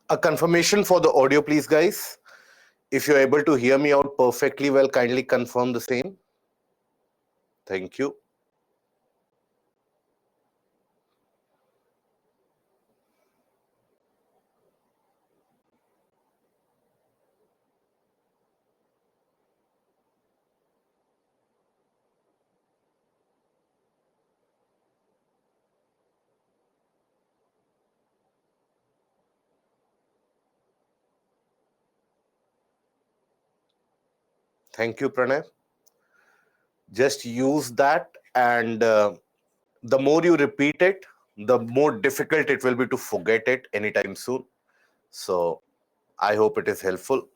A confirmation for the audio, please, guys. If you're able to hear me out perfectly well, kindly confirm the same. Thank you. Thank you, Pranay. Just use that, and the more you repeat it, the more difficult it will be to forget it anytime soon. So I hope it is helpful.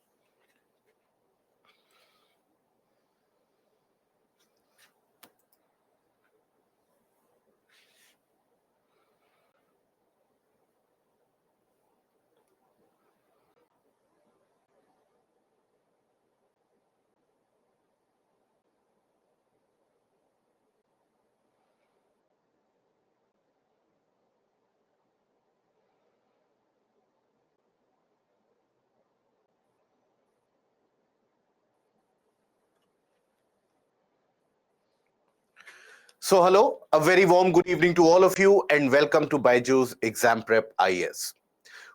So hello, a very warm good evening to all of you, and welcome to Byju's Exam Prep IAS.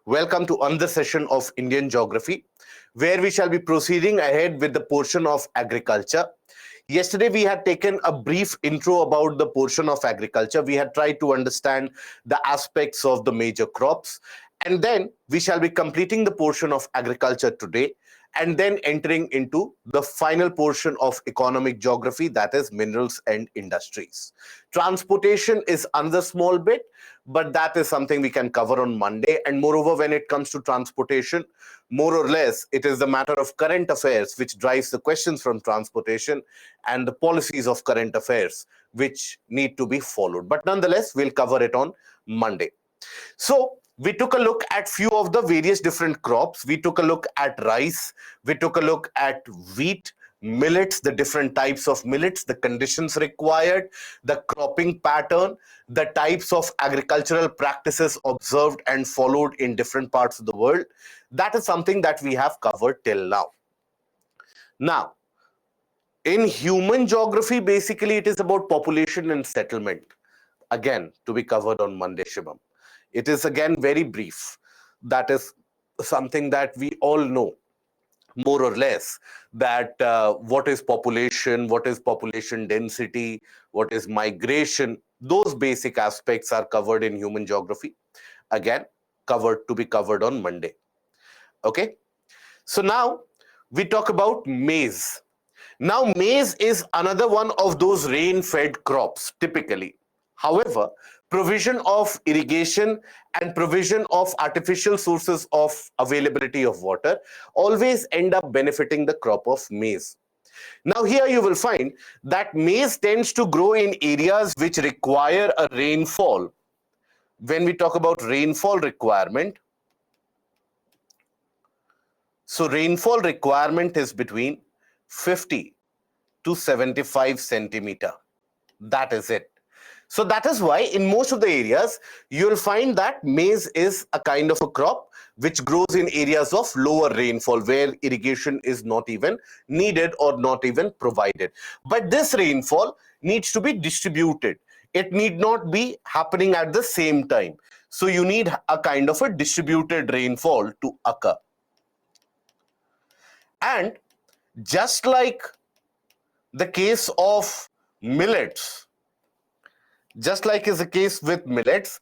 Welcome to another session of Indian Geography, where we shall be proceeding ahead with the portion of agriculture. Yesterday, we had taken a brief intro about the portion of agriculture. We had tried to understand the aspects of the major crops, and then we shall be completing the portion of agriculture today, and then entering into the final portion of economic geography, that is minerals and industries. Transportation is another small bit, but that is something we can cover on Monday. And moreover, when it comes to transportation, more or less, it is the matter of current affairs which drives the questions from transportation and the policies of current affairs which need to be followed. But nonetheless, we'll cover it on Monday. So we took a look at few of the various different crops. We took a look at rice. We took a look at wheat, millets, the different types of millets, the conditions required, the cropping pattern, the types of agricultural practices observed and followed in different parts of the world. That is something that we have covered till now. Now, in human geography, basically it is about population and settlement. Again, to be covered on Monday, Shibam. It is again very brief. That is something that we all know, more or less, that what is population density, what is migration. Those basic aspects are covered in human geography. Again, to be covered on Monday. Okay. So now we talk about maize. Now, maize is another one of those rain-fed crops, typically. However, provision of irrigation and provision of artificial sources of availability of water always end up benefiting the crop of maize. Now, here you will find that maize tends to grow in areas which require a rainfall. When we talk about rainfall requirement, so rainfall requirement is between 50 to 75 centimeter. That is it. So that is why in most of the areas, you'll find that maize is a kind of a crop which grows in areas of lower rainfall where irrigation is not even needed or not even provided. But this rainfall needs to be distributed. It need not be happening at the same time. So you need a kind of a distributed rainfall to occur. And just like the case of millets, just like is the case with millets,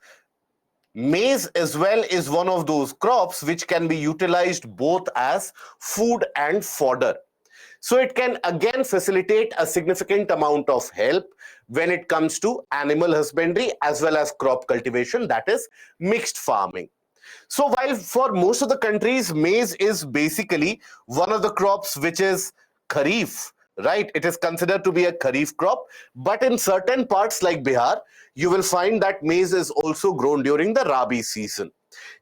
maize as well is one of those crops which can be utilized both as food and fodder. So it can again facilitate a significant amount of help when it comes to animal husbandry as well as crop cultivation, that is mixed farming. So while for most of the countries, maize is basically one of the crops which is kharif, right? It is considered to be a kharif crop, but in certain parts like Bihar, you will find that maize is also grown during the Rabi season.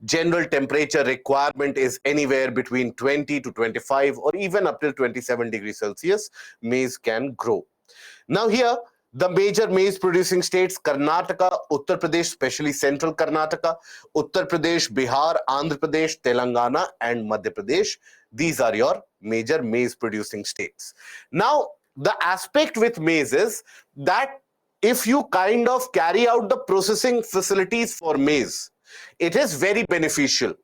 General temperature requirement is anywhere between 20 to 25 or even up till 27 degrees Celsius, maize can grow. Now here, The major maize producing states: Karnataka, Uttar Pradesh, especially central Karnataka, Uttar Pradesh, Bihar, Andhra Pradesh, Telangana, and Madhya Pradesh. These are your major maize producing states. Now, the aspect with maize is that if you kind of carry out the processing facilities for maize, it is very beneficial.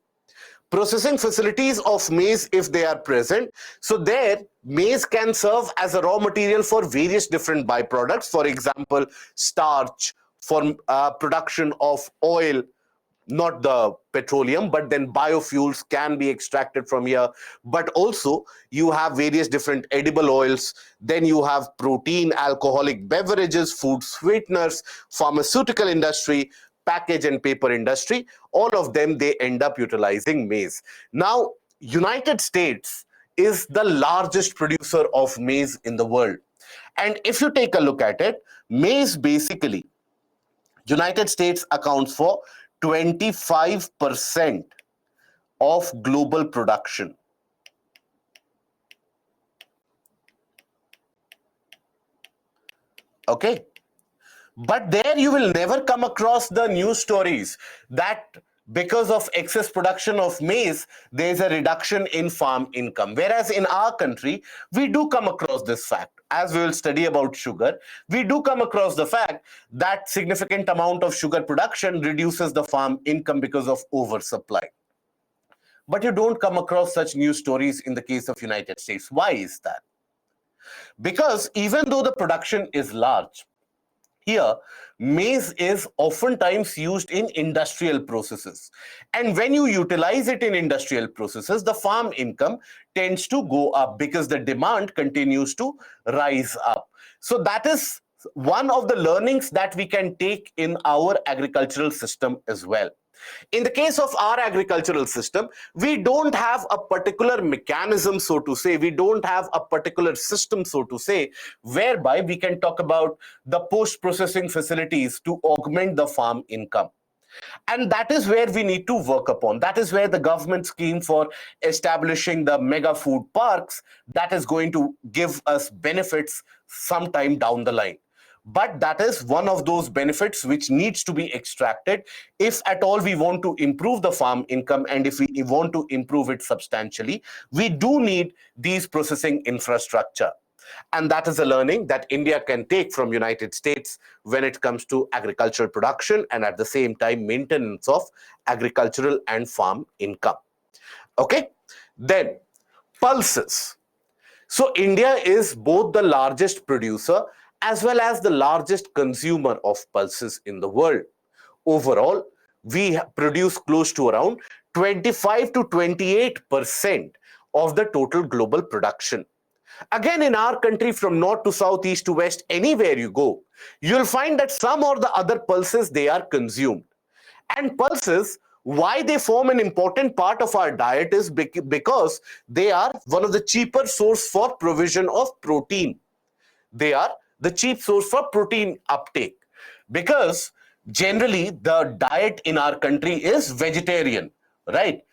Processing facilities of maize, if they are present, so there maize can serve as a raw material for various different byproducts, for example starch, for production of oil, not the petroleum, but then biofuels can be extracted from here. But also you have various different edible oils, then you have protein, alcoholic beverages, food sweeteners, pharmaceutical industry, package and paper industry. All of them, they end up utilizing maize. Now, United States is the largest producer of maize in the world. And if you take a look at it, maize basically, United States accounts for 25% of global production. Okay. But there you will never come across the news stories that because of excess production of maize, there is a reduction in farm income. Whereas in our country, we do come across this fact. As we will study about sugar, we do come across the fact that significant amount of sugar production reduces the farm income because of oversupply. But you don't come across such news stories in the case of United States. Why is that? Because even though the production is large, here, maize is oftentimes used in industrial processes. And when you utilize it in industrial processes, the farm income tends to go up because the demand continues to rise up. So that is one of the learnings that we can take in our agricultural system as well. In the case of our agricultural system, we don't have a particular mechanism, so to say, we don't have a particular system, so to say, whereby we can talk about the post-processing facilities to augment the farm income. And that is where we need to work upon. That is where the government scheme for establishing the mega food parks, that is going to give us benefits sometime down the line. But that is one of those benefits which needs to be extracted if at all we want to improve the farm income, and if we want to improve it substantially, we do need these processing infrastructure. And that is a learning that India can take from United States when it comes to agricultural production and at the same time maintenance of agricultural and farm income. Okay, then pulses. So India is both the largest producer as well as the largest consumer of pulses in the world. Overall, we produce close to around 25 to 28% of the total global production. Again, in our country, from north to south, east to west, anywhere you go, you'll find that some or the other pulses, they are consumed. And pulses, why they form an important part of our diet is because they are one of the cheaper source for provision of protein. They are the cheap source for protein uptake, because generally the diet in our country is vegetarian, right?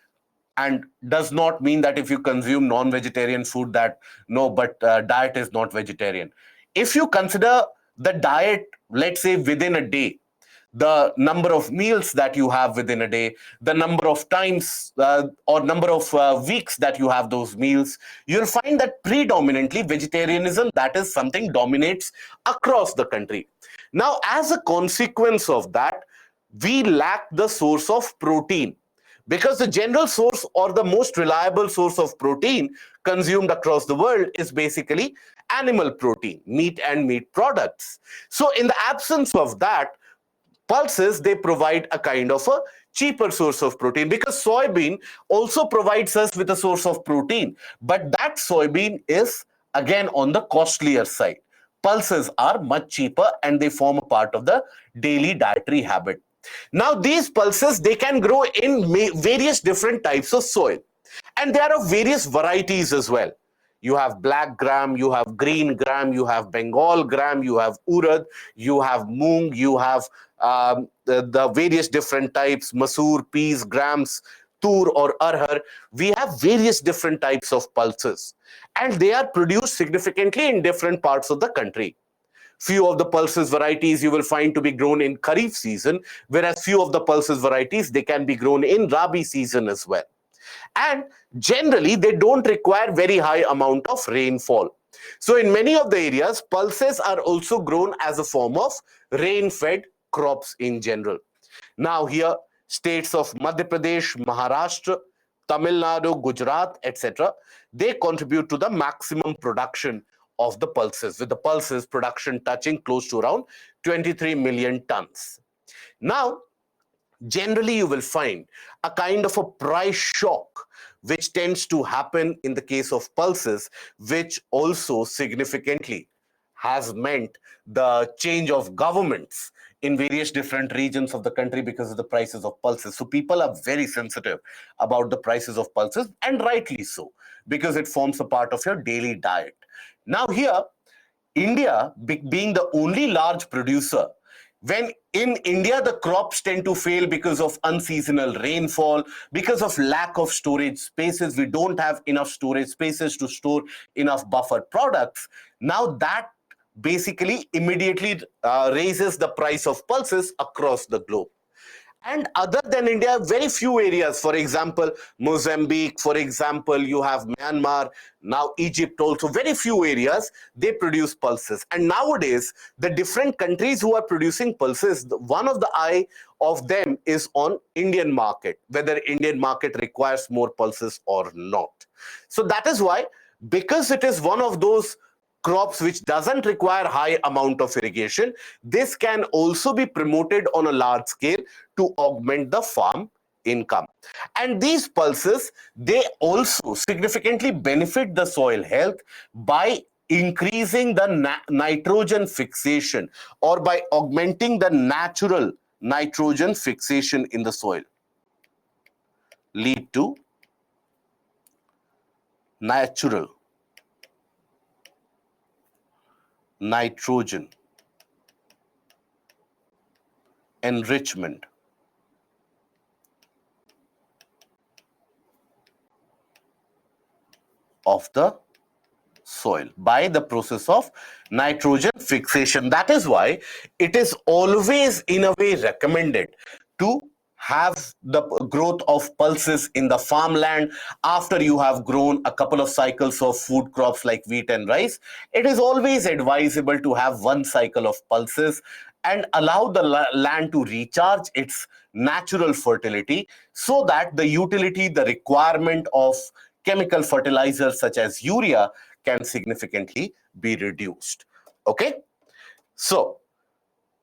And does not mean that if you consume non-vegetarian food that no, but diet is not vegetarian. If you consider the diet, let's say within a day, the number of meals that you have within a day, the number of times or number of weeks that you have those meals, you'll find that predominantly vegetarianism, that is something dominates across the country. Now, as a consequence of that, we lack the source of protein, because the general source or the most reliable source of protein consumed across the world is basically animal protein, meat and meat products. So in the absence of that, pulses, they provide a kind of a cheaper source of protein, because soybean also provides us with a source of protein, but that soybean is again on the costlier side. Pulses are much cheaper and they form a part of the daily dietary habit. Now, these pulses, they can grow in various different types of soil, and there are various varieties as well. You have black gram, you have green gram, you have Bengal gram, you have urad, you have moong, you have the various different types, masoor, peas, grams, tur or arhar. We have various different types of pulses, and they are produced significantly in different parts of the country. Few of the pulses varieties you will find to be grown in Kharif season, whereas few of the pulses varieties, they can be grown in Rabi season as well. And generally, they don't require very high amount of rainfall. So in many of the areas, pulses are also grown as a form of rain-fed crops in general. Now here, states of Madhya Pradesh, Maharashtra, Tamil Nadu, Gujarat, etc., they contribute to the maximum production of the pulses, with the pulses production touching close to around 23 million tons. Now, generally you will find a kind of a price shock which tends to happen in the case of pulses, which also significantly has meant the change of governments in various different regions of the country because of the prices of pulses. So people are very sensitive about the prices of pulses, and rightly so, because it forms a part of your daily diet. Now here, India, being the only large producer, when in India the crops tend to fail because of unseasonal rainfall, because of lack of storage spaces, we don't have enough storage spaces to store enough buffered products. Now that basically immediately raises the price of pulses across the globe. And other than India, very few areas, for example, Mozambique, for example, you have Myanmar, now Egypt also, very few areas, they produce pulses. And nowadays, the different countries who are producing pulses, one of the eye of them is on Indian market, whether Indian market requires more pulses or not. So that is why, because it is one of those crops which doesn't require high amount of irrigation, this can also be promoted on a large scale to augment the farm income. And these pulses, they also significantly benefit the soil health by increasing the nitrogen fixation, or by augmenting the natural nitrogen fixation in the soil, lead to natural nitrogen enrichment of the soil by the process of nitrogen fixation. That is why it is always in a way recommended to have the growth of pulses in the farmland after you have grown a couple of cycles of food crops like wheat and rice. It is always advisable to have one cycle of pulses and allow the land to recharge its natural fertility, so that the utility, the requirement of chemical fertilizers such as urea can significantly be reduced. Okay, so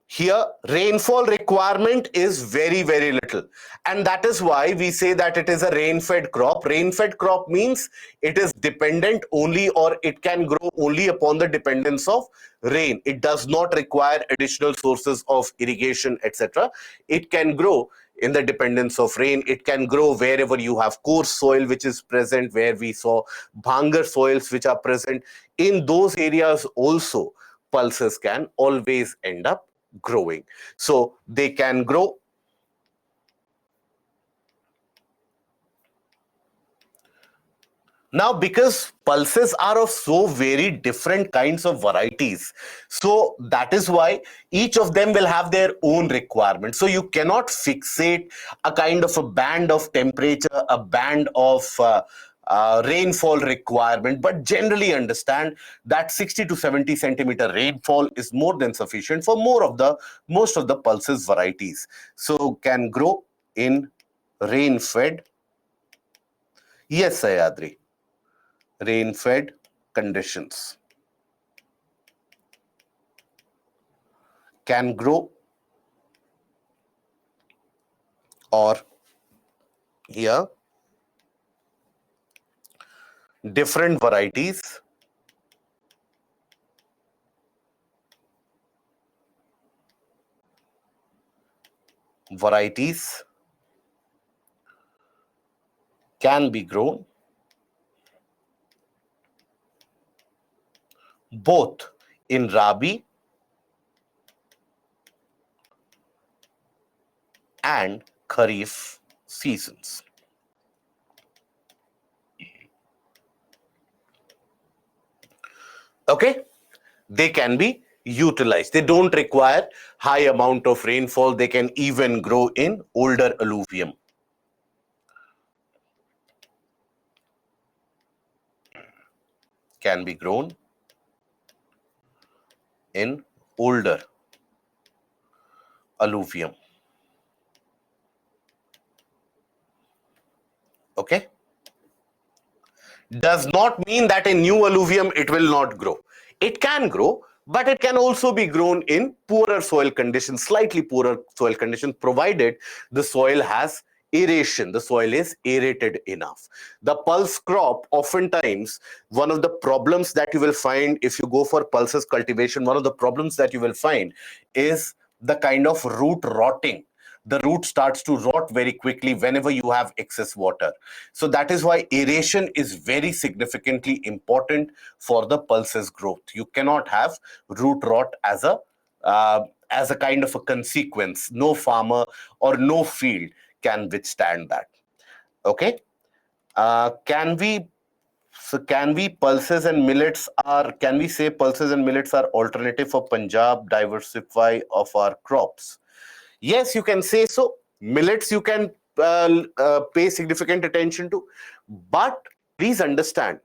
here rainfall requirement is very, very little, and that is why we say that it is a rain-fed crop. Rain-fed crop means it is dependent only, or it can grow only upon the dependence of rain. It does not require additional sources of irrigation, etc. It can grow in the dependence of rain. It can grow wherever you have coarse soil which is present, where we saw bhangar soils which are present. In those areas also, pulses can always end up growing. So they can grow. Now, because pulses are of so very different kinds of varieties, so that is why each of them will have their own requirement. So you cannot fixate a kind of a band of temperature, a band of rainfall requirement, but generally understand that 60 to 70 centimeter rainfall is more than sufficient for most of the pulses varieties. So can grow in rain-fed. Yes, Sayadri. Rain-fed conditions. Can grow, or here different varieties can be grown both in Rabi and Kharif seasons. Okay, they can be utilized. They don't require high amount of rainfall. They can even grow in older alluvium. Can be grown in older alluvium. Okay. Does not mean that in new alluvium it will not grow. It can grow, but it can also be grown in poorer soil conditions, slightly poorer soil conditions, provided the soil has aeration, the soil is aerated enough. The pulse crop, oftentimes, one of the problems that you will find if you go for pulses cultivation, one of the problems that you will find is the kind of root rotting. The root starts to rot very quickly whenever you have excess water. So that is why aeration is very significantly important for the pulses growth. You cannot have root rot as a kind of a consequence. No farmer or no field can withstand that. Okay. Can we pulses and millets are, can we say pulses and millets are alternative for Punjab diversify of our crops? Yes, you can say so. Millets you can pay significant attention to. But please understand,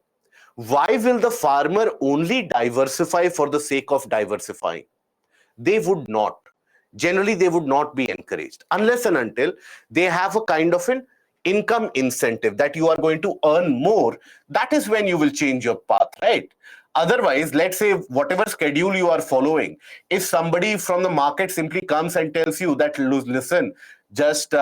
why will the farmer only diversify for the sake of diversifying? They would not. Generally, they would not be encouraged unless and until they have a kind of an income incentive that you are going to earn more. That is when you will change your path, right? Otherwise, let's say whatever schedule you are following, if somebody from the market simply comes and tells you that, listen, just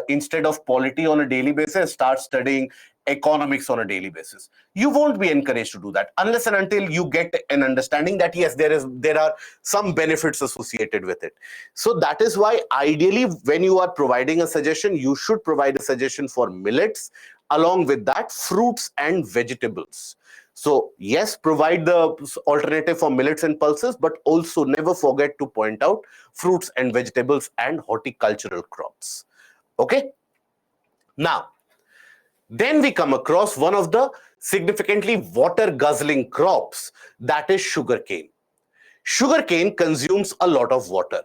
instead of polity on a daily basis, start studying economics on a daily basis, you won't be encouraged to do that unless and until you get an understanding that yes, there are some benefits associated with it. So that is why ideally when you are providing a suggestion, you should provide a suggestion for millets, along with that fruits and vegetables. So yes, provide the alternative for millets and pulses, but also never forget to point out fruits and vegetables and horticultural crops. Okay. Now, then we come across one of the significantly water guzzling crops, that is sugarcane. Sugarcane consumes a lot of water.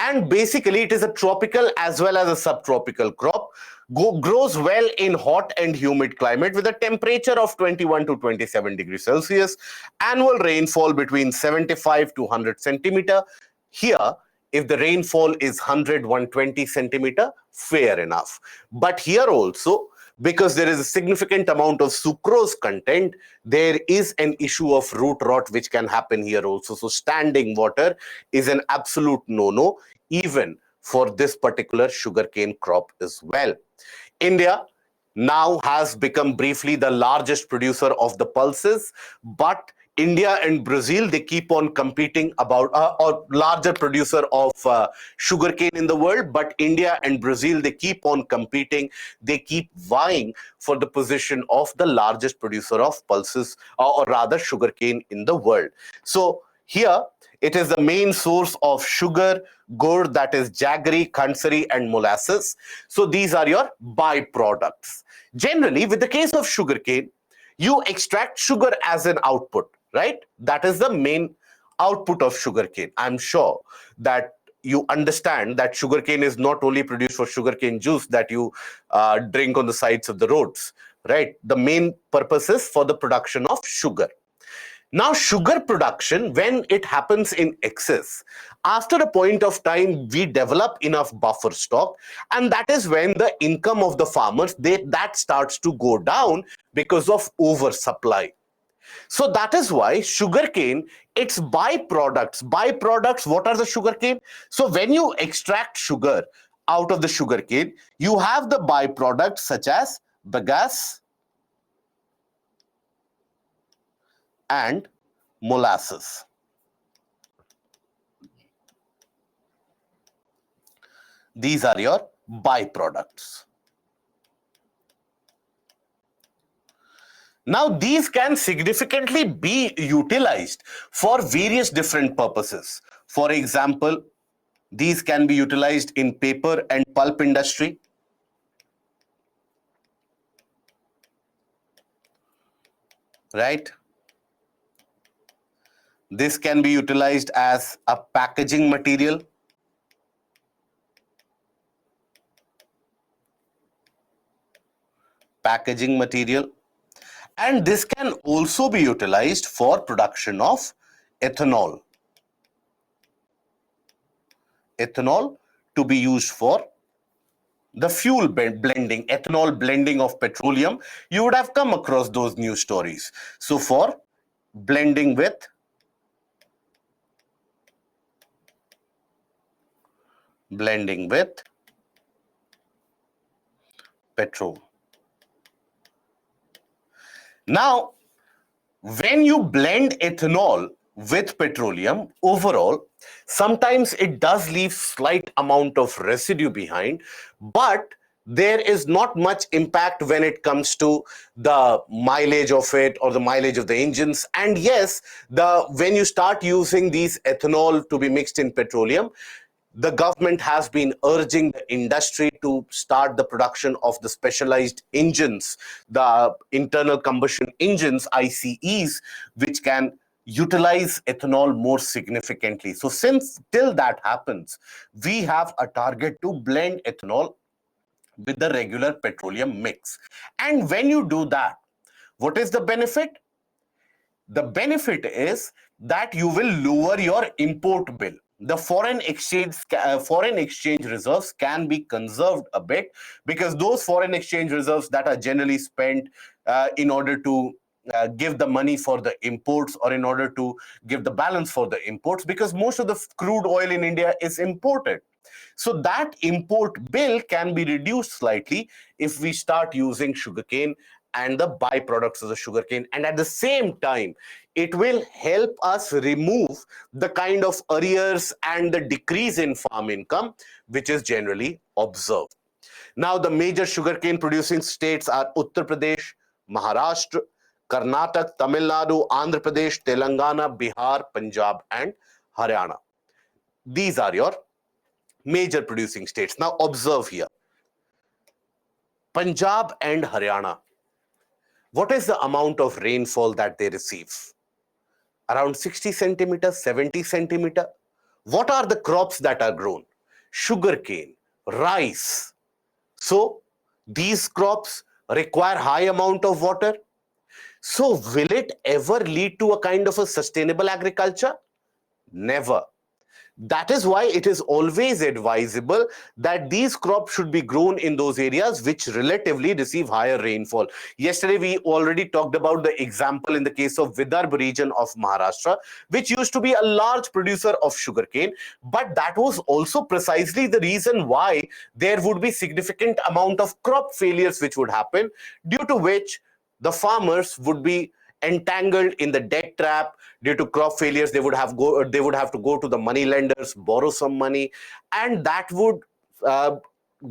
And basically, it is a tropical as well as a subtropical crop. Grows well in hot and humid climate with a temperature of 21 to 27 degrees Celsius. Annual rainfall between 75 to 100 centimeter. Here, if the rainfall is 100, 120 centimeter, fair enough. But here also, because there is a significant amount of sucrose content, there is an issue of root rot which can happen here also. So standing water is an absolute no-no, even for this particular sugarcane crop as well. India now has become briefly the largest producer of the pulses, but India and Brazil, they keep on competing about or larger producer of sugarcane in the world, but India and Brazil, they keep on competing. They keep vying for the position of the largest producer of pulses or rather sugarcane in the world. So here, it is the main source of sugar, gur, that is jaggery, khansari, and molasses. So these are your byproducts. Generally, with the case of sugarcane, you extract sugar as an output, right? That is the main output of sugarcane. I'm sure that you understand that sugarcane is not only produced for sugarcane juice that you drink on the sides of the roads, right? The main purpose is for the production of sugar. Now, sugar production, when it happens in excess, after a point of time, we develop enough buffer stock, and that is when the income of the farmers, that starts to go down because of oversupply. So that is why sugarcane, its byproducts, what are the sugarcane? So when you extract sugar out of the sugarcane, you have the byproducts such as bagasse and molasses. These are your byproducts. Now, these can significantly be utilized for various different purposes. For example, these can be utilized in paper and pulp industry. Right? This can be utilized as a packaging material. Packaging material. And this can also be utilized for production of ethanol. Ethanol to be used for the fuel blending, ethanol blending of petroleum. You would have come across those news stories. So for blending with petrol. Now, when you blend ethanol with petroleum, overall, sometimes it does leave slight amount of residue behind, but there is not much impact when it comes to the mileage of it or the mileage of the engines. And yes, when you start using these ethanol to be mixed in petroleum, the government has been urging the industry to start the production of the specialized engines, the internal combustion engines, ICEs, which can utilize ethanol more significantly. So since till that happens, we have a target to blend ethanol with the regular petroleum mix. And when you do that, what is the benefit? The benefit is that you will lower your import bill. The foreign exchange reserves can be conserved a bit, because those foreign exchange reserves that are generally spent in order to give the money for the imports, or in order to give the balance for the imports, because most of the crude oil in India is imported. So that import bill can be reduced slightly if we start using sugarcane and the byproducts of the sugarcane. And at the same time, it will help us remove the kind of arrears and the decrease in farm income which is generally observed. Now, the major sugarcane producing states are Uttar Pradesh, Maharashtra, Karnataka, Tamil Nadu, Andhra Pradesh, Telangana, Bihar, Punjab, and Haryana. These are your major producing states. Now, observe here. Punjab and Haryana. What is the amount of rainfall that they receive? Around 60 centimeters, 70 centimeters. What are the crops that are grown? Sugarcane, rice. So these crops require high amount of water. So will it ever lead to a kind of a sustainable agriculture? Never. That is why it is always advisable that these crops should be grown in those areas which relatively receive higher rainfall. Yesterday, we already talked about the example in the case of Vidarbha region of Maharashtra, which used to be a large producer of sugarcane. But that was also precisely the reason why there would be significant amount of crop failures which would happen, due to which the farmers would be entangled in the debt trap. Due to crop failures, they would have to go to the money lenders, borrow some money, and that would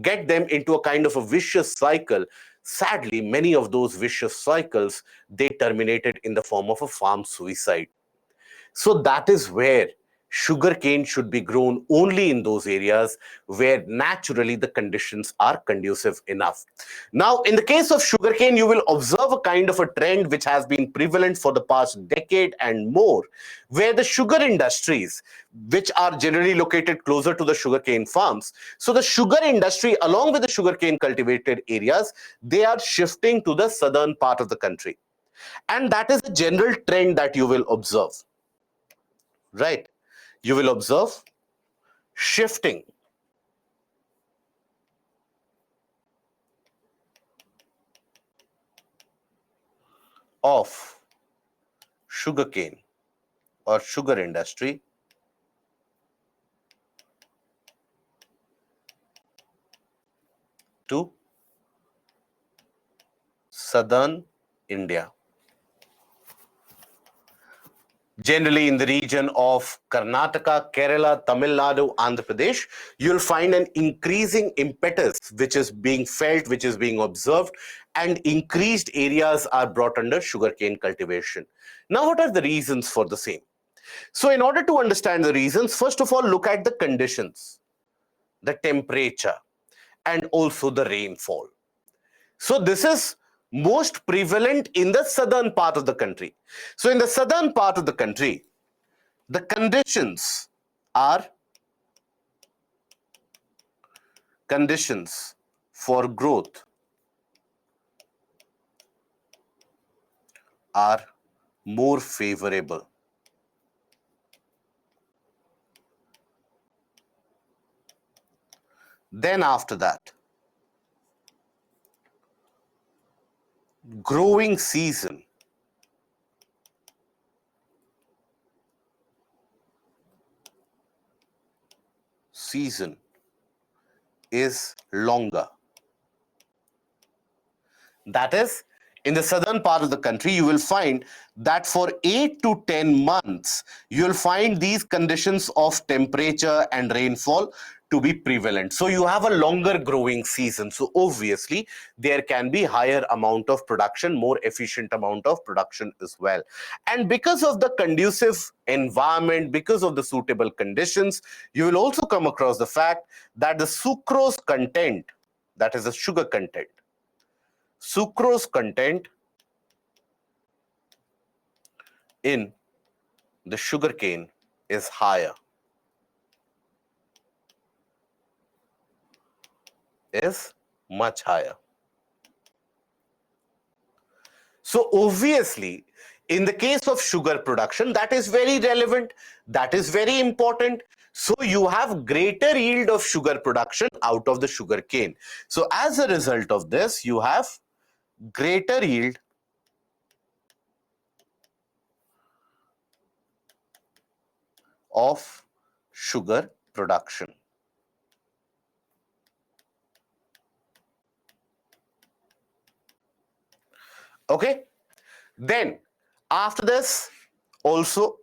get them into a kind of a vicious cycle. Sadly, many of those vicious cycles, they terminated in the form of a farm suicide. So that is where sugarcane should be grown only in those areas where naturally the conditions are conducive enough. Now, in the case of sugarcane, you will observe a kind of a trend which has been prevalent for the past decade and more, where the sugar industries, which are generally located closer to the sugarcane farms, so the sugar industry, along with the sugarcane cultivated areas, they are shifting to the southern part of the country. And that is a general trend that you will observe. Right? You will observe shifting of sugarcane or sugar industry to southern India. Generally in the region of Karnataka, Kerala, Tamil Nadu, Andhra Pradesh, you'll find an increasing impetus which is being felt, which is being observed, and increased areas are brought under sugarcane cultivation. Now, what are the reasons for the same? So in order to understand the reasons, first of all, look at the conditions, the temperature, and also the rainfall. So this is most prevalent in the southern part of the country. So in the southern part of the country, The conditions for growth are more favorable. Then after that, growing season is longer. That is, in the southern part of the country, you will find that for 8 to 10 months, you will find these conditions of temperature and rainfall to be prevalent. So you have a longer growing season. So obviously, there can be higher amount of production, more efficient amount of production as well. And because of the conducive environment, because of the suitable conditions, you will also come across the fact that the sucrose content, that is the sugar content, sucrose content in the sugarcane is higher. Is much higher. So obviously, in the case of sugar production, that is very relevant, that is very important. So you have greater yield of sugar production out of the sugarcane. So as a result of this, you have greater yield of sugar production. Okay, then after this, also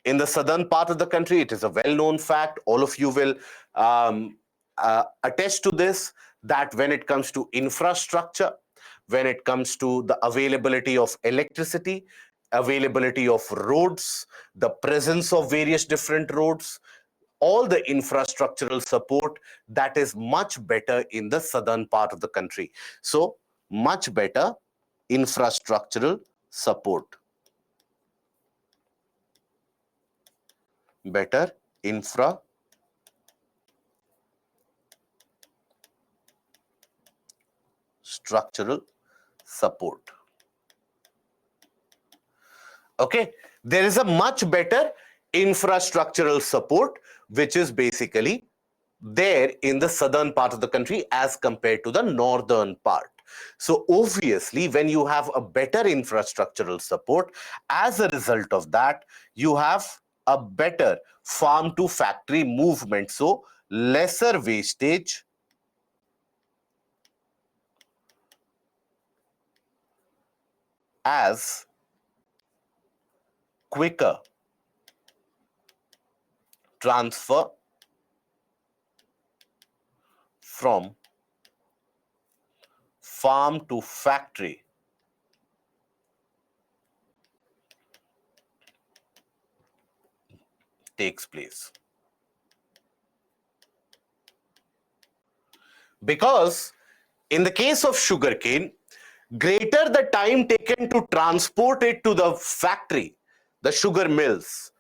in the southern part of the country, it is a well-known fact, all of you will attest to this, that when it comes to infrastructure, when it comes to the availability of electricity, availability of roads, the presence of various different roads, all the infrastructural support, that is much better in the southern part of the country. So much better infrastructural support. Better infrastructural support. Okay, there is a much better infrastructural support which is basically there in the southern part of the country as compared to the northern part. So obviously, when you have a better infrastructural support, as a result of that, you have a better farm to factory movement. So lesser wastage as quicker transfer from farm to factory takes place. Because in the case of sugarcane, greater the time taken to transport it to the factory, the sugar mills,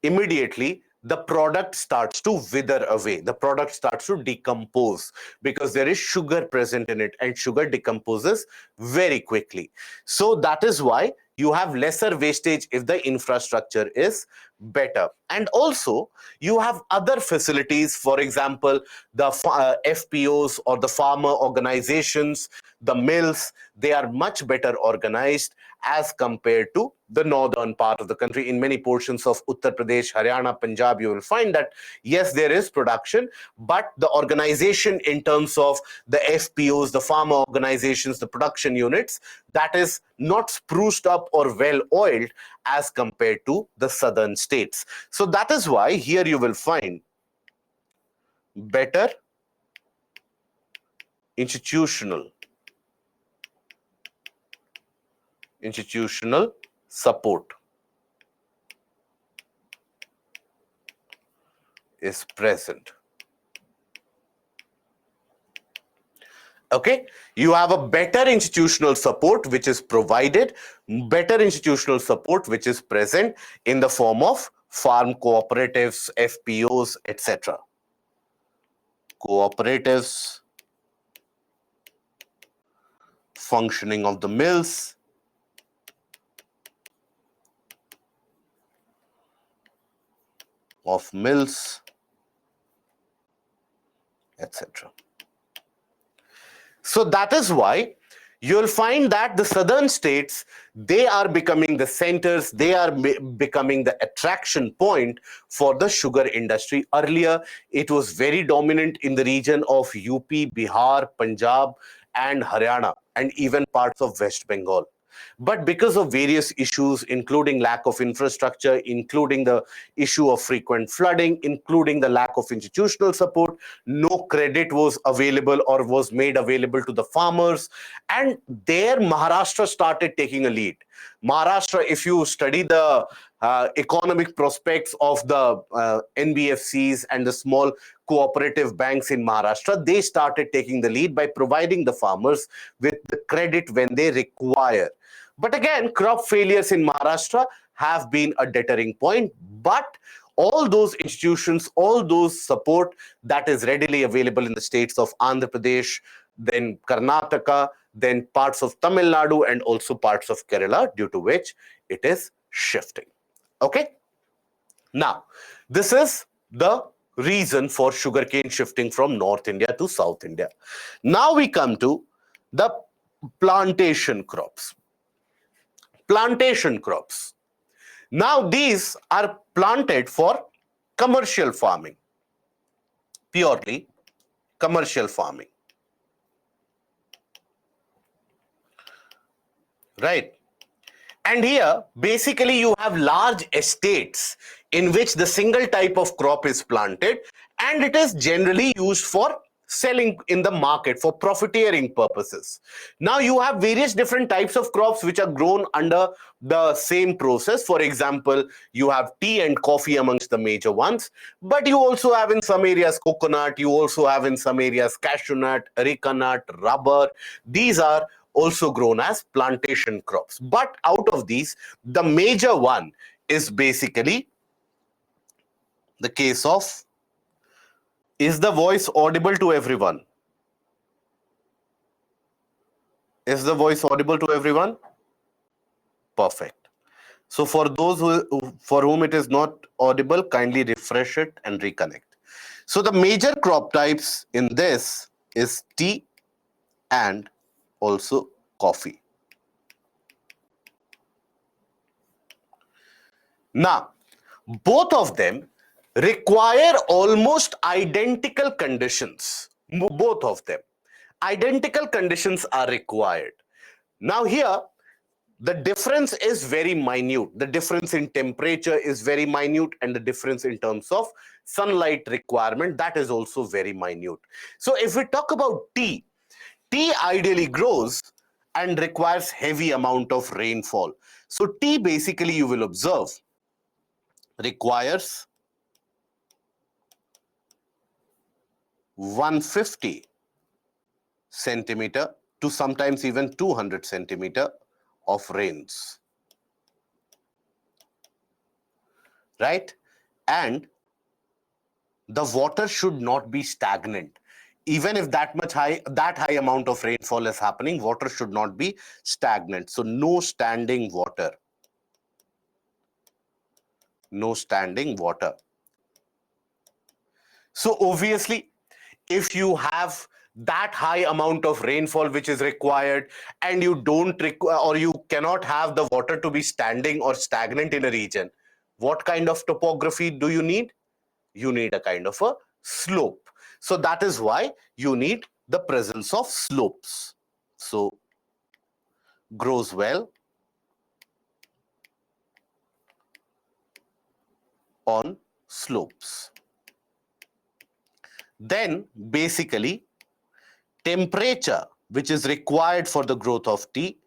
immediately the product starts to wither away. The product starts to decompose because there is sugar present in it, and sugar decomposes very quickly. So that is why you have lesser wastage if the infrastructure is better. And also you have other facilities, for example, the FPOs or the farmer organizations, the mills, they are much better organized as compared to the northern part of the country. In many portions of Uttar Pradesh, Haryana, Punjab, you will find that yes, there is production, but the organization in terms of the FPOs, the farmer organizations, the production units, that is not spruced up or well oiled as compared to the southern states. So that is why here you will find better institutional support is present. Okay, you have a better institutional support which is provided, better institutional support which is present in the form of farm cooperatives, FPOs, etc. Cooperatives, functioning of the mills, etc. So that is why you'll find that the southern states, they are becoming the centers, they are becoming the attraction point for the sugar industry. Earlier, it was very dominant in the region of UP, Bihar, Punjab, and Haryana, and even parts of West Bengal. But because of various issues, including lack of infrastructure, including the issue of frequent flooding, including the lack of institutional support, no credit was available or was made available to the farmers. And there Maharashtra started taking a lead. Maharashtra, if you study the economic prospects of the NBFCs and the small cooperative banks in Maharashtra, they started taking the lead by providing the farmers with the credit when they require. But again, crop failures in Maharashtra have been a deterring point. But all those institutions, all those support that is readily available in the states of Andhra Pradesh, then Karnataka, then parts of Tamil Nadu, and also parts of Kerala, due to which it is shifting. Okay? Now, this is the reason for sugarcane shifting from North India to South India. Now we come to the plantation crops. Plantation crops. Now these are planted for commercial farming, purely commercial farming. Right? And here, basically, you have large estates in which the single type of crop is planted, and it is generally used for selling in the market for profiteering purposes. Now, you have various different types of crops which are grown under the same process. For example, you have tea and coffee amongst the major ones, but you also have in some areas coconut, you also have in some areas cashew nut, areca nut, rubber. These are also grown as plantation crops. But out of these, the major one is basically the case of, is the voice audible to everyone? Is the voice audible to everyone? Perfect. So for those for whom it is not audible, kindly refresh it and reconnect. So the major crop types in this is tea and also coffee. Now, both of them require almost identical conditions. Both of them. Identical conditions are required. Now here, the difference is very minute. The difference in temperature is very minute, and the difference in terms of sunlight requirement, that is also very minute. So if we talk about tea, tea ideally grows and requires heavy amount of rainfall. So tea, basically, you will observe, requires 150 centimeter to sometimes even 200 centimeter of rains, right? And the water should not be stagnant. Even if that high amount of rainfall is happening, water should not be stagnant. So no standing water. No standing water. So obviously, if you have that high amount of rainfall which is required, and you don't require, or you cannot have the water to be standing or stagnant in a region, what kind of topography do you need? You need a kind of a slope. So that is why you need the presence of slopes. So grows well on slopes. Then basically, temperature which is required for the growth of tea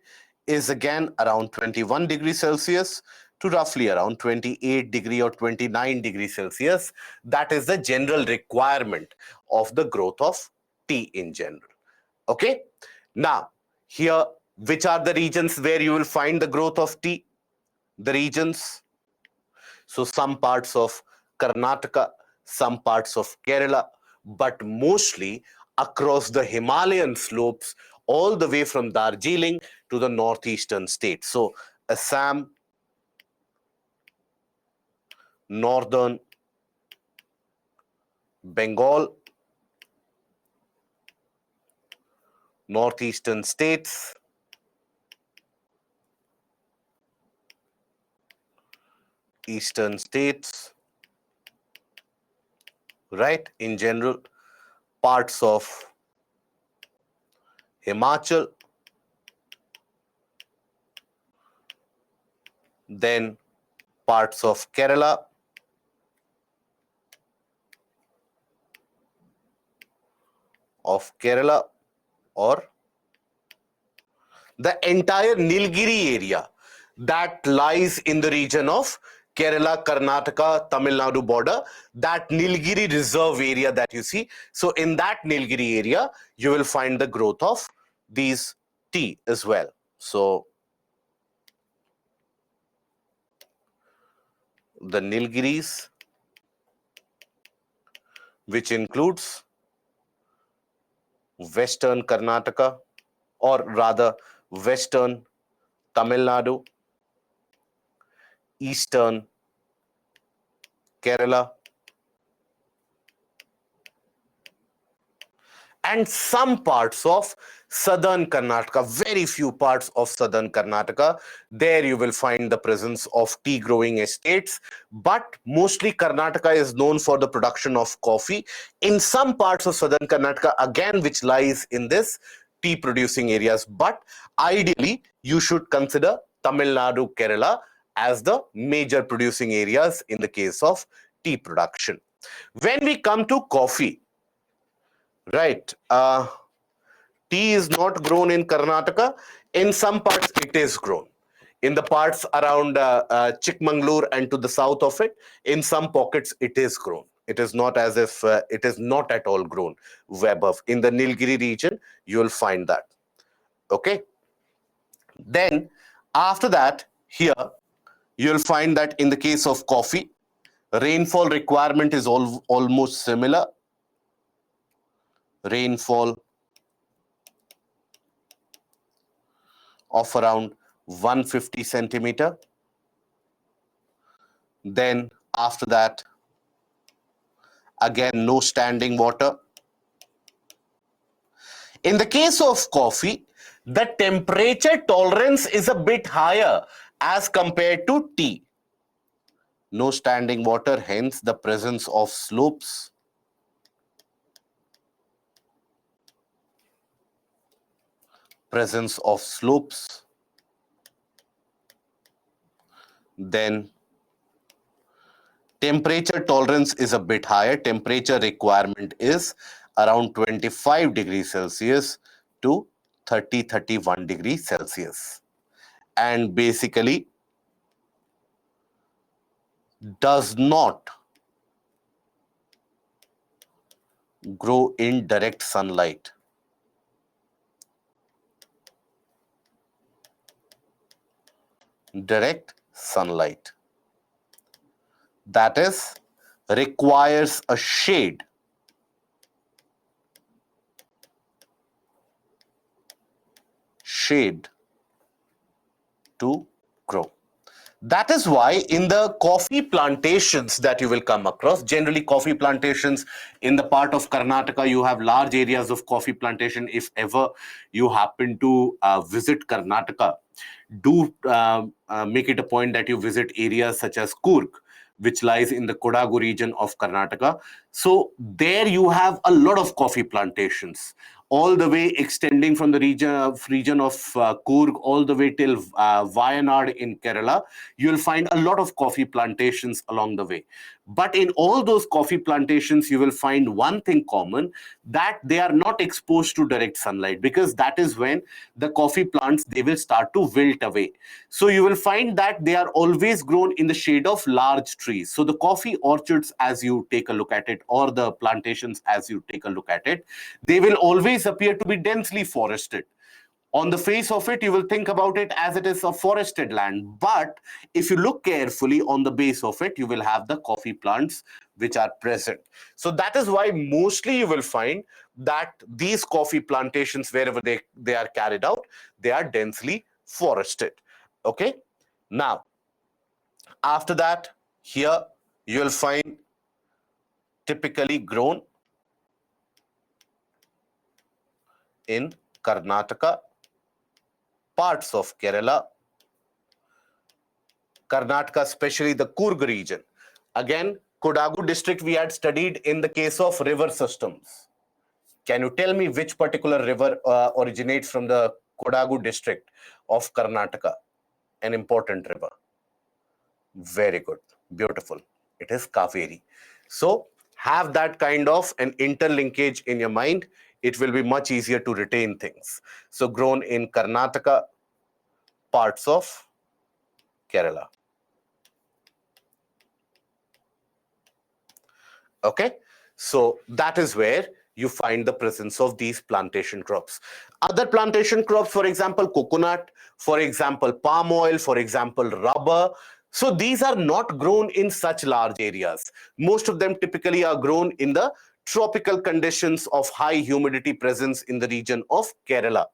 is again around 21 degrees Celsius to roughly around 28 degree or 29 degrees Celsius. That is the general requirement of the growth of tea in general. Okay. Now, here, which are the regions where you will find the growth of tea? The regions. So some parts of Karnataka, some parts of Kerala, but mostly across the Himalayan slopes, all the way from Darjeeling to the northeastern states. So Assam, northern Bengal, northeastern states, eastern states, right? In general, parts of Himachal, then parts of Kerala, or the entire Nilgiri area that lies in the region of Kerala, Karnataka, Tamil Nadu border, that Nilgiri reserve area that you see. So in that Nilgiri area, you will find the growth of these tea as well. So the Nilgiris, which includes Western Karnataka, or rather Western Tamil Nadu, Eastern Kerala, and some parts of southern Karnataka, very few parts of southern Karnataka. There you will find the presence of tea growing estates, but mostly Karnataka is known for the production of coffee. In some parts of southern Karnataka, again, which lies in this tea producing areas, but ideally you should consider Tamil Nadu, Kerala as the major producing areas in the case of tea production. When we come to coffee, right, tea is not grown in Karnataka. In some parts, it is grown. In the parts around Chikmagalur and to the south of it, in some pockets, it is grown. It is not as if it is not at all grown above. In the Nilgiri region, you will find that. Okay. Then, after that, here, you will find that in the case of coffee, rainfall requirement is almost similar. Rainfall of around 150 centimeter. Then after that, again, no standing water. In the case of coffee, the temperature tolerance is a bit higher as compared to tea. No standing water, hence the presence of slopes. Presence of slopes. Then temperature tolerance is a bit higher. Temperature requirement is around 25 degrees Celsius to 31 degrees Celsius. And basically does not grow in direct sunlight. Direct sunlight. That is, requires a shade. Shade to grow. That is why in the coffee plantations that you will come across, generally coffee plantations in the part of Karnataka, you have large areas of coffee plantation. If ever you happen to visit Karnataka, do make it a point that you visit areas such as Coorg, which lies in the Kodagu region of Karnataka. So there you have a lot of coffee plantations, all the way extending from the region of Coorg all the way till Wayanad in Kerala. You'll find a lot of coffee plantations along the way. But in all those coffee plantations, you will find one thing common, that they are not exposed to direct sunlight, because that is when the coffee plants, they will start to wilt away. So you will find that they are always grown in the shade of large trees. So the coffee orchards, as you take a look at it, or the plantations as you take a look at it, they will always appear to be densely forested. On the face of it, you will think about it as it is a forested land. But if you look carefully on the base of it, you will have the coffee plants which are present. So that is why mostly you will find that these coffee plantations, wherever they are carried out, they are densely forested. Okay. Now, after that, here you will find typically grown in Karnataka, parts of Kerala, Karnataka, especially the Coorg region. Again, Kodagu district we had studied in the case of river systems. Can you tell me which particular river originates from the Kodagu district of Karnataka? An important river. Very good. Beautiful. It is Kaveri. So have that kind of an interlinkage in your mind. It will be much easier to retain things. So grown in Karnataka, parts of Kerala. Okay. So that is where you find the presence of these plantation crops. Other plantation crops, for example, coconut, for example, palm oil, for example, rubber. So these are not grown in such large areas. Most of them typically are grown in the tropical conditions of high humidity presence in the region of Kerala,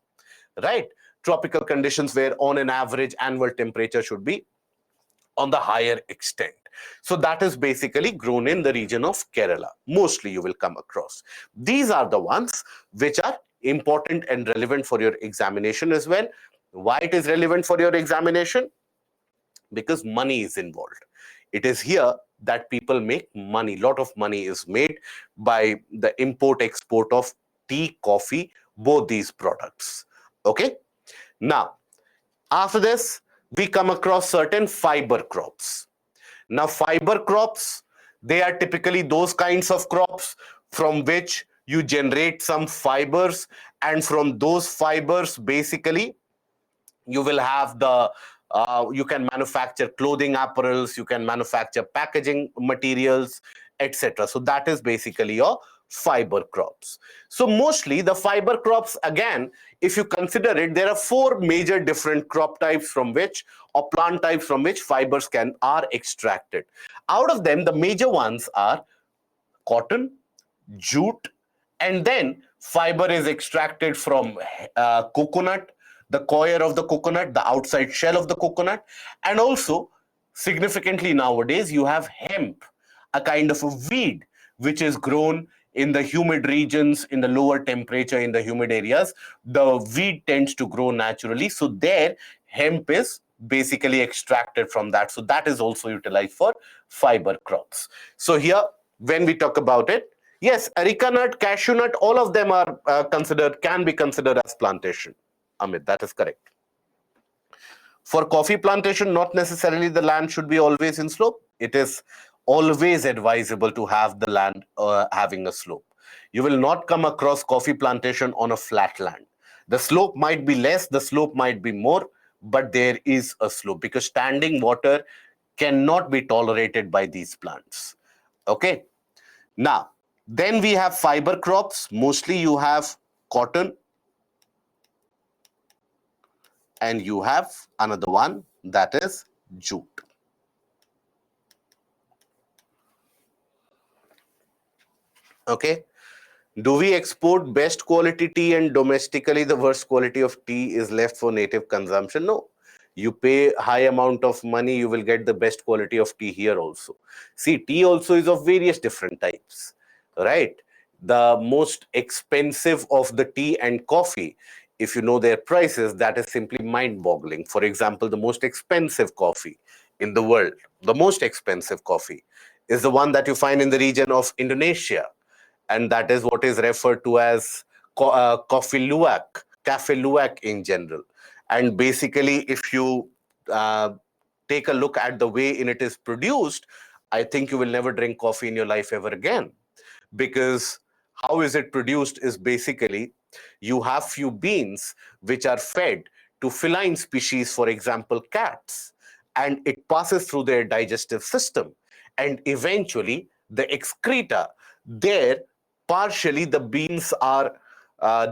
right? Tropical conditions where on an average annual temperature should be on the higher extent. So that is basically grown in the region of Kerala. Mostly you will come across. These are the ones which are important and relevant for your examination as well. Why it is relevant for your examination? Because money is involved. It is here that people make money. Lot of money is made by the import-export of tea, coffee, both these products. Okay. Now, after this, we come across certain fiber crops. Now, fiber crops, they are typically those kinds of crops from which you generate some fibers, and from those fibers, basically, you will have you can manufacture clothing apparels, you can manufacture packaging materials, etc. So that is basically your fiber crops. So mostly the fiber crops, again, if you consider it, there are four major different crop types from which, or plant types from which fibers are extracted. Out of them, the major ones are cotton, jute, and then fiber is extracted from coconut, the coir of the coconut, the outside shell of the coconut, and also significantly nowadays you have hemp, a kind of a weed which is grown in the humid regions, in the lower temperature, in the humid areas. The weed tends to grow naturally, so there hemp is basically extracted from that. So that is also utilized for fiber crops. So here, when we talk about it, yes, areca nut, cashew nut, all of them are can be considered as plantation. Amit, that is correct. For coffee plantation, not necessarily the land should be always in slope. It is always advisable to have the land having a slope. You will not come across coffee plantation on a flat land. The slope might be less, the slope might be more, but there is a slope because standing water cannot be tolerated by these plants. Okay. Now, then we have fiber crops. Mostly you have cotton, and you have another one, that is jute. Okay. Do we export best quality tea and domestically the worst quality of tea is left for native consumption? No. You pay high amount of money, you will get the best quality of tea here also. See, tea also is of various different types, right? The most expensive of the tea and coffee, if you know their prices, that is simply mind-boggling. For example, the most expensive coffee in the world, the most expensive coffee is the one that you find in the region of Indonesia, and that is what is referred to as coffee luwak, cafe luwak in general. And basically, if you take a look at the way in it is produced, I think you will never drink coffee in your life ever again. Because how is it produced is basically you have few beans which are fed to feline species, for example, cats, and it passes through their digestive system. And eventually, the excreta there, partially the beans are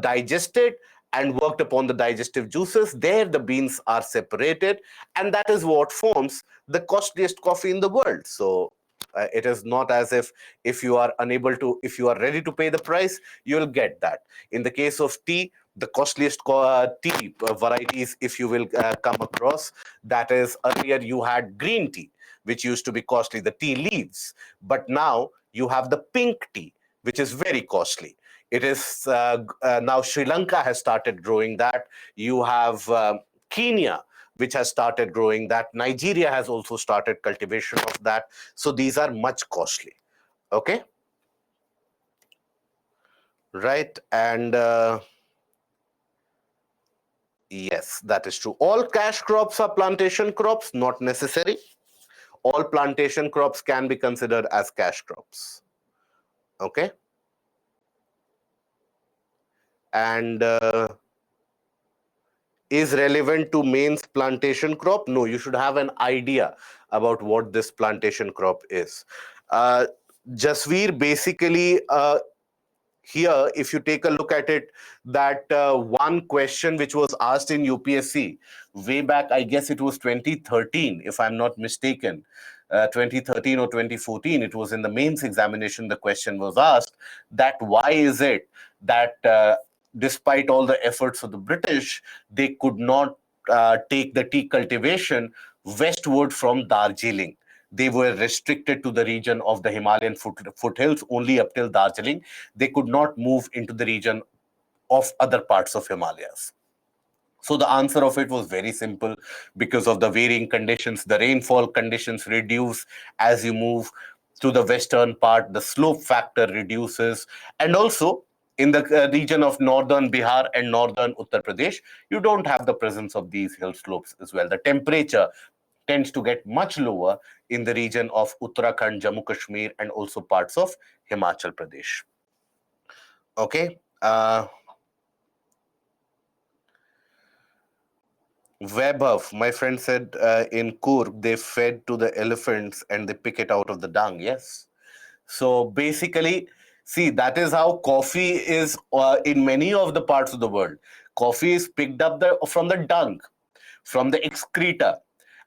digested, and worked upon the digestive juices. There, the beans are separated, and that is what forms the costliest coffee in the world. So it is not as if you are unable to, if you are ready to pay the price, you'll get that. In the case of tea, the costliest tea varieties, if you will come across, that is, earlier you had green tea, which used to be costly, the tea leaves. But now you have the pink tea, which is very costly. It is now Sri Lanka has started growing that. You have Kenya, which has started growing that. Nigeria has also started cultivation of that. So these are much costly. Okay. Right. And yes, that is true. All cash crops are plantation crops, not necessary. All plantation crops can be considered as cash crops. Okay. And is relevant to Maine's plantation crop? No, you should have an idea about what this plantation crop is. Jasveer, basically, here, if you take a look at it, that one question which was asked in UPSC way back, I guess it was 2013, if I'm not mistaken, 2013 or 2014, it was in the mains examination, the question was asked that why is it that despite all the efforts of the British, they could not take the tea cultivation westward from Darjeeling. They were restricted to the region of the Himalayan foothills only up till Darjeeling. They could not move into the region of other parts of Himalayas. So the answer of it was very simple. Because of the varying conditions, the rainfall conditions reduce as you move to the western part, the slope factor reduces, and also in the region of northern Bihar and northern Uttar Pradesh, you don't have the presence of these hill slopes as well. The temperature tends to get much lower in the region of Uttarakhand, Jammu Kashmir, and also parts of Himachal Pradesh. Okay. Vaibhav, my friend said in Kurg, they fed to the elephants and they pick it out of the dung. Yes. So basically, see, that is how coffee is in many of the parts of the world. Coffee is picked up from the dung, from the excreta,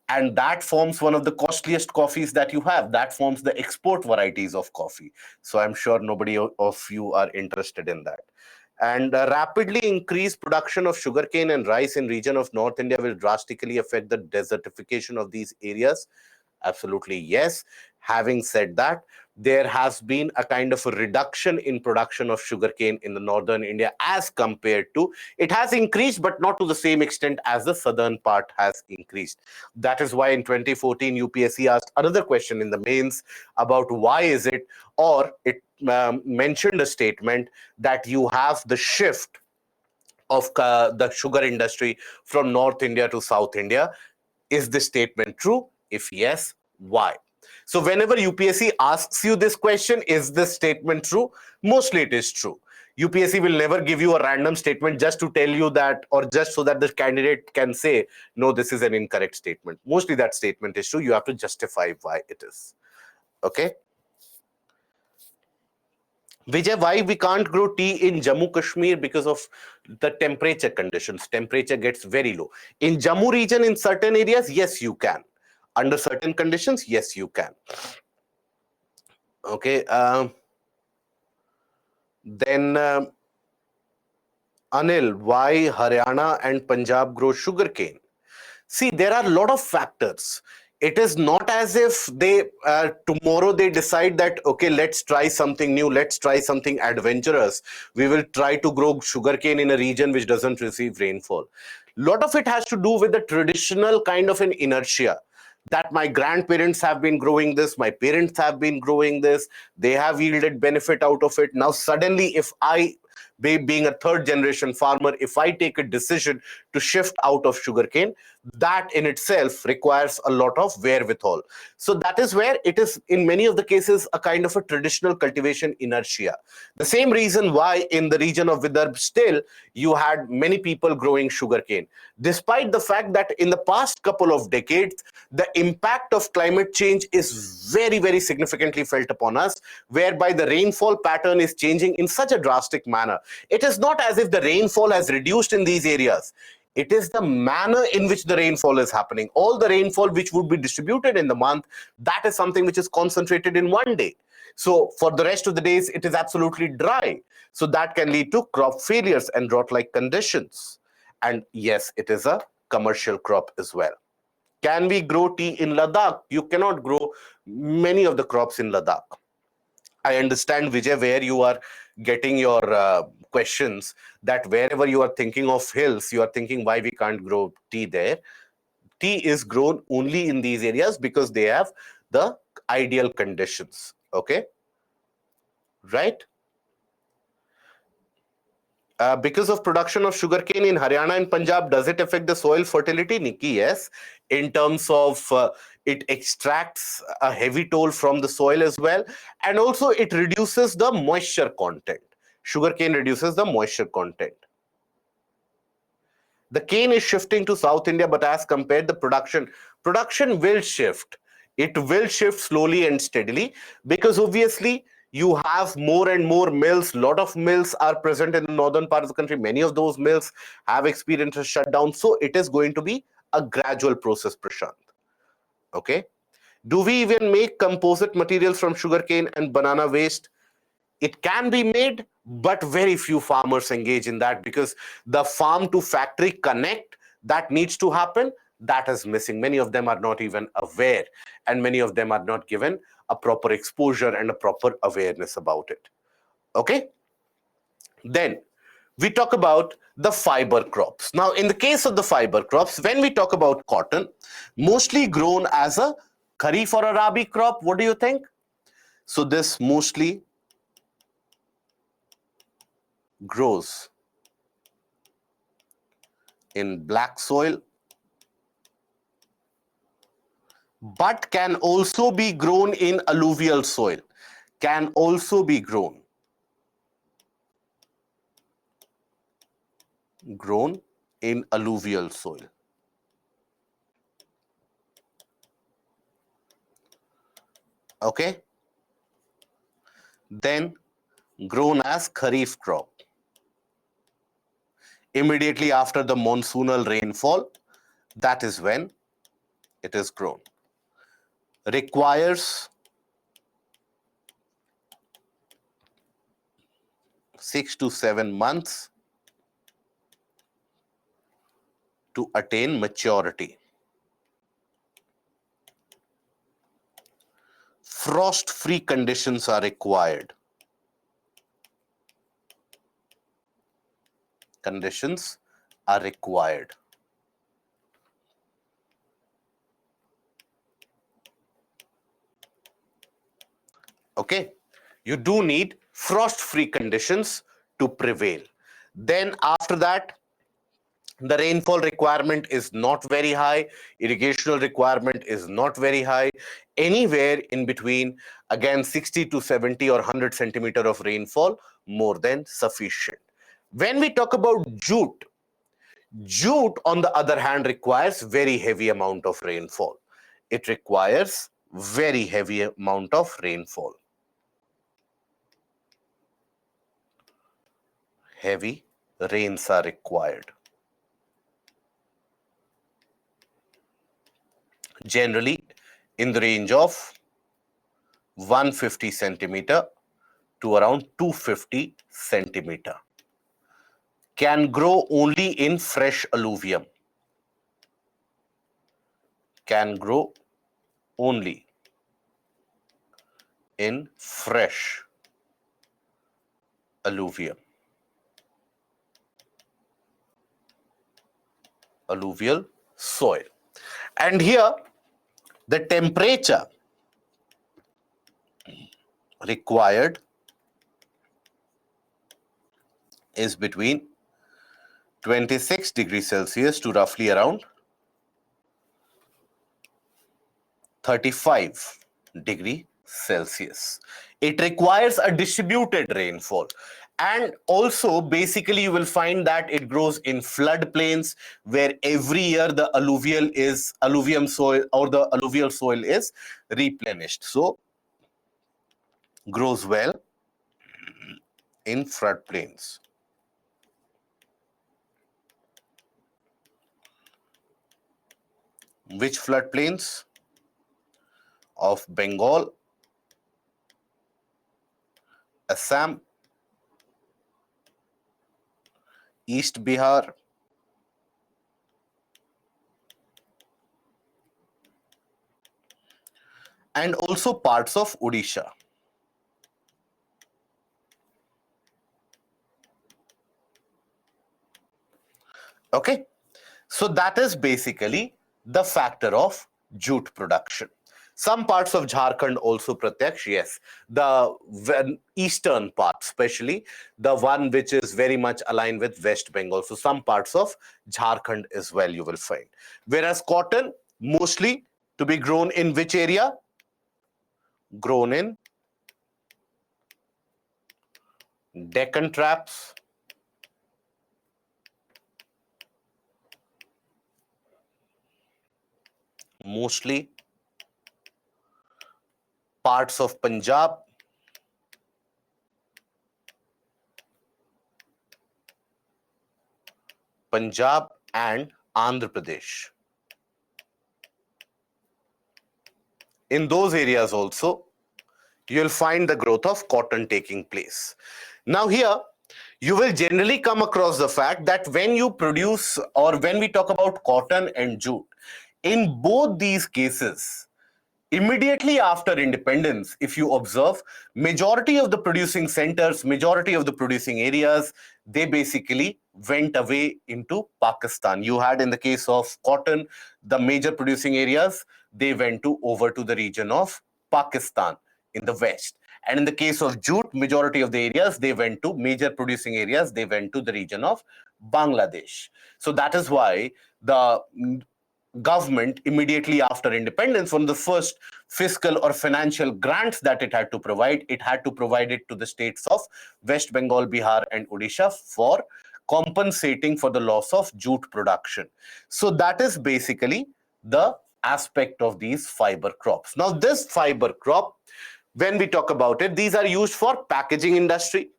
and that forms one of the costliest coffees that you have. That forms the export varieties of coffee. So I'm sure nobody of you are interested in that. And rapidly increased production of sugarcane and rice in region of North India will drastically affect the desertification of these areas. Absolutely, yes. Having said that, there has been a kind of a reduction in production of sugarcane in the northern India as compared to, it has increased, but not to the same extent as the southern part has increased. That is why in 2014, UPSC asked another question in the mains about why is it, or it mentioned a statement that you have the shift of the sugar industry from North India to South India. Is this statement true? If yes, why? So whenever UPSC asks you this question, is this statement true? Mostly it is true. UPSC will never give you a random statement just to tell you that, or just so that the candidate can say, no, this is an incorrect statement. Mostly that statement is true. You have to justify why it is. Okay. Vijay, why we can't grow tea in Jammu Kashmir? Because of the temperature conditions. Temperature gets very low. In Jammu region, in certain areas, yes, you can. Under certain conditions, yes, you can. Okay. Then Anil, why Haryana and Punjab grow sugarcane? See, there are a lot of factors. It is not as if they tomorrow they decide that, okay, let's try something new, let's try something adventurous. We will try to grow sugarcane in a region which doesn't receive rainfall. A lot of it has to do with the traditional kind of an inertia, that my grandparents have been growing this, my parents have been growing this, they have yielded benefit out of it. Now, suddenly, if I, being a third generation farmer, if I take a decision to shift out of sugarcane, that in itself requires a lot of wherewithal. So that is where it is, in many of the cases, a kind of a traditional cultivation inertia. The same reason why in the region of Vidarbh still you had many people growing sugarcane, despite the fact that in the past couple of decades the impact of climate change is very, very significantly felt upon us, whereby the rainfall pattern is changing in such a drastic manner. It is not as if the rainfall has reduced in these areas. It is the manner in which the rainfall is happening. All the rainfall which would be distributed in the month, that is something which is concentrated in one day. So for the rest of the days, it is absolutely dry. So that can lead to crop failures and drought-like conditions. And yes, it is a commercial crop as well. Can we grow tea in Ladakh? You cannot grow many of the crops in Ladakh. I understand, Vijay, where you are getting your questions, that wherever you are thinking of hills, you are thinking why we can't grow tea there. Tea is grown only in these areas because they have the ideal conditions. Okay, right? Because of production of sugarcane in Haryana and Punjab, does it affect the soil fertility, Nikki? Yes, in terms of it extracts a heavy toll from the soil as well, and also it reduces the moisture content. Sugarcane reduces the moisture content. The cane is shifting to South India, but as compared the production will shift. It will shift slowly and steadily because obviously you have more and more mills. Lot of mills are present in the northern part of the country. Many of those mills have experienced a shutdown. So it is going to be a gradual process, Prashant. Okay. Do we even make composite materials from sugarcane and banana waste? It can be made, but very few farmers engage in that because the farm to factory connect that needs to happen, that is missing. Many of them are not even aware, and many of them are not given a proper exposure and a proper awareness about it. Okay, then we talk about the fiber crops. Now in the case of the fiber crops, when we talk about cotton, mostly grown as a kharif or a rabi crop, what do you think? So this mostly grows in black soil, but can also be grown in alluvial soil. Can also be grown in alluvial soil. Okay. Then grown as kharif crop. Immediately after the monsoonal rainfall, that is when it is grown. Requires 6 to 7 months to attain maturity. Frost-free conditions are required. Conditions are required. Okay, you do need frost-free conditions to prevail. Then after that, the rainfall requirement is not very high, irrigational requirement is not very high, anywhere in between, again 60 to 70 or 100 centimeter of rainfall, more than sufficient. When we talk about jute, jute on the other hand requires very heavy amount of rainfall. It requires very heavy amount of rainfall. Heavy rains are required. Generally in the range of 150 centimeter to around 250 centimeter. Can grow only in fresh alluvium. Can grow only in fresh alluvium. Alluvial soil. And here the temperature required is between 26 degrees Celsius to roughly around 35 degrees Celsius. It requires a distributed rainfall. And also, basically, you will find that it grows in floodplains where every year the alluvium soil or the alluvial soil is replenished. So, grows well in floodplains. Which floodplains? Of Bengal, Assam, East Bihar, and also parts of Odisha. Okay, so that is basically the factor of jute production. Some parts of Jharkhand also, Pratyaksh, yes. The eastern part, especially the one which is very much aligned with West Bengal. So some parts of Jharkhand as well you will find. Whereas cotton, mostly to be grown in which area? Grown in Deccan Traps, mostly parts of Punjab, and Andhra Pradesh. In those areas also, you'll find the growth of cotton taking place. Now here, you will generally come across the fact that when you produce or when we talk about cotton and jute, in both these cases, immediately after independence, if you observe, majority of the producing centers, majority of the producing areas, they basically went away into Pakistan. You had in the case of cotton, the major producing areas, they went over to the region of Pakistan in the west. And in the case of jute, majority of the areas, they went to major producing areas, they went to the region of Bangladesh. So that is why the government immediately after independence, one of the first fiscal or financial grants that it had to provide it to the states of West Bengal, Bihar and Odisha for compensating for the loss of jute production. So that is basically the aspect of these fiber crops. Now this fiber crop, when we talk about it, these are used for packaging industry,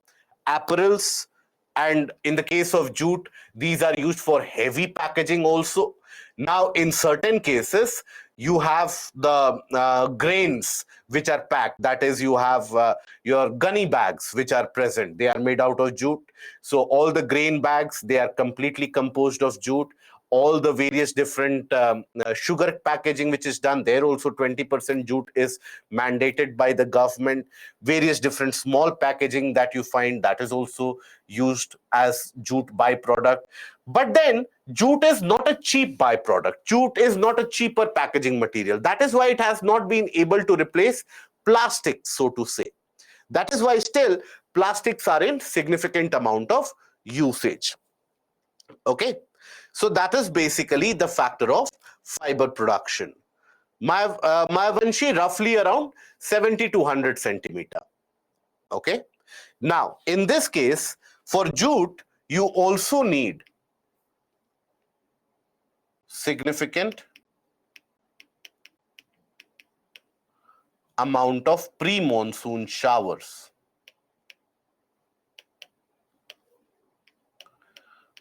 apparels, and in the case of jute, these are used for heavy packaging also. Now, in certain cases, you have the grains which are packed. That is, you have your gunny bags which are present. They are made out of jute. So all the grain bags, they are completely composed of jute. All the various different sugar packaging which is done, there also 20% jute is mandated by the government. Various different small packaging that you find, that is also used as jute byproduct. But then jute is not a cheap byproduct. Jute is not a cheaper packaging material. That is why it has not been able to replace plastic, so to say. That is why still plastics are in significant amount of usage. Okay, so that is basically the factor of fiber production. Mayavanshi, roughly around 70 to 100 centimeter. Okay, now in this case, for jute, you also need significant amount of pre-monsoon showers.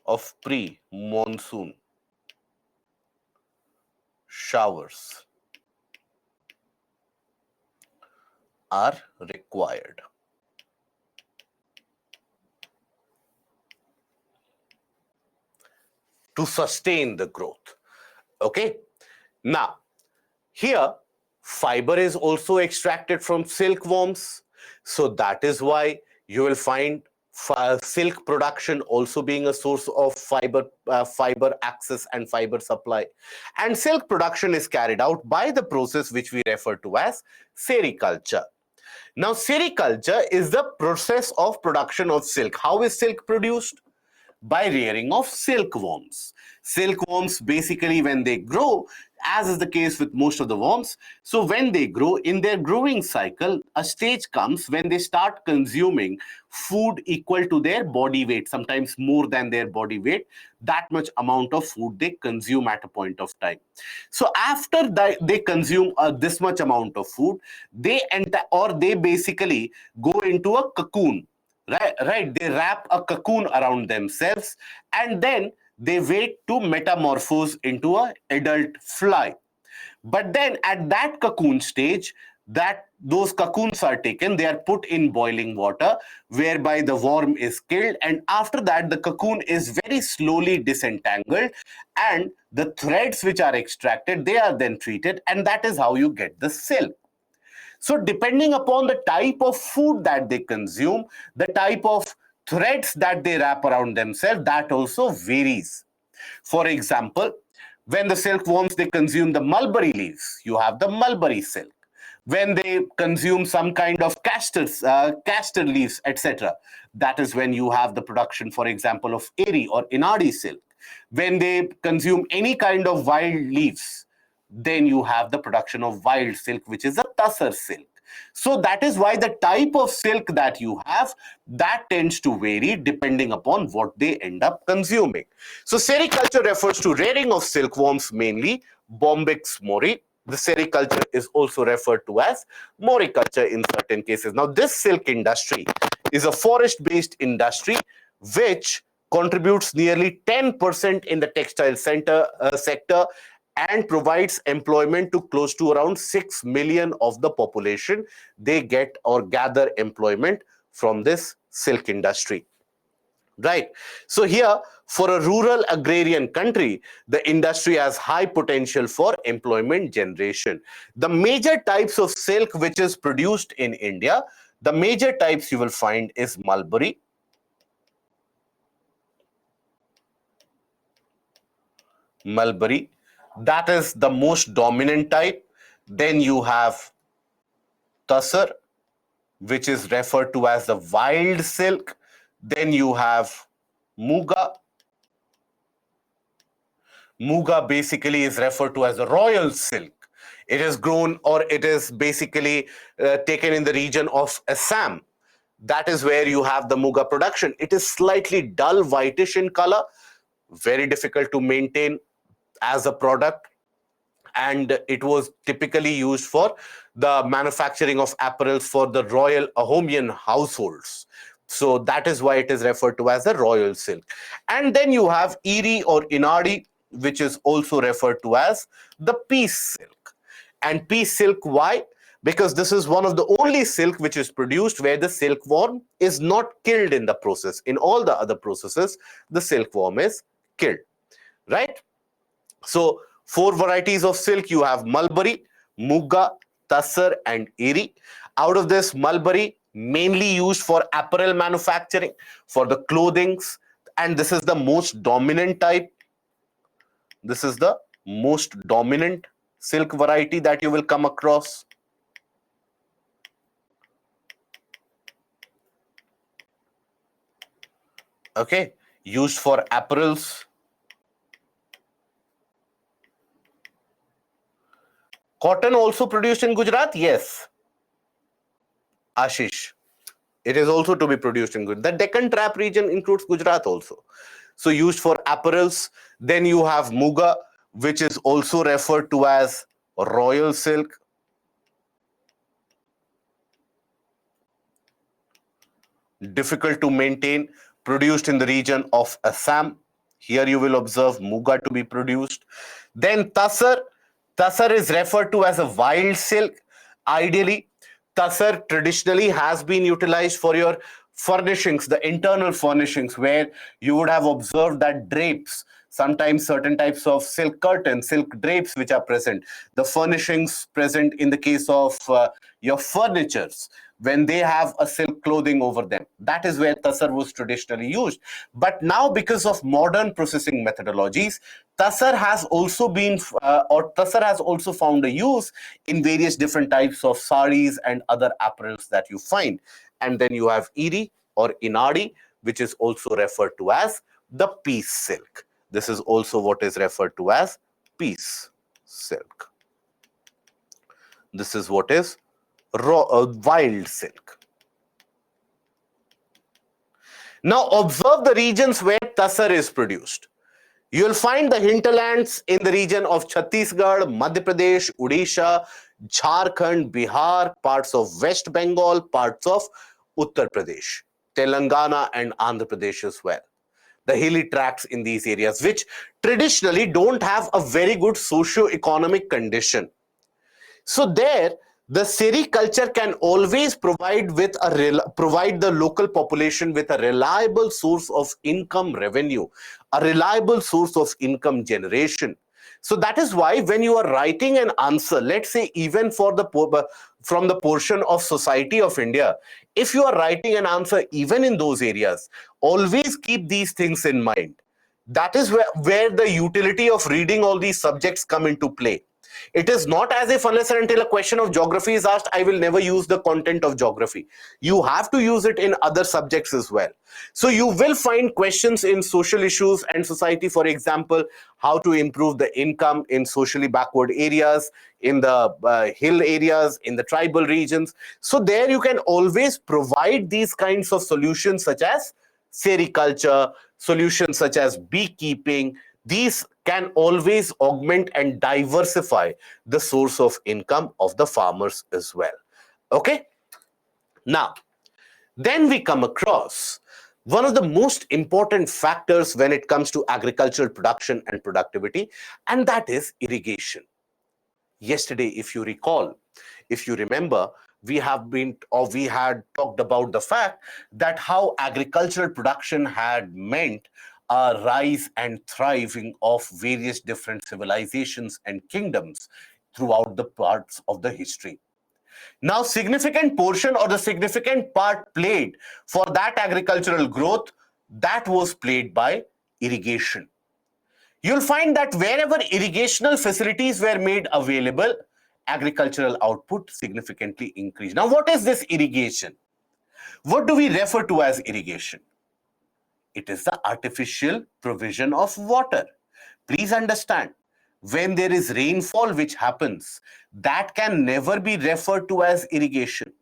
Of pre-monsoon showers are required. To sustain the growth. Okay. Now, here fiber is also extracted from silkworms. So that is why you will find silk production also being a source of fiber access and fiber supply. And silk production is carried out by the process which we refer to as sericulture. Now, sericulture is the process of production of silk. How is silk produced? By rearing of silkworms. Silkworms basically, when they grow, as is the case with most of the worms, so when they grow, in their growing cycle, a stage comes when they start consuming food equal to their body weight, sometimes more than their body weight. That much amount of food they consume at a point of time. So after that they consume this much amount of food, they enter, or they basically go into a cocoon. Right, they wrap a cocoon around themselves, and then they wait to metamorphose into an adult fly. But then at that cocoon stage, that those cocoons are taken, they are put in boiling water, whereby the worm is killed, and after that the cocoon is very slowly disentangled, and the threads which are extracted, they are then treated, and that is how you get the silk. So depending upon the type of food that they consume, the type of threads that they wrap around themselves, that also varies. For example, when the silkworms, they consume the mulberry leaves, you have the mulberry silk. When they consume some kind of castor leaves, etc., that is when you have the production, for example, of eri or inadi silk. When they consume any kind of wild leaves, then you have the production of wild silk, which is a tussar silk. So that is why the type of silk that you have, that tends to vary depending upon what they end up consuming. So sericulture refers to rearing of silkworms, mainly Bombyx mori. The sericulture is also referred to as moriculture in certain cases. Now this silk industry is a forest-based industry which contributes nearly 10% in the textile sector and provides employment to close to around 6 million of the population. They get or gather employment from this silk industry. Right. So here, for a rural agrarian country, the industry has high potential for employment generation. The major types of silk which is produced in India, the major types you will find is mulberry, that is the most dominant type. Then you have tussar, which is referred to as the wild silk. Then you have muga. Muga basically is referred to as the royal silk. It is grown, or it is basically taken in the region of Assam. That is where you have the muga production. It is slightly dull whitish in color, very difficult to maintain as a product, and it was typically used for the manufacturing of apparels for the royal Ahomian households. So that is why it is referred to as the royal silk. And then you have eri or inadi, which is also referred to as the peace silk. And peace silk, why? Because this is one of the only silk which is produced where the silkworm is not killed in the process. In all the other processes, the silkworm is killed, right? So four varieties of silk you have: mulberry, muga, tussar, and eri. Out of this, mulberry mainly used for apparel manufacturing, for the clothings, and this is the most dominant type. This is the most dominant silk variety that you will come across. Okay, used for apparels. Cotton also produced in Gujarat? Yes. Ashish. It is also to be produced in Gujarat. The Deccan Trap region includes Gujarat also. So used for apparels. Then you have muga, which is also referred to as royal silk. Difficult to maintain, produced in the region of Assam. Here you will observe muga to be produced. Then tussar. Tussar is referred to as a wild silk. Ideally, tussar traditionally has been utilized for your furnishings, the internal furnishings, where you would have observed that drapes, sometimes certain types of silk curtains, silk drapes which are present, the furnishings present in the case of your furnitures, when they have a silk clothing over them. That is where tussar was traditionally used. But now, because of modern processing methodologies, tussar has also been, tussar has also found a use in various different types of saris and other apparels that you find. And then you have eri or inadi, which is also referred to as the peace silk. This is also what is referred to as peace silk. This is what is wild silk. Now observe the regions where tasar is produced. You'll find the hinterlands in the region of Chhattisgarh, Madhya Pradesh, Odisha, Jharkhand, Bihar, parts of West Bengal, parts of Uttar Pradesh, Telangana and Andhra Pradesh as well. The hilly tracts in these areas, which traditionally don't have a very good socio-economic condition. So there, the sericulture can always provide the local population with a reliable source of income revenue, a reliable source of income generation. So that is why when you are writing an answer, let's say even for the from the portion of society of India, if you are writing an answer even in those areas, always keep these things in mind. That is where the utility of reading all these subjects come into play. It is not as if unless and until a question of geography is asked, I will never use the content of geography. You have to use it in other subjects as well. So you will find questions in social issues and society, for example, how to improve the income in socially backward areas, in the hill areas, in the tribal regions. So there you can always provide these kinds of solutions such as sericulture, solutions such as beekeeping. These can always augment and diversify the source of income of the farmers as well. Okay? Now, then we come across one of the most important factors when it comes to agricultural production and productivity, and that is irrigation. Yesterday, if you recall, if you remember, we had talked about the fact that how agricultural production had meant a rise and thriving of various different civilizations and kingdoms throughout the parts of the history. Now, significant portion or the significant part played for that agricultural growth, that was played by irrigation. You'll find that wherever irrigational facilities were made available, agricultural output significantly increased. Now, what is this irrigation? What do we refer to as irrigation? It is the artificial provision of water. Please understand, when there is rainfall which happens, that can never be referred to as irrigation.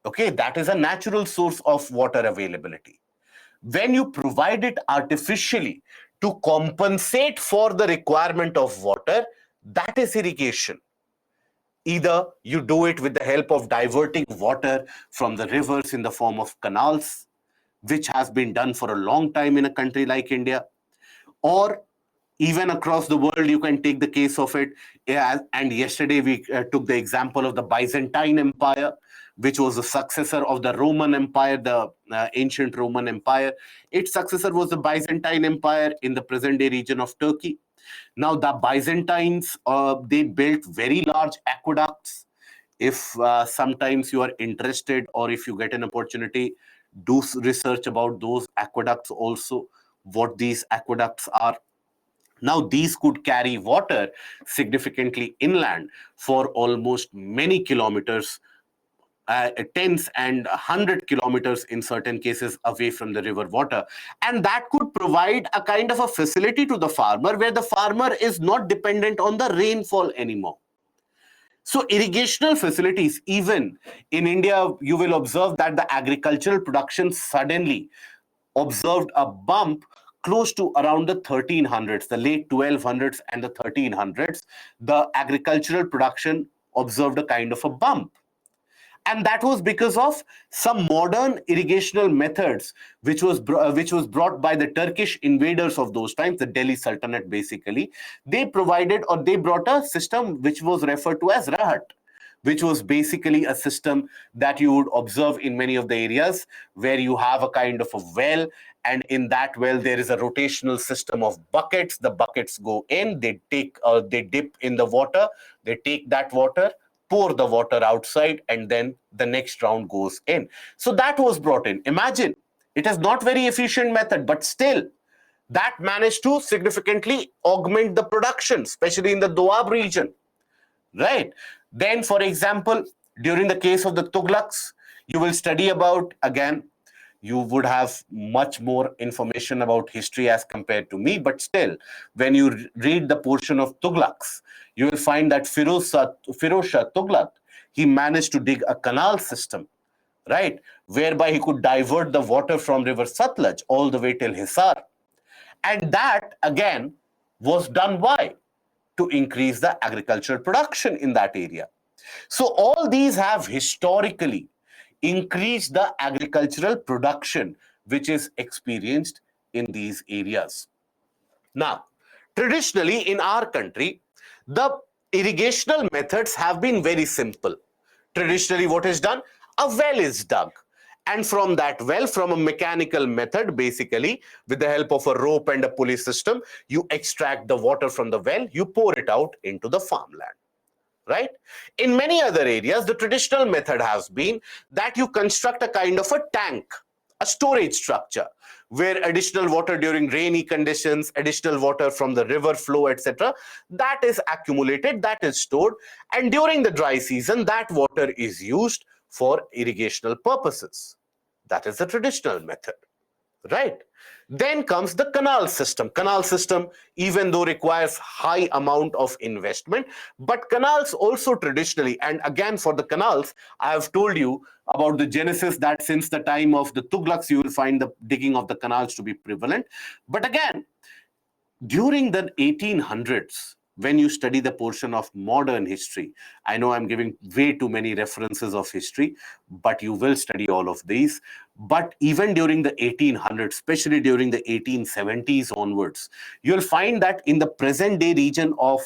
Okay, that is a natural source of water availability. When you provide it artificially to compensate for the requirement of water, that is irrigation. Either you do it with the help of diverting water from the rivers in the form of canals, which has been done for a long time in a country like India, or even across the world, you can take the case of it. And yesterday we took the example of the Byzantine Empire, which was the successor of the Roman Empire, the ancient Roman Empire. Its successor was the Byzantine Empire in the present-day region of Turkey. Now, the Byzantines, they built very large aqueducts. If sometimes you are interested or if you get an opportunity, do research about those aqueducts also, what these aqueducts are. Now, these could carry water significantly inland for almost many kilometers, tens and 100 kilometers in certain cases away from the river water. And that could provide a kind of a facility to the farmer where the farmer is not dependent on the rainfall anymore. So irrigational facilities, even in India, you will observe that the agricultural production suddenly observed a bump close to around the 1300s, the late 1200s and the 1300s. The agricultural production observed a kind of a bump. And that was because of some modern irrigational methods, which was brought by the Turkish invaders of those times, the Delhi Sultanate basically. They provided or they brought a system which was referred to as Rahat, which was basically a system that you would observe in many of the areas where you have a kind of a well, and in that well there is a rotational system of buckets. The buckets go in, they dip in the water, they take that water, pour the water outside, and then the next round goes in. So that was brought in. Imagine, it is not very efficient method, but still that managed to significantly augment the production, especially in the Doab region, right? Then, for example, during the case of the Tughlaqs, you will study about, again, You would have much more information about history as compared to me, but still, when you read the portion of Tughlaqs, you will find that Firoz Shah Tughlaq, he managed to dig a canal system, right, whereby he could divert the water from river Satluj all the way till Hisar. And that, again, was done why? To increase the agricultural production in that area. So all these have historically increased the agricultural production which is experienced in these areas. Now, traditionally in our country, the irrigational methods have been very simple. Traditionally, what is done? A well is dug. And from that well, from a mechanical method, basically, with the help of a rope and a pulley system, you extract the water from the well, you pour it out into the farmland. Right? In many other areas, the traditional method has been that you construct a kind of a tank, a storage structure, where additional water during rainy conditions, additional water from the river flow, etc., that is accumulated, that is stored, and during the dry season, that water is used for irrigational purposes. That is the traditional method. Right? Then comes the canal system. Canal system, even though requires high amount of investment, but canals also traditionally, and again for the canals, I have told you about the genesis that since the time of the Tughlaqs, you will find the digging of the canals to be prevalent. But again, during the 1800s, when you study the portion of modern history, I know I'm giving way too many references of history, but you will study all of these. But even during the 1800s, especially during the 1870s onwards, you'll find that in the present day region of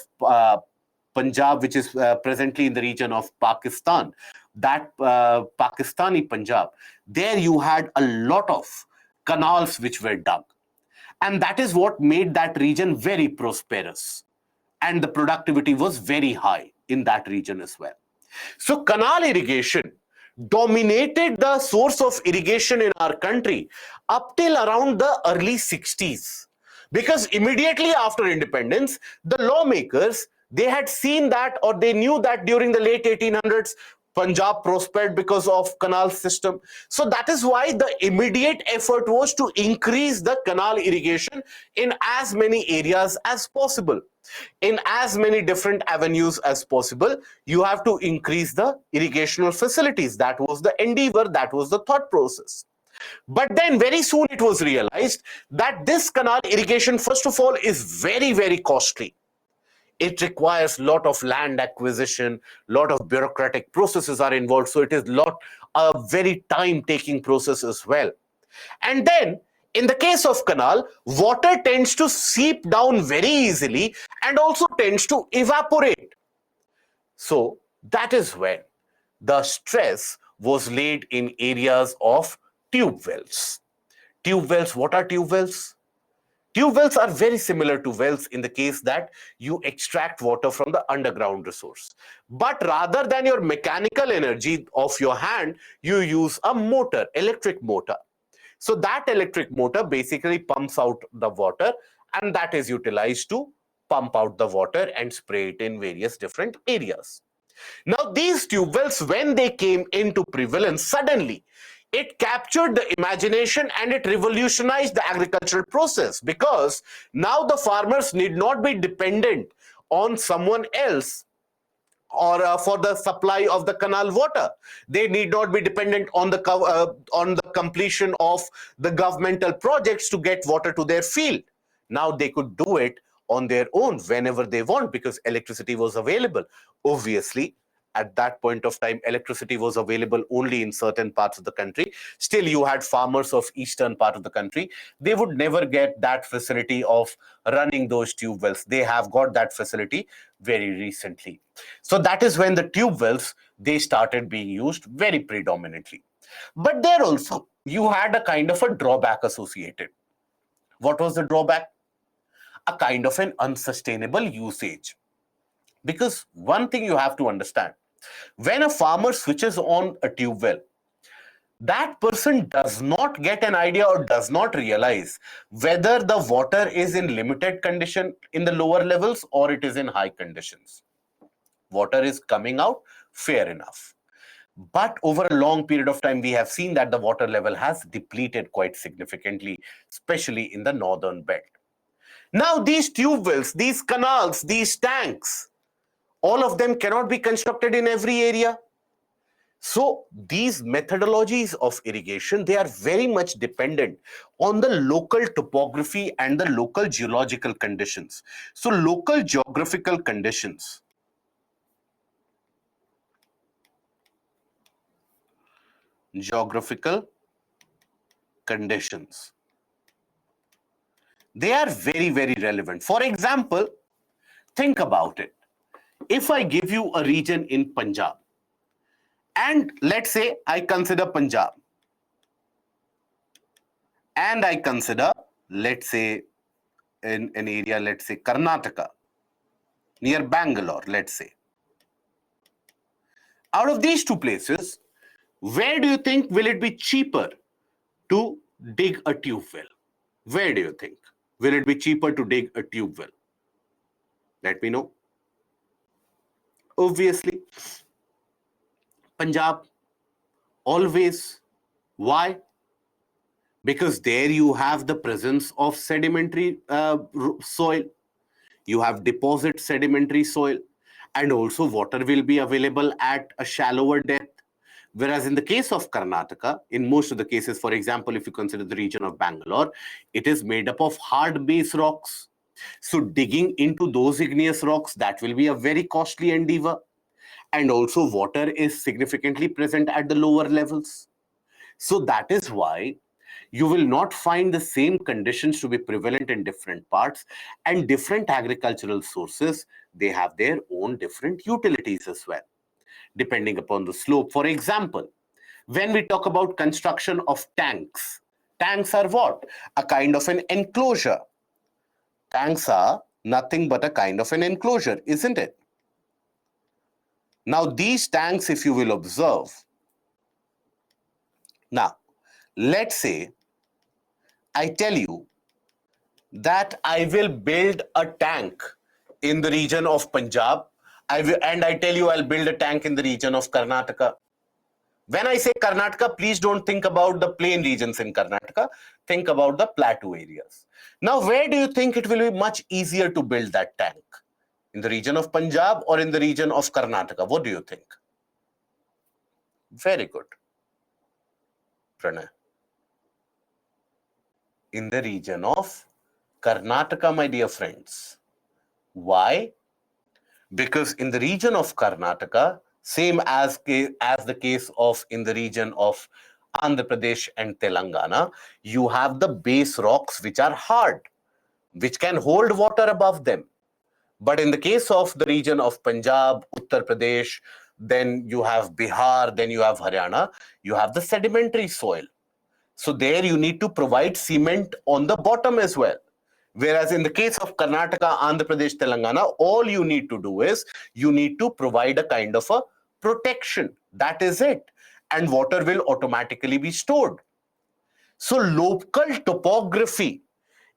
Punjab, which is presently in the region of Pakistan, that Pakistani Punjab, there you had a lot of canals which were dug. And that is what made that region very prosperous. And the productivity was very high in that region as well. So canal irrigation dominated the source of irrigation in our country up till around the early 60s. Because immediately after independence, the lawmakers, they had seen that, or they knew that during the late 1800s, Punjab prospered because of canal system. So that is why the immediate effort was to increase the canal irrigation in as many areas as possible. In as many different avenues as possible, you have to increase the irrigational facilities. That was the endeavor, that was the thought process. But then very soon it was realized that this canal irrigation, first of all, is very, very costly. It requires a lot of land acquisition, lot of bureaucratic processes are involved. So it is a very time-taking process as well. And then in the case of canal, water tends to seep down very easily and also tends to evaporate. So that is when the stress was laid in areas of tube wells. Tube wells, what are tube wells? Tube wells are very similar to wells in the case that you extract water from the underground resource. But rather than your mechanical energy of your hand, you use a motor, electric motor. So that electric motor basically pumps out the water, and that is utilized to pump out the water and spray it in various different areas. Now, these tube wells, when they came into prevalence, suddenly it captured the imagination and it revolutionized the agricultural process, because now the farmers need not be dependent on someone else or for the supply of the canal water. They need not be dependent on the completion of the governmental projects to get water to their field. Now they could do it on their own whenever they want, because electricity was available. Obviously, at that point of time, electricity was available only in certain parts of the country. Still, you had farmers of eastern part of the country. They would never get that facility of running those tube wells. They have got that facility very recently. So that is when the tube wells, they started being used very predominantly. But there also, you had a kind of a drawback associated. What was the drawback? A kind of an unsustainable usage. Because one thing you have to understand, when a farmer switches on a tube well, that person does not get an idea or does not realize whether the water is in limited condition in the lower levels or it is in high conditions. Water is coming out, fair enough. But over a long period of time, we have seen that the water level has depleted quite significantly, especially in the northern belt. Now, these tube wells, these canals, these tanks, all of them cannot be constructed in every area. So these methodologies of irrigation, they are very much dependent on the local topography and the local geological conditions. So local geographical conditions, they are very, very relevant. For example, think about it. If I give you a region in Punjab, and let's say I consider Punjab, and I consider, let's say, in an area, let's say Karnataka, near Bangalore, let's say. Out of these two places, where do you think will it be cheaper to dig a tube well? Where do you think will it be cheaper to dig a tube well? Let me know. Obviously, Punjab, always. Why? Because there you have the presence of sedimentary soil. You have deposit sedimentary soil, and also water will be available at a shallower depth. Whereas in the case of Karnataka, in most of the cases, for example, if you consider the region of Bangalore, it is made up of hard base rocks. So digging into those igneous rocks, that will be a very costly endeavor. And also water is significantly present at the lower levels. So that is why you will not find the same conditions to be prevalent in different parts, and different agricultural sources, they have their own different utilities as well, depending upon the slope. For example, when we talk about construction of tanks, tanks are what? A kind of an enclosure. Tanks are nothing but a kind of an enclosure, isn't it? Now, these tanks, if you will observe, now, let's say I tell you that I will build a tank in the region of Punjab, and I tell you I'll build a tank in the region of Karnataka. When I say Karnataka, please don't think about the plain regions in Karnataka. Think about the plateau areas. Now, where do you think it will be much easier to build that tank? In the region of Punjab or in the region of Karnataka? What do you think? Very good, Pranay. In the region of Karnataka, my dear friends. Why? Because in the region of Karnataka, same as the case of in the region of Andhra Pradesh and Telangana, you have the base rocks which are hard, which can hold water above them. But in the case of the region of Punjab, Uttar Pradesh, then you have Bihar, then you have Haryana, you have the sedimentary soil. So there you need to provide cement on the bottom as well. Whereas in the case of Karnataka, Andhra Pradesh, Telangana, all you need to do is you need to provide a kind of a protection. That is it. And water will automatically be stored. So local topography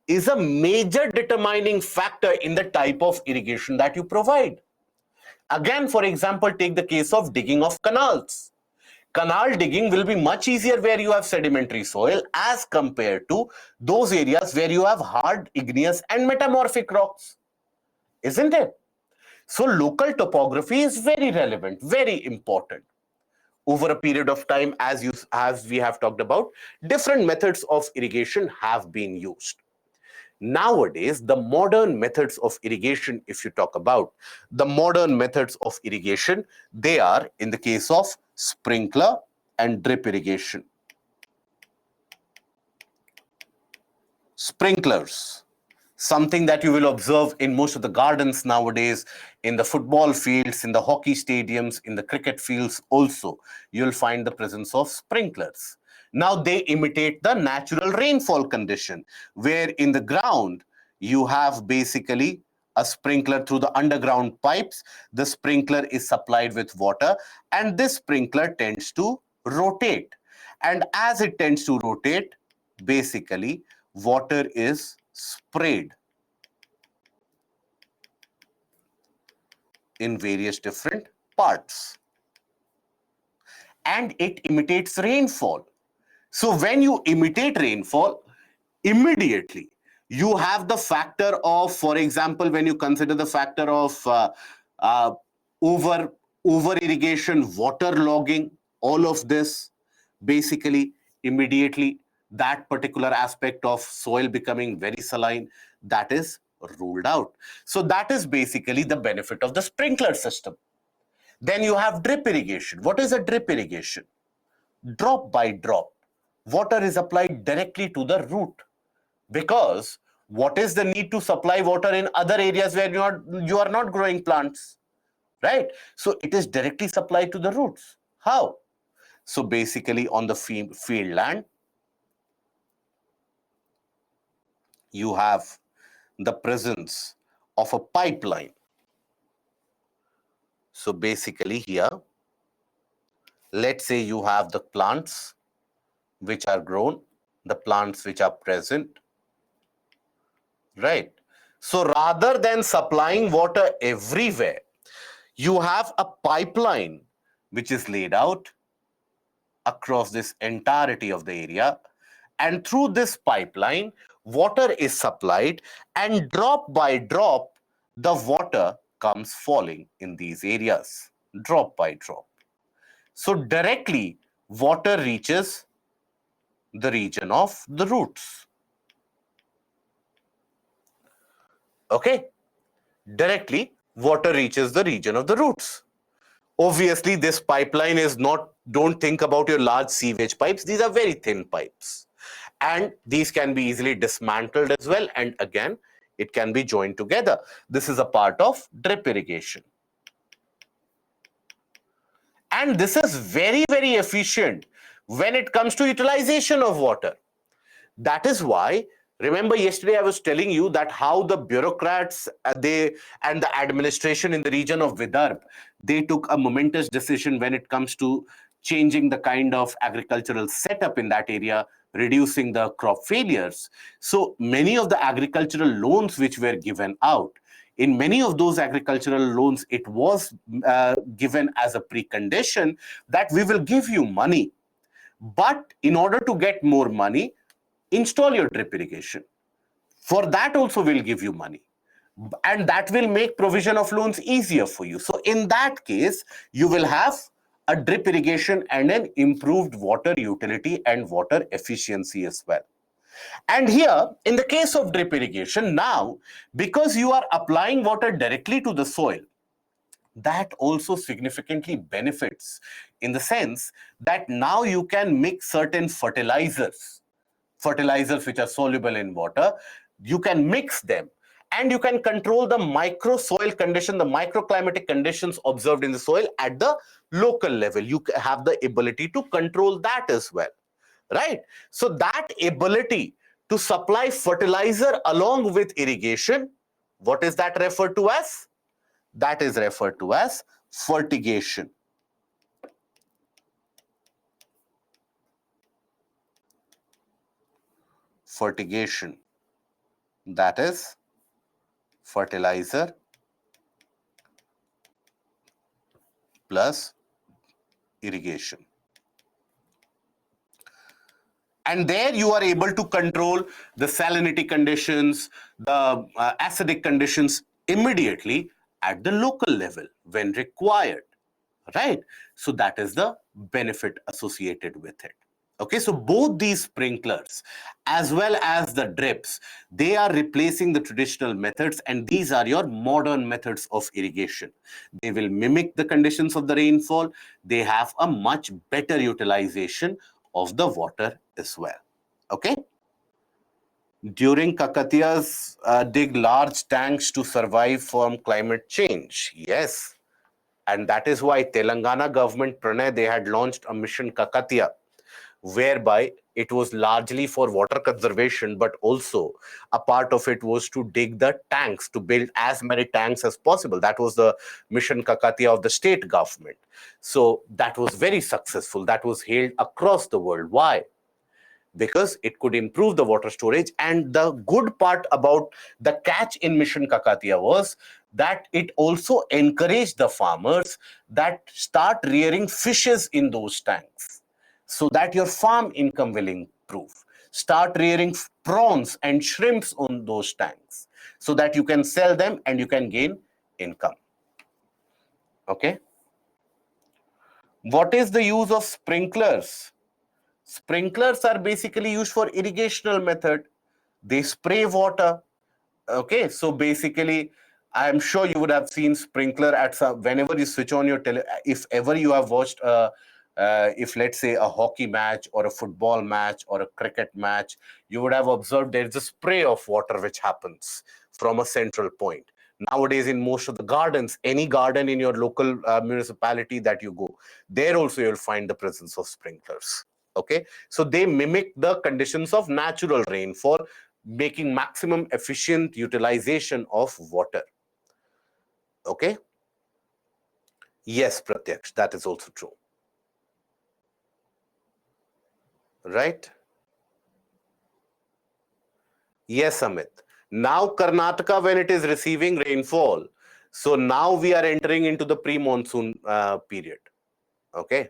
is a major determining factor in the type of irrigation that you provide. Again, for example, take the case of digging of canals. Canal digging will be much easier where you have sedimentary soil as compared to those areas where you have hard, igneous and metamorphic rocks. Isn't it? So local topography is very relevant, very important. Over a period of time, as we have talked about, different methods of irrigation have been used. Nowadays, the modern methods of irrigation, if you talk about the modern methods of irrigation, they are in the case of sprinkler and drip irrigation. Sprinklers, something that you will observe in most of the gardens nowadays, in the football fields, in the hockey stadiums, in the cricket fields also, you'll find the presence of sprinklers. Now they imitate the natural rainfall condition, where in the ground you have basically a sprinkler through the underground pipes. The sprinkler is supplied with water, and this sprinkler tends to rotate. And as it tends to rotate, basically water is sprayed in various different parts. and it imitates rainfall. So when you imitate rainfall, immediately you have the factor of, for example, when you consider the factor of uh, over irrigation, water logging, all of this, basically immediately that particular aspect of soil becoming very saline, that is ruled out. So that is basically the benefit of the sprinkler system. Then you have drip irrigation. What is a drip irrigation? Drop by drop, water is applied directly to the root. Because what is the need to supply water in other areas where you are not growing plants, right? So it is directly supplied to the roots. How? So basically on the field land, you have the presence of a pipeline. So basically here, let's say you have the plants which are grown, the plants which are present, right? So rather than supplying water everywhere, you have a pipeline which is laid out across this entirety of the area, and through this pipeline water is supplied, and drop by drop the water comes falling in these areas, drop by drop. So directly water reaches the region of the roots. Okay, directly water reaches the region of the roots. Obviously, this pipeline is not, don't think about your large sewage pipes. These are very thin pipes. And these can be easily dismantled as well. And again, it can be joined together. This is a part of drip irrigation. And this is very, very efficient when it comes to utilization of water. That is why, remember yesterday I was telling you that how the bureaucrats and the administration in the region of Vidarbha, they took a momentous decision when it comes to changing the kind of agricultural setup in that area, reducing the crop failures. So many of the agricultural loans which were given out, in many of those agricultural loans, it was given as a precondition that we will give you money. But in order to get more money, install your drip irrigation. For that also we'll give you money. And that will make provision of loans easier for you. So in that case, you will have a drip irrigation and an improved water utility and water efficiency as well. And here, in the case of drip irrigation, now, because you are applying water directly to the soil, that also significantly benefits in the sense that now you can mix certain fertilizers which are soluble in water, you can mix them, and you can control the micro soil condition, the microclimatic conditions observed in the soil at the local level. You have the ability to control that as well, right? So that ability to supply fertilizer along with irrigation, what is that referred to as? That is referred to as fertigation. Fertigation, that is fertilizer plus irrigation. And there you are able to control the salinity conditions, the acidic conditions immediately at the local level when required, right? So that is the benefit associated with it. Okay, so both these sprinklers as well as the drips, they are replacing the traditional methods, and these are your modern methods of irrigation. They will mimic the conditions of the rainfall. They have a much better utilization of the water as well. Okay. During Kakatiyas, dig large tanks to survive from climate change. Yes. And that is why Telangana government, Pranay, they had launched a mission Kakatiya, whereby it was largely for water conservation, but also a part of it was to dig the tanks, to build as many tanks as possible. That was the mission Kakatiya of the state government. So that was very successful. That was hailed across the world. Why? because it could improve the water storage. And the good part about the catch in Mission Kakatiya was that it also encouraged the farmers that start rearing fishes in those tanks so that your farm income will improve. Start rearing prawns and shrimps on those tanks so that you can sell them and you can gain income. Okay. What is the use of sprinklers? Sprinklers are basically used for irrigational method. They spray water. Okay, so basically, I'm sure you would have seen sprinkler at some, whenever you switch on your if ever you have watched if let's say a hockey match or a football match or a cricket match, you would have observed there's a spray of water which happens from a central point. Nowadays, in most of the gardens, any garden in your local municipality that you go, there also you'll find the presence of sprinklers. Okay, so they mimic the conditions of natural rain for making maximum efficient utilization of water. Okay. Yes, Pratyaksh, that is also true. Right? Yes, Amit. Now Karnataka, when it is receiving rainfall, so now we are entering into the pre-monsoon period. Okay.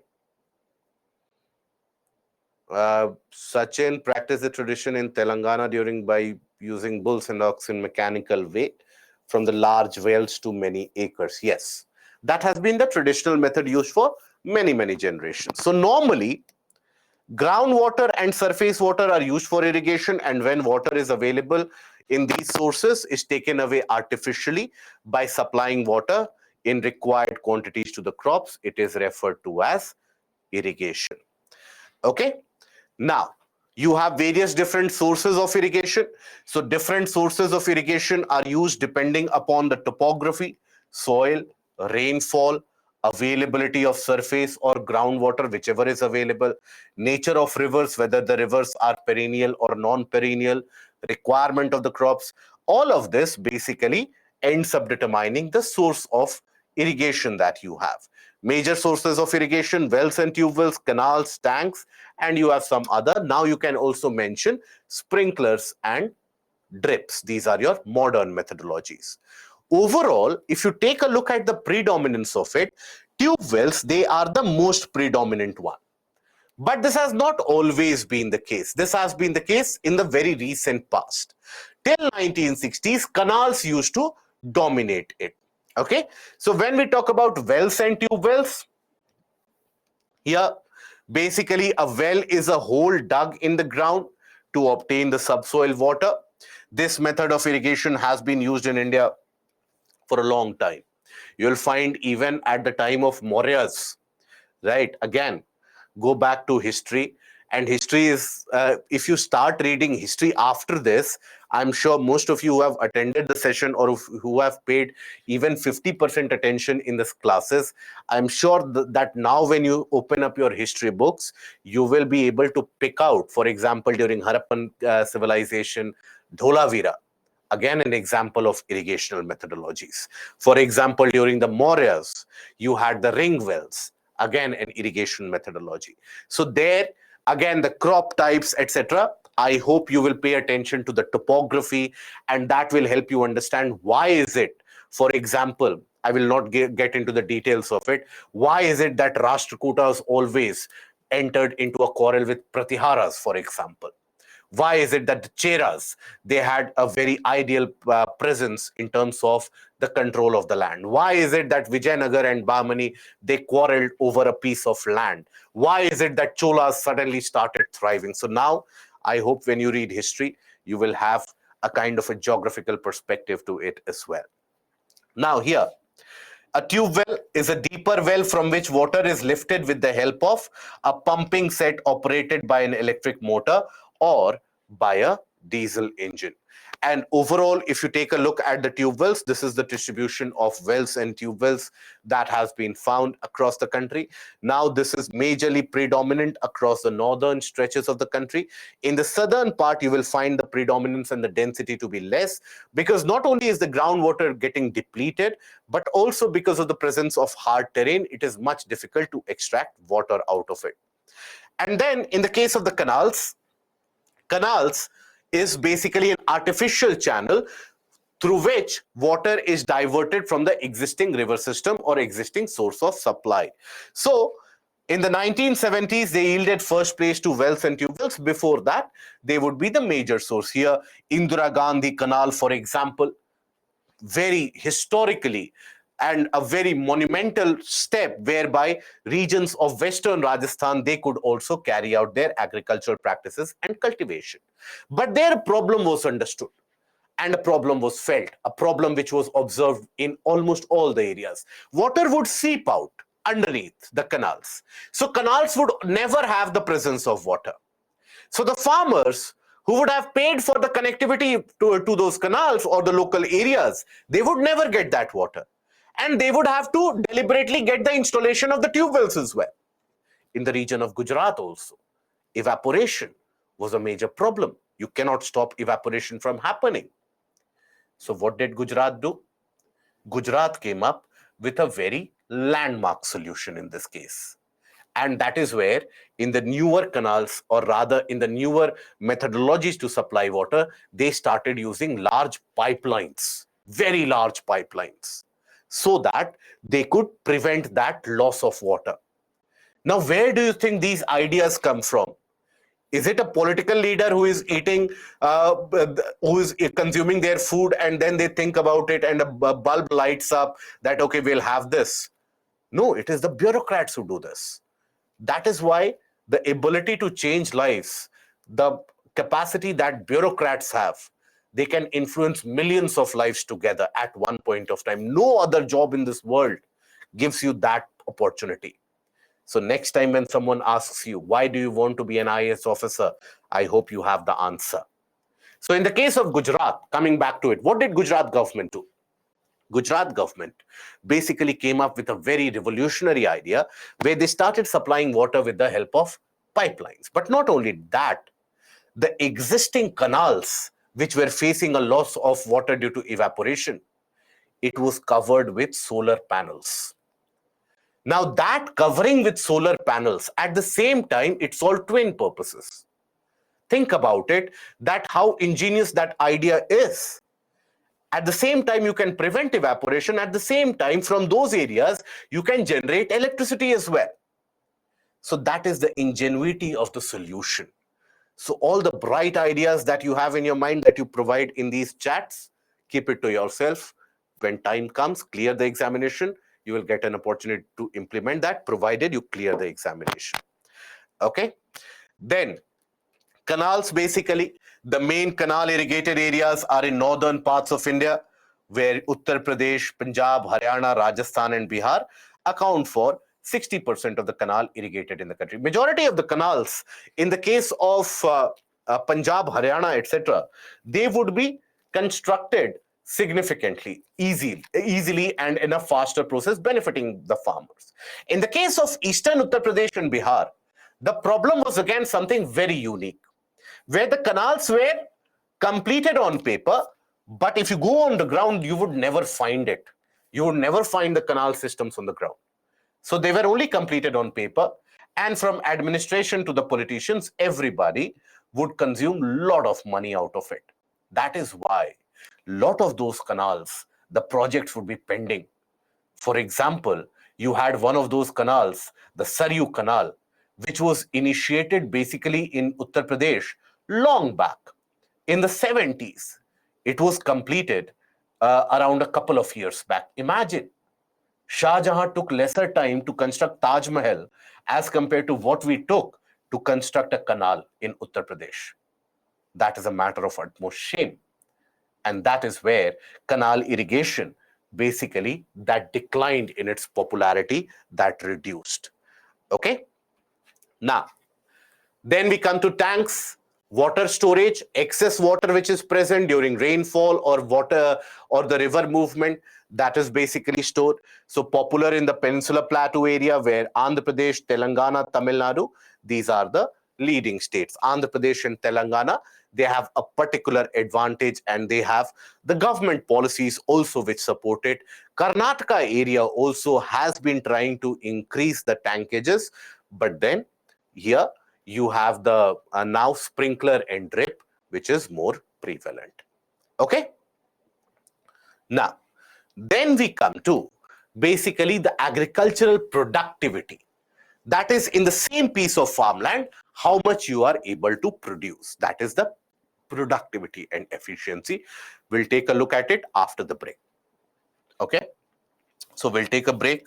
Sachin practiced the tradition in Telangana during by using bulls and ox in mechanical way from the large wells to many acres. Yes, that has been the traditional method used for many generations. So normally, groundwater and surface water are used for irrigation, and when water is available in these sources is taken away artificially by supplying water in required quantities to the crops. It is referred to as irrigation. Okay. Now, you have various different sources of irrigation. So different sources of irrigation are used depending upon the topography, soil, rainfall, availability of surface or groundwater, whichever is available, nature of rivers, whether the rivers are perennial or non-perennial, requirement of the crops. All of this basically ends up determining the source of irrigation that you have. Major sources of irrigation: wells and tube wells, canals, tanks, and you have some other. Now you can also mention sprinklers and drips. These are your modern methodologies. Overall, if you take a look at the predominance of it, tube wells, they are the most predominant one. But this has not always been the case. This has been the case in the very recent past. Till 1960s, canals used to dominate it. Okay, so when we talk about wells and tube wells, here basically a well is a hole dug in the ground to obtain the subsoil water. This method of irrigation has been used in India for a long time. You'll find even at the time of Mauryas, right? Again, go back to history. And history is, if you start reading history after this, I'm sure most of you who have attended the session or who have paid even 50% attention in this classes, I'm sure that now when you open up your history books, you will be able to pick out, for example, during Harappan civilization, Dholavira, again an example of irrigational methodologies. For example, during the Mauryas, you had the ring wells, again an irrigation methodology. So there, again, the crop types, etc. I hope you will pay attention to the topography, and that will help you understand why is it, for example, I will not get into the details of it, why is it that Rashtrakutas always entered into a quarrel with Pratiharas, for example. Why is it that the Cheras, they had a very ideal presence in terms of the control of the land? Why is it that Vijayanagar and Bahmani, they quarreled over a piece of land? Why is it that Cholas suddenly started thriving? So now, I hope when you read history, you will have a kind of a geographical perspective to it as well. Now here, a tube well is a deeper well from which water is lifted with the help of a pumping set operated by an electric motor or by a diesel engine. And overall, if you take a look at the tube wells, this is the distribution of wells and tube wells that has been found across the country. Now, this is majorly predominant across the northern stretches of the country. In the southern part, you will find the predominance and the density to be less, because not only is the groundwater getting depleted, but also because of the presence of hard terrain, it is much difficult to extract water out of it. And then in the case of the canals, Canals is basically an artificial channel through which water is diverted from the existing river system or existing source of supply. So in the 1970s, they yielded first place to wells and tube wells. Before that, they would be the major source. Here, Indira Gandhi Canal, for example, very historically and a very monumental step whereby regions of western Rajasthan, they could also carry out their agricultural practices and cultivation. But their problem was understood and a problem was felt, a problem which was observed in almost all the areas. Water would seep out underneath the canals. So canals would never have the presence of water. So the farmers who would have paid for the connectivity to those canals or the local areas, they would never get that water. And they would have to deliberately get the installation of the tube wells as well. In the region of Gujarat also, evaporation was a major problem. You cannot stop evaporation from happening. So what did Gujarat do? Gujarat came up with a very landmark solution in this case. And that is where in the newer canals, or rather in the newer methodologies to supply water, they started using large pipelines, very large pipelines, so that they could prevent that loss of water. Now, where do you think these ideas come from? Is it a political leader who is eating, who is consuming their food, and then they think about it and a bulb lights up that, okay, we'll have this? No, it is the bureaucrats who do this. That is why the ability to change lives, the capacity that bureaucrats have, they can influence millions of lives together at one point of time. No other job in this world gives you that opportunity. So next time when someone asks you, why do you want to be an IAS officer? I hope you have the answer. So in the case of Gujarat, coming back to it, what did Gujarat government do? Gujarat government basically came up with a very revolutionary idea where they started supplying water with the help of pipelines. But not only that, the existing canals which were facing a loss of water due to evaporation, it was covered with solar panels. Now that covering with solar panels, at the same time, it solved twin purposes. Think about it, that how ingenious that idea is. At the same time, you can prevent evaporation. At the same time, from those areas, you can generate electricity as well. So that is the ingenuity of the solution. So all the bright ideas that you have in your mind that you provide in these chats, keep it to yourself. When time comes, clear the examination. You will get an opportunity to implement that, provided you clear the examination. Okay? Then, canals, basically, the main canal irrigated areas are in northern parts of India, where Uttar Pradesh, Punjab, Haryana, Rajasthan, and Bihar account for 60% of the canal irrigated in the country. Majority of the canals, in the case of Punjab, Haryana, etc., they would be constructed significantly, easily and in a faster process, benefiting the farmers. In the case of eastern Uttar Pradesh and Bihar, the problem was again something very unique, where the canals were completed on paper, but if you go on the ground, you would never find it. You would never find the canal systems on the ground. So they were only completed on paper, and from administration to the politicians, everybody would consume a lot of money out of it. That is why a lot of those canals, the projects would be pending. For example, you had one of those canals, the Saryu Canal, which was initiated basically in Uttar Pradesh long back. In the 70s, it was completed around a couple of years back. Imagine, Shah Jahan took lesser time to construct Taj Mahal as compared to what we took to construct a canal in Uttar Pradesh. That is a matter of utmost shame. And that is where canal irrigation, basically, that declined in its popularity, that reduced. Okay? Now, then we come to tanks, water storage, excess water which is present during rainfall or water or the river movement, that is basically stored. So popular in the Peninsular Plateau area where Andhra Pradesh, Telangana, Tamil Nadu, these are the leading states. Andhra Pradesh and Telangana, they have a particular advantage and they have the government policies also which support it. Karnataka area also has been trying to increase the tankages, but then here you have the now sprinkler and drip, which is more prevalent. Okay. Now, then we come to basically the agricultural productivity. That is, in the same piece of farmland, how much you are able to produce. That is the productivity and efficiency. We'll take a look at it after the break. Okay. So we'll take a break.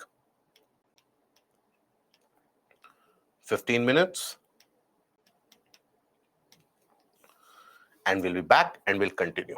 15 minutes. And we'll be back and we'll continue.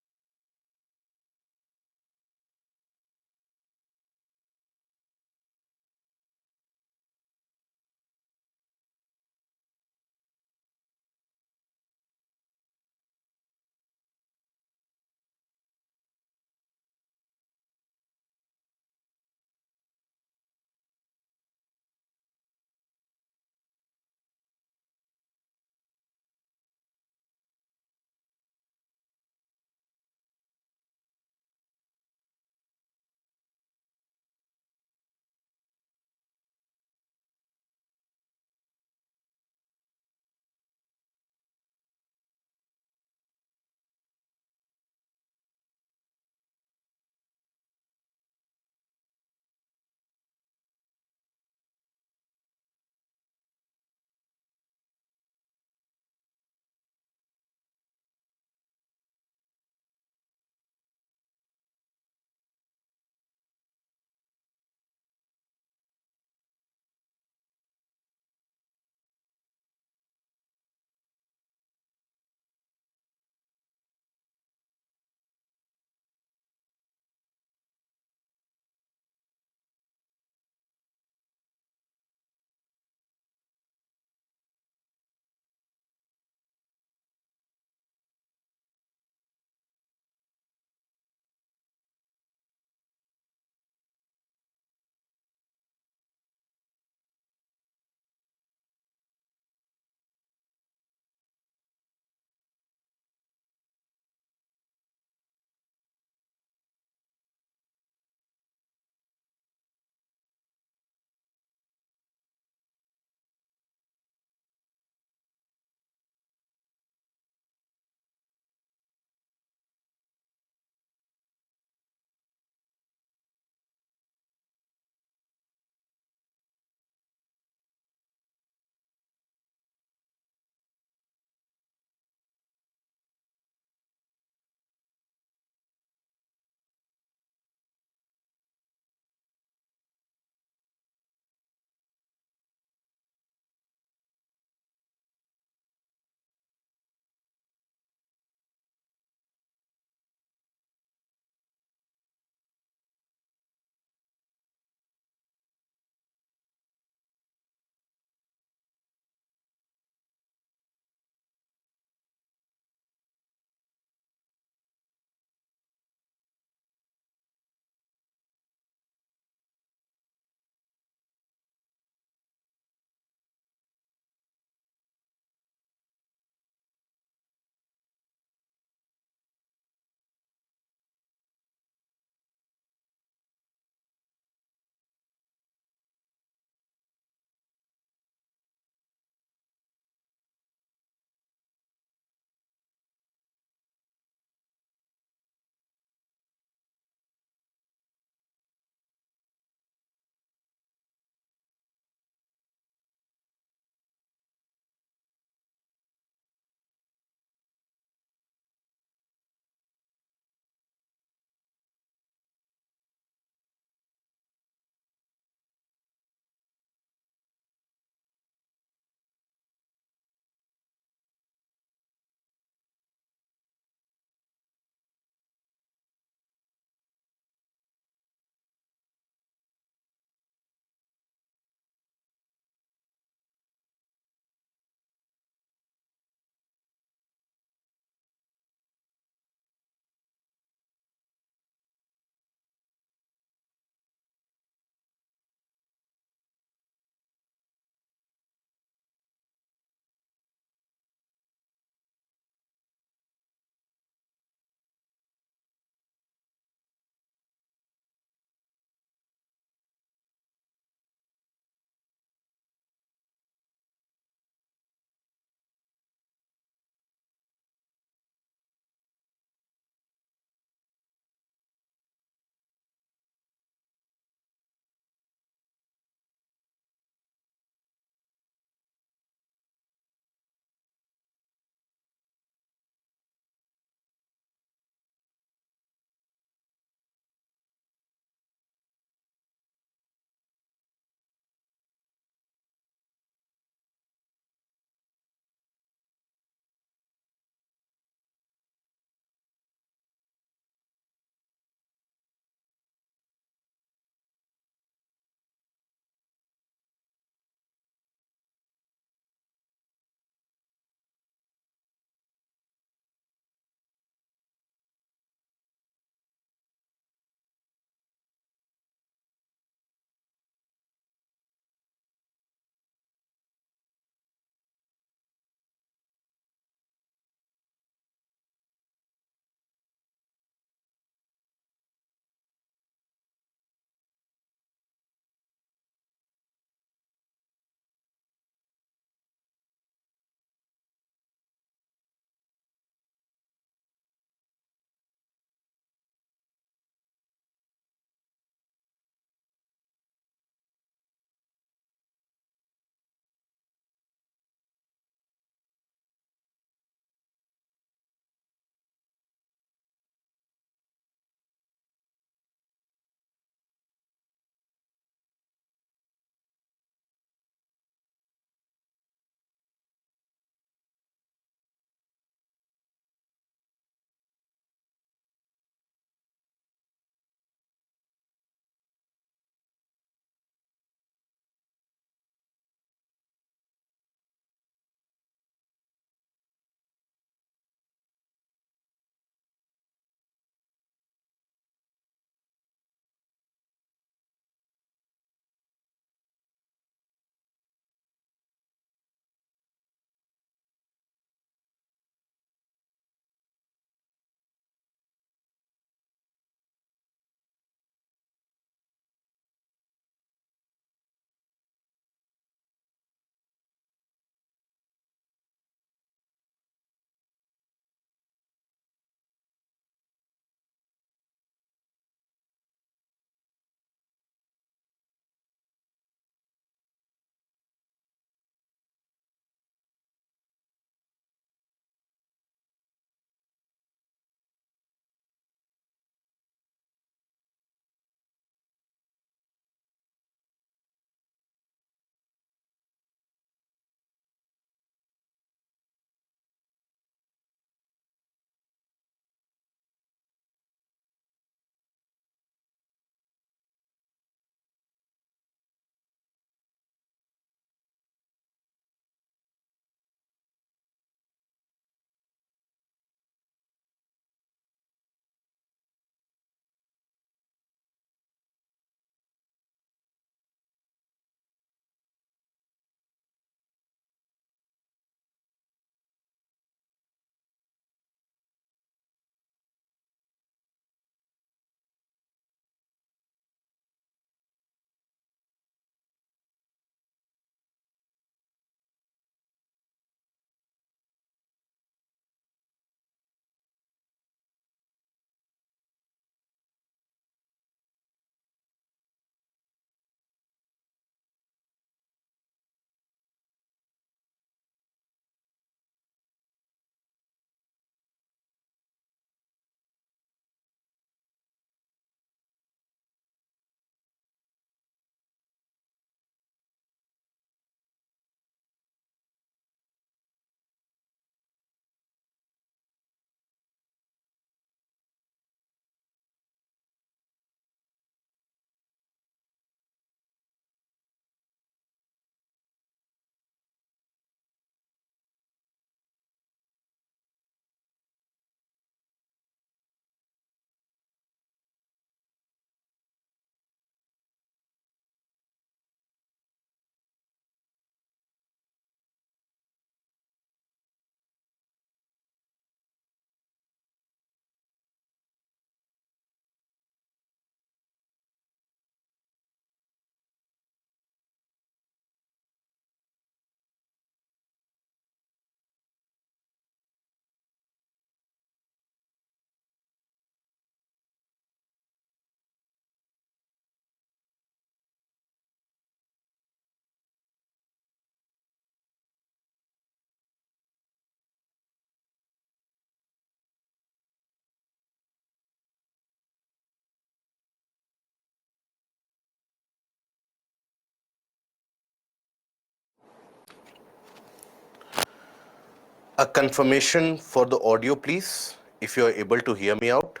A confirmation for the audio, please, if you're able to hear me out.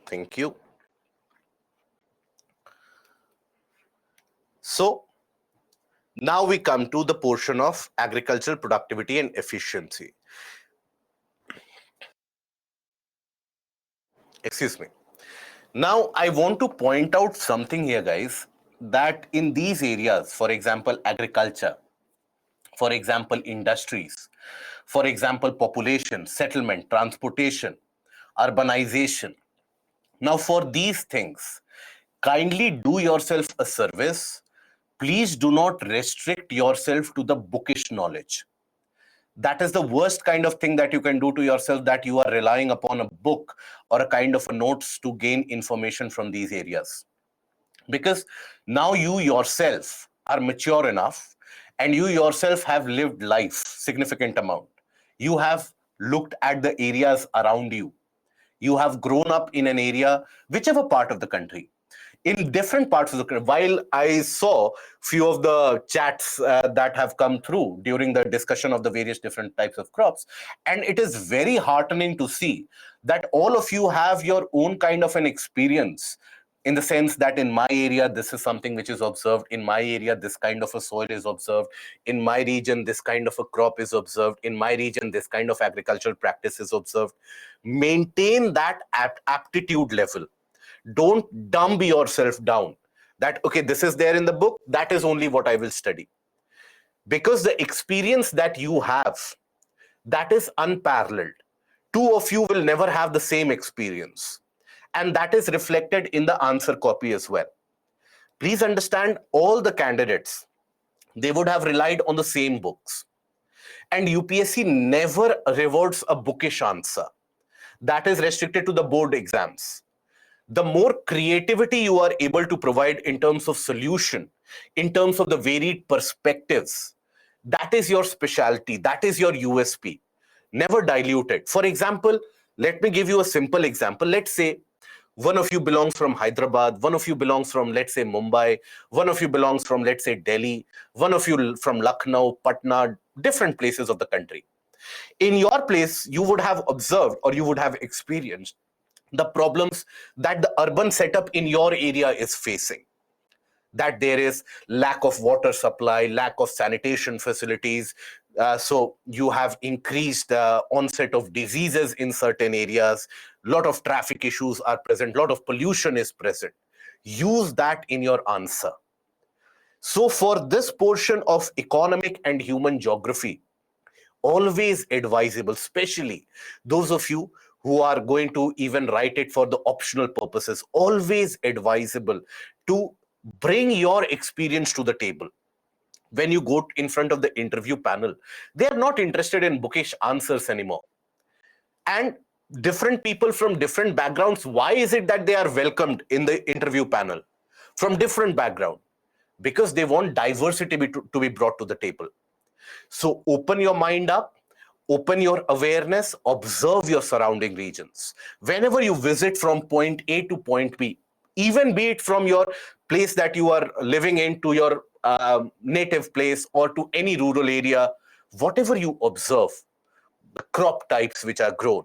Thank you. So now we come to the portion of agricultural productivity and efficiency. Excuse me. Now I want to point out something here, guys, that in these areas, for example, agriculture, for example, industries, for example, population, settlement, transportation, urbanization. Now, for these things, kindly do yourself a service. Please do not restrict yourself to the bookish knowledge. That is the worst kind of thing that you can do to yourself, that you are relying upon a book or a kind of a notes to gain information from these areas. Because now you yourself are mature enough and you yourself have lived life significant amount. You have looked at the areas around you. You have grown up in an area, whichever part of the country, in different parts of the country. While I saw few of the chats that have come through during the discussion of the various different types of crops, and it is very heartening to see that all of you have your own kind of an experience, in the sense that in my area this is something which is observed, in my area this kind of a soil is observed, in my region this kind of a crop is observed, in my region this kind of agricultural practice is observed. Maintain that aptitude level. Don't dumb yourself down that, okay, this is there in the book, that is only what I will study. Because the experience that you have, that is unparalleled. Two of you will never have the same experience, and that is reflected in the answer copy as well. Please understand, all the candidates, they would have relied on the same books, and UPSC never rewards a bookish answer. That is restricted to the board exams. The more creativity you are able to provide in terms of solution, in terms of the varied perspectives, that is your specialty, that is your USP. Never dilute it. For example, let me give you a simple example. Let's say one of you belongs from Hyderabad, one of you belongs from, let's say, Mumbai, one of you belongs from, let's say, Delhi, one of you from Lucknow, Patna, different places of the country. In your place, you would have observed or you would have experienced the problems that the urban setup in your area is facing. That there is lack of water supply, lack of sanitation facilities. So you have increased onset of diseases in certain areas. A lot of traffic issues are present. A lot of pollution is present. Use that in your answer. So for this portion of economic and human geography, always advisable, especially those of you who are going to even write it for the optional purposes, always advisable to bring your experience to the table. When you go in front of the interview panel, they are not interested in bookish answers anymore. And different people from different backgrounds, why is it that they are welcomed in the interview panel from different background? Because they want diversity to be brought to the table. So open your mind up, open your awareness, observe your surrounding regions. Whenever you visit from point A to point B, even be it from your place that you are living in to your native place or to any rural area, whatever you observe, the crop types which are grown,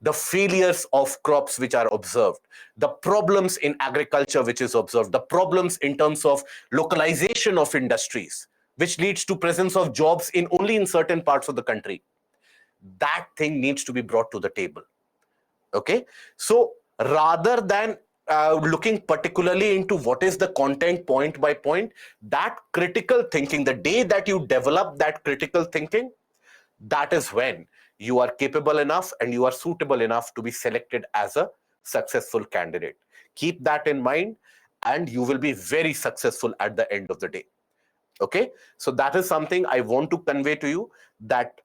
the failures of crops which are observed, the problems in agriculture which is observed, the problems in terms of localization of industries, which leads to presence of jobs in only in certain parts of the country. That thing needs to be brought to the table. Okay, so rather than looking particularly into what is the content point by point, that critical thinking, the day that you develop that critical thinking, that is when you are capable enough and you are suitable enough to be selected as a successful candidate. Keep that in mind and you will be very successful at the end of the day. Okay, so that is something I want to convey to you, that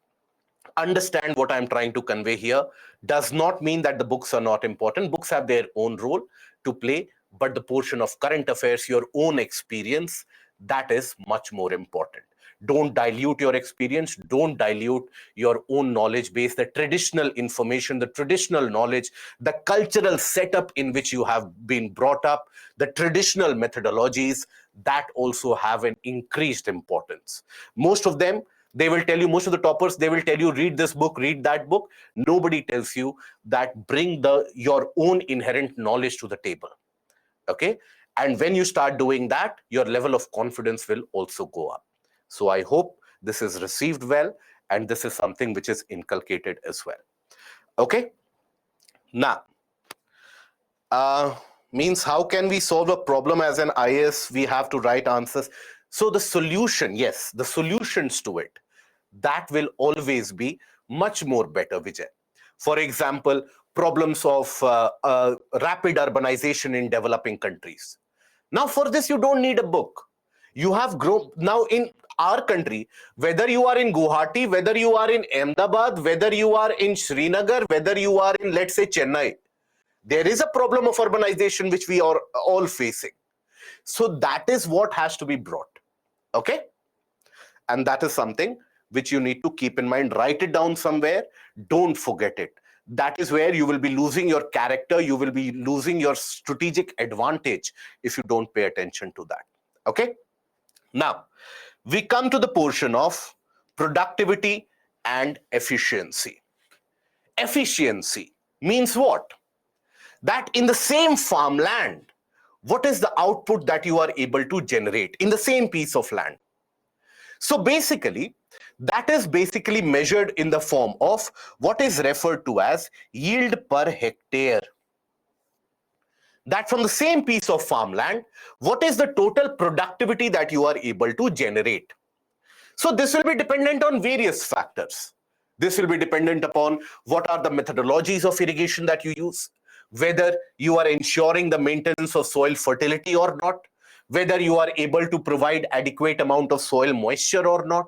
understand what I'm trying to convey here. Does not mean that the books are not important. Books have their own role to play, but the portion of current affairs, your own experience, that is much more important. Don't dilute your experience. Don't dilute your own knowledge base, the traditional information, the traditional knowledge, the cultural setup in which you have been brought up, the traditional methodologies that also have an increased importance. Most of them, They will tell you, most of the toppers, they will tell you, read this book, read that book. Nobody tells you that bring your own inherent knowledge to the table. Okay. And when you start doing that, your level of confidence will also go up. So I hope this is received well, and this is something which is inculcated as well. Okay. Now, means how can we solve a problem as an IAS? We have to write answers. So the solution, yes, the solutions to it, that will always be much more better, Vijay. For example, problems of rapid urbanization in developing countries. Now, for this, you don't need a book. You have grown now in our country, whether you are in Guwahati, whether you are in Ahmedabad, whether you are in Srinagar, whether you are in, let's say, Chennai, there is a problem of urbanization which we are all facing. So that is what has to be brought. Okay. And that is something which you need to keep in mind. Write it down somewhere. Don't forget it. That is where you will be losing your character. You will be losing your strategic advantage if you don't pay attention to that. Okay. Now, we come to the portion of productivity and efficiency. Efficiency means what? That in the same farmland, what is the output that you are able to generate in the same piece of land? So basically, that is basically measured in the form of what is referred to as yield per hectare. That from the same piece of farmland, what is the total productivity that you are able to generate? So this will be dependent on various factors. This will be dependent upon what are the methodologies of irrigation that you use, whether you are ensuring the maintenance of soil fertility or not, whether you are able to provide adequate amount of soil moisture or not.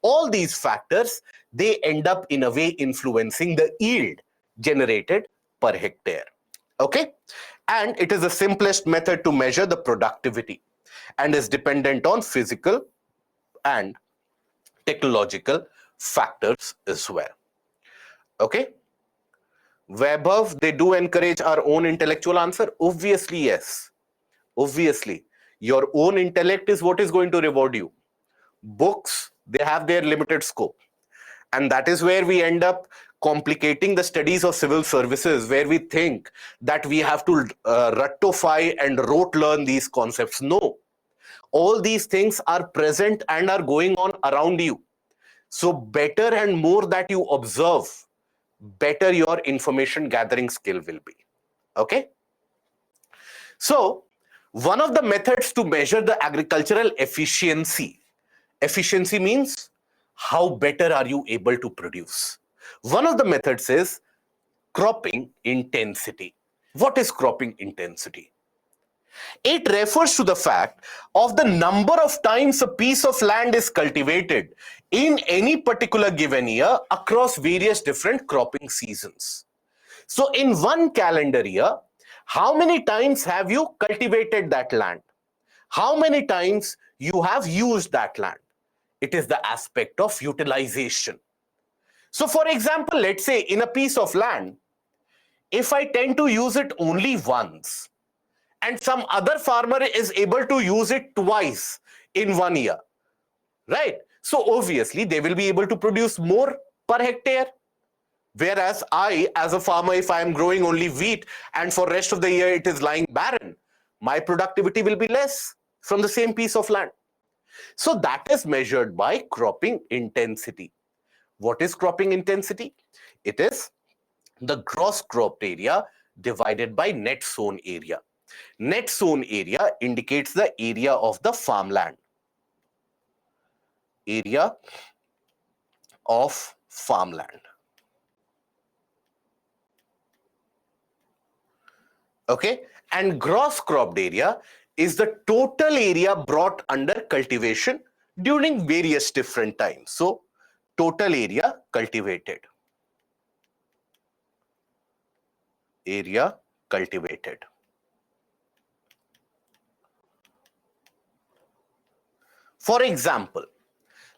All these factors, they end up in a way influencing the yield generated per hectare. Okay. And it is the simplest method to measure the productivity and is dependent on physical and technological factors as well. Okay. Vaibhav, they do encourage our own intellectual answer. Obviously, yes. Obviously, your own intellect is what is going to reward you. Books, they have their limited scope. And that is where we end up complicating the studies of civil services, where we think that we have to rectify and rote learn these concepts. No. All these things are present and are going on around you. So better and more that you observe, better your information gathering skill will be. Okay. So one of the methods to measure the agricultural efficiency means how better are you able to produce. One of the methods is cropping intensity. What is cropping intensity? It refers to the fact of the number of times a piece of land is cultivated in any particular given year across various different cropping seasons. So in one calendar year, how many times have you cultivated that land? How many times you have used that land? It is the aspect of utilization. So for example, let's say in a piece of land, if I tend to use it only once, and some other farmer is able to use it twice in 1 year, right? So obviously they will be able to produce more per hectare. Whereas I, as a farmer, if I am growing only wheat and for rest of the year it is lying barren, my productivity will be less from the same piece of land. So that is measured by cropping intensity. What is cropping intensity? It is the gross cropped area divided by net sown area. Net sown area indicates the area of the farmland. Area of farmland. Okay, and gross cropped area is the total area brought under cultivation during various different times. So total area cultivated. Area cultivated. For example,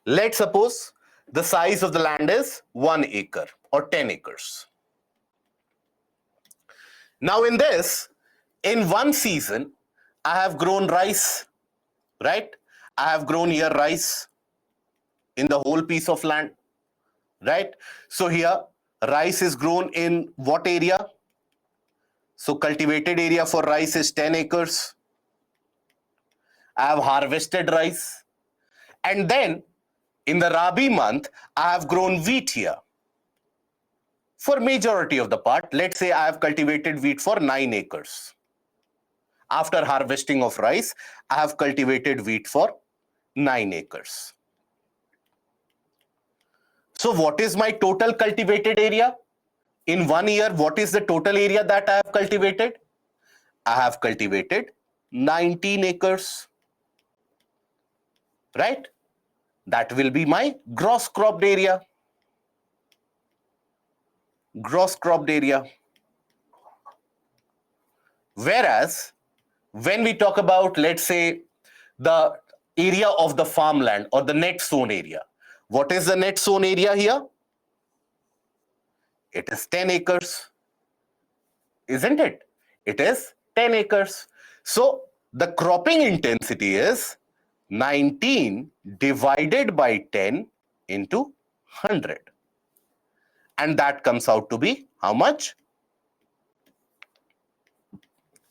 let's suppose the size of the land is 1 acre or 10 acres. Now in this, in one season, I have grown rice, right? I have grown here rice. in the whole piece of land, right? So here, rice is grown in what area? So cultivated area for rice is 10 acres. I have harvested rice. And then in the Rabi month, I have grown wheat here. For majority of the part, let's say I have cultivated wheat for 9 acres. After harvesting of rice, I have cultivated wheat for 9 acres. So what is my total cultivated area? In 1 year, what is the total area that I have cultivated? I have cultivated 19 acres, right? That will be my gross cropped area. Gross cropped area. Whereas, when we talk about, let's say, the area of the farmland or the net sown area, what is the net sown area here? It is 10 acres, isn't it? It is 10 acres. So the cropping intensity is 19 divided by 10 into 100. And that comes out to be how much?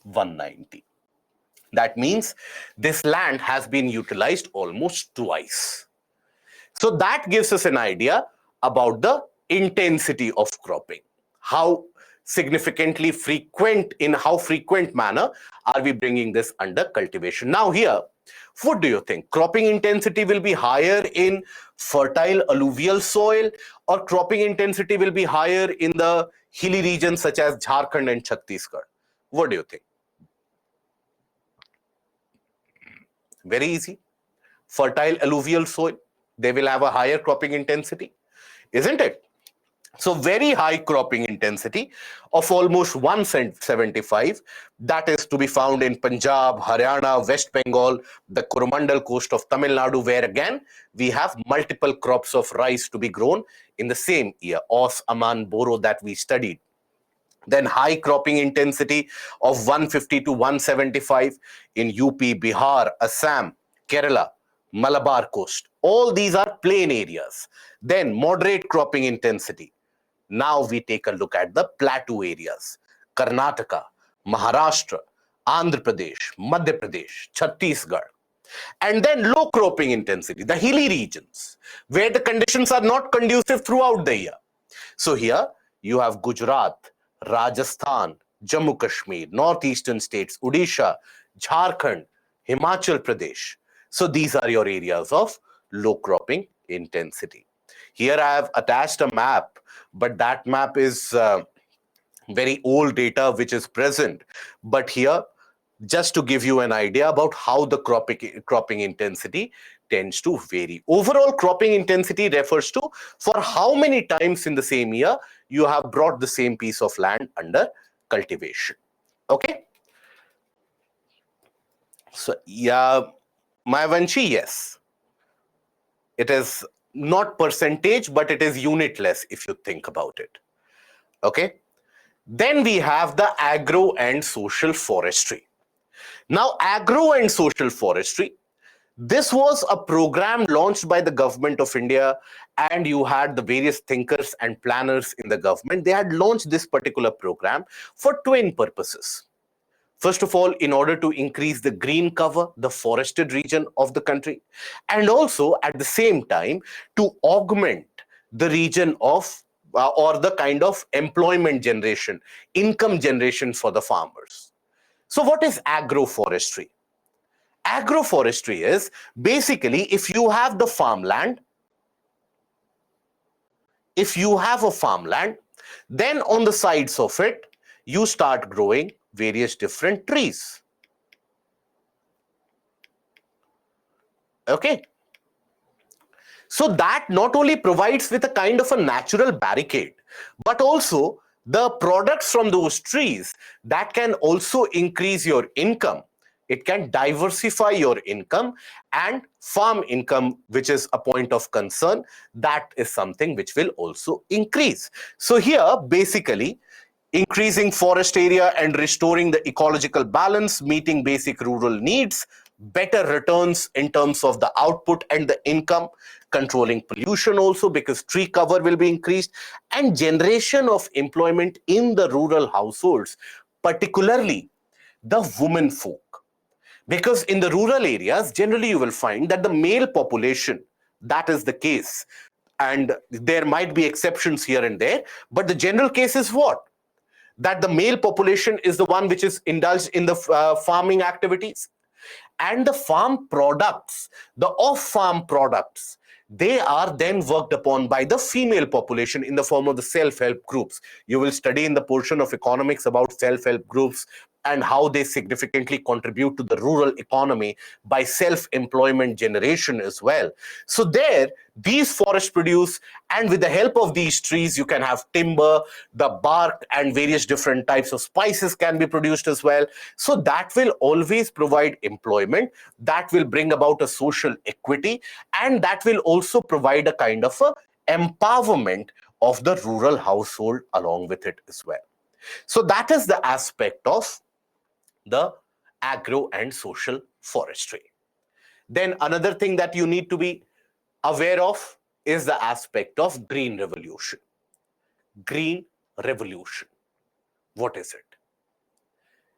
190. That means this land has been utilized almost twice. So that gives us an idea about the intensity of cropping. How significantly frequent, in how frequent manner are we bringing this under cultivation? Now here, what do you think? Cropping intensity will be higher in fertile alluvial soil, or cropping intensity will be higher in the hilly regions such as Jharkhand and Chhattisgarh? What do you think? Very easy. Fertile alluvial soil, they will have a higher cropping intensity, isn't it? So very high cropping intensity of almost 175, that is to be found in Punjab, Haryana, West Bengal, the Coromandel coast of Tamil Nadu, where again we have multiple crops of rice to be grown in the same year, Aus, Aman, Boro that we studied. Then high cropping intensity of 150 to 175 in UP, Bihar, Assam, Kerala, Malabar coast. All these are plain areas. Then moderate cropping intensity. Now we take a look at the plateau areas. Karnataka, Maharashtra, Andhra Pradesh, Madhya Pradesh, Chhattisgarh. And then low cropping intensity, the hilly regions, where the conditions are not conducive throughout the year. So here you have Gujarat, Rajasthan, Jammu Kashmir, northeastern states, Odisha, Jharkhand, Himachal Pradesh. So these are your areas of low cropping intensity. Here I have attached a map, but that map is very old data which is present. But here, just to give you an idea about how the cropping intensity tends to vary. Overall cropping intensity refers to for how many times in the same year you have brought the same piece of land under cultivation. Okay. So, yeah, Mayavanshi, yes. It is not percentage, but it is unitless if you think about it. Okay. Then we have the agro and social forestry. Now, agro and social forestry, this was a program launched by the government of India, and you had the various thinkers and planners in the government. They had launched this particular program for twin purposes. First of all, in order to increase the green cover, the forested region of the country, and also at the same time to augment the region of or the kind of employment generation, income generation for the farmers. So what is agroforestry? Agroforestry is basically if you have the farmland, then on the sides of it, you start growing various different trees. Okay. So that not only provides with a kind of a natural barricade, but also the products from those trees that can also increase your income. It can diversify your income, and farm income, which is a point of concern, that is something which will also increase. So here, basically, increasing forest area and restoring the ecological balance, meeting basic rural needs, better returns in terms of the output and the income, controlling pollution also because tree cover will be increased, and generation of employment in the rural households, particularly the women folk. Because in the rural areas, generally you will find that the male population, that is the case. And there might be exceptions here and there, but the general case is what? That the male population is the one which is indulged in the farming activities. And the farm products, the off-farm products, they are then worked upon by the female population in the form of the self-help groups. You will study in the portion of economics about self-help groups and how they significantly contribute to the rural economy by self-employment generation as well. So there, these forests produce, and with the help of these trees, you can have timber, the bark, and various different types of spices can be produced as well. So that will always provide employment, that will bring about a social equity, and that will also provide a kind of a empowerment of the rural household along with it as well. So that is the aspect of the agro and social forestry. Then another thing that you need to be aware of is the aspect of green revolution. Green revolution. What is it?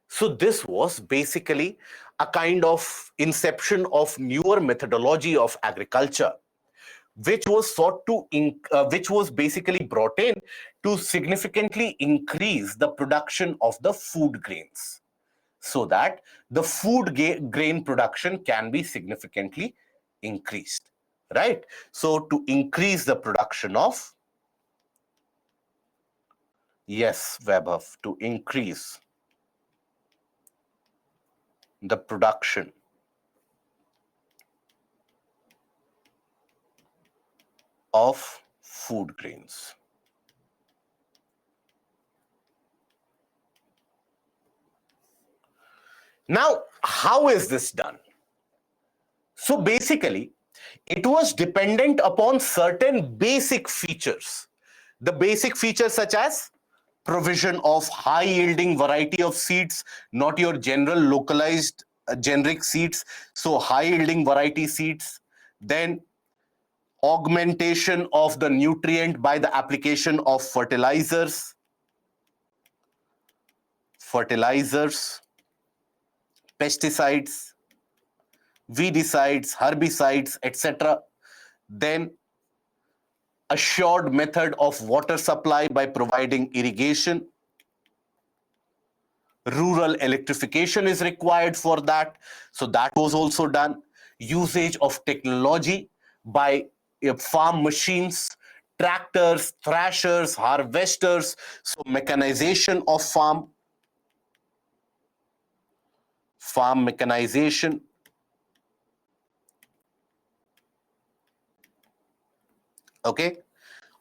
So this was basically a kind of inception of newer methodology of agriculture, which was which was basically brought in to significantly increase the production of the food grains, so that the food grain production can be significantly increased, right? So to increase the production of, yes, Vaibhav, to increase the production of food grains. Now, how is this done? So basically, it was dependent upon certain basic features. The basic features such as provision of high yielding variety of seeds, not your general localized generic seeds, so high yielding variety seeds. Then augmentation of the nutrient by the application of fertilizers, pesticides, weedicides, herbicides, etc. Then assured method of water supply by providing irrigation. Rural electrification is required for that, so that was also done. Usage of technology by farm machines, tractors, thrashers, harvesters, so mechanization of farm mechanization. Okay,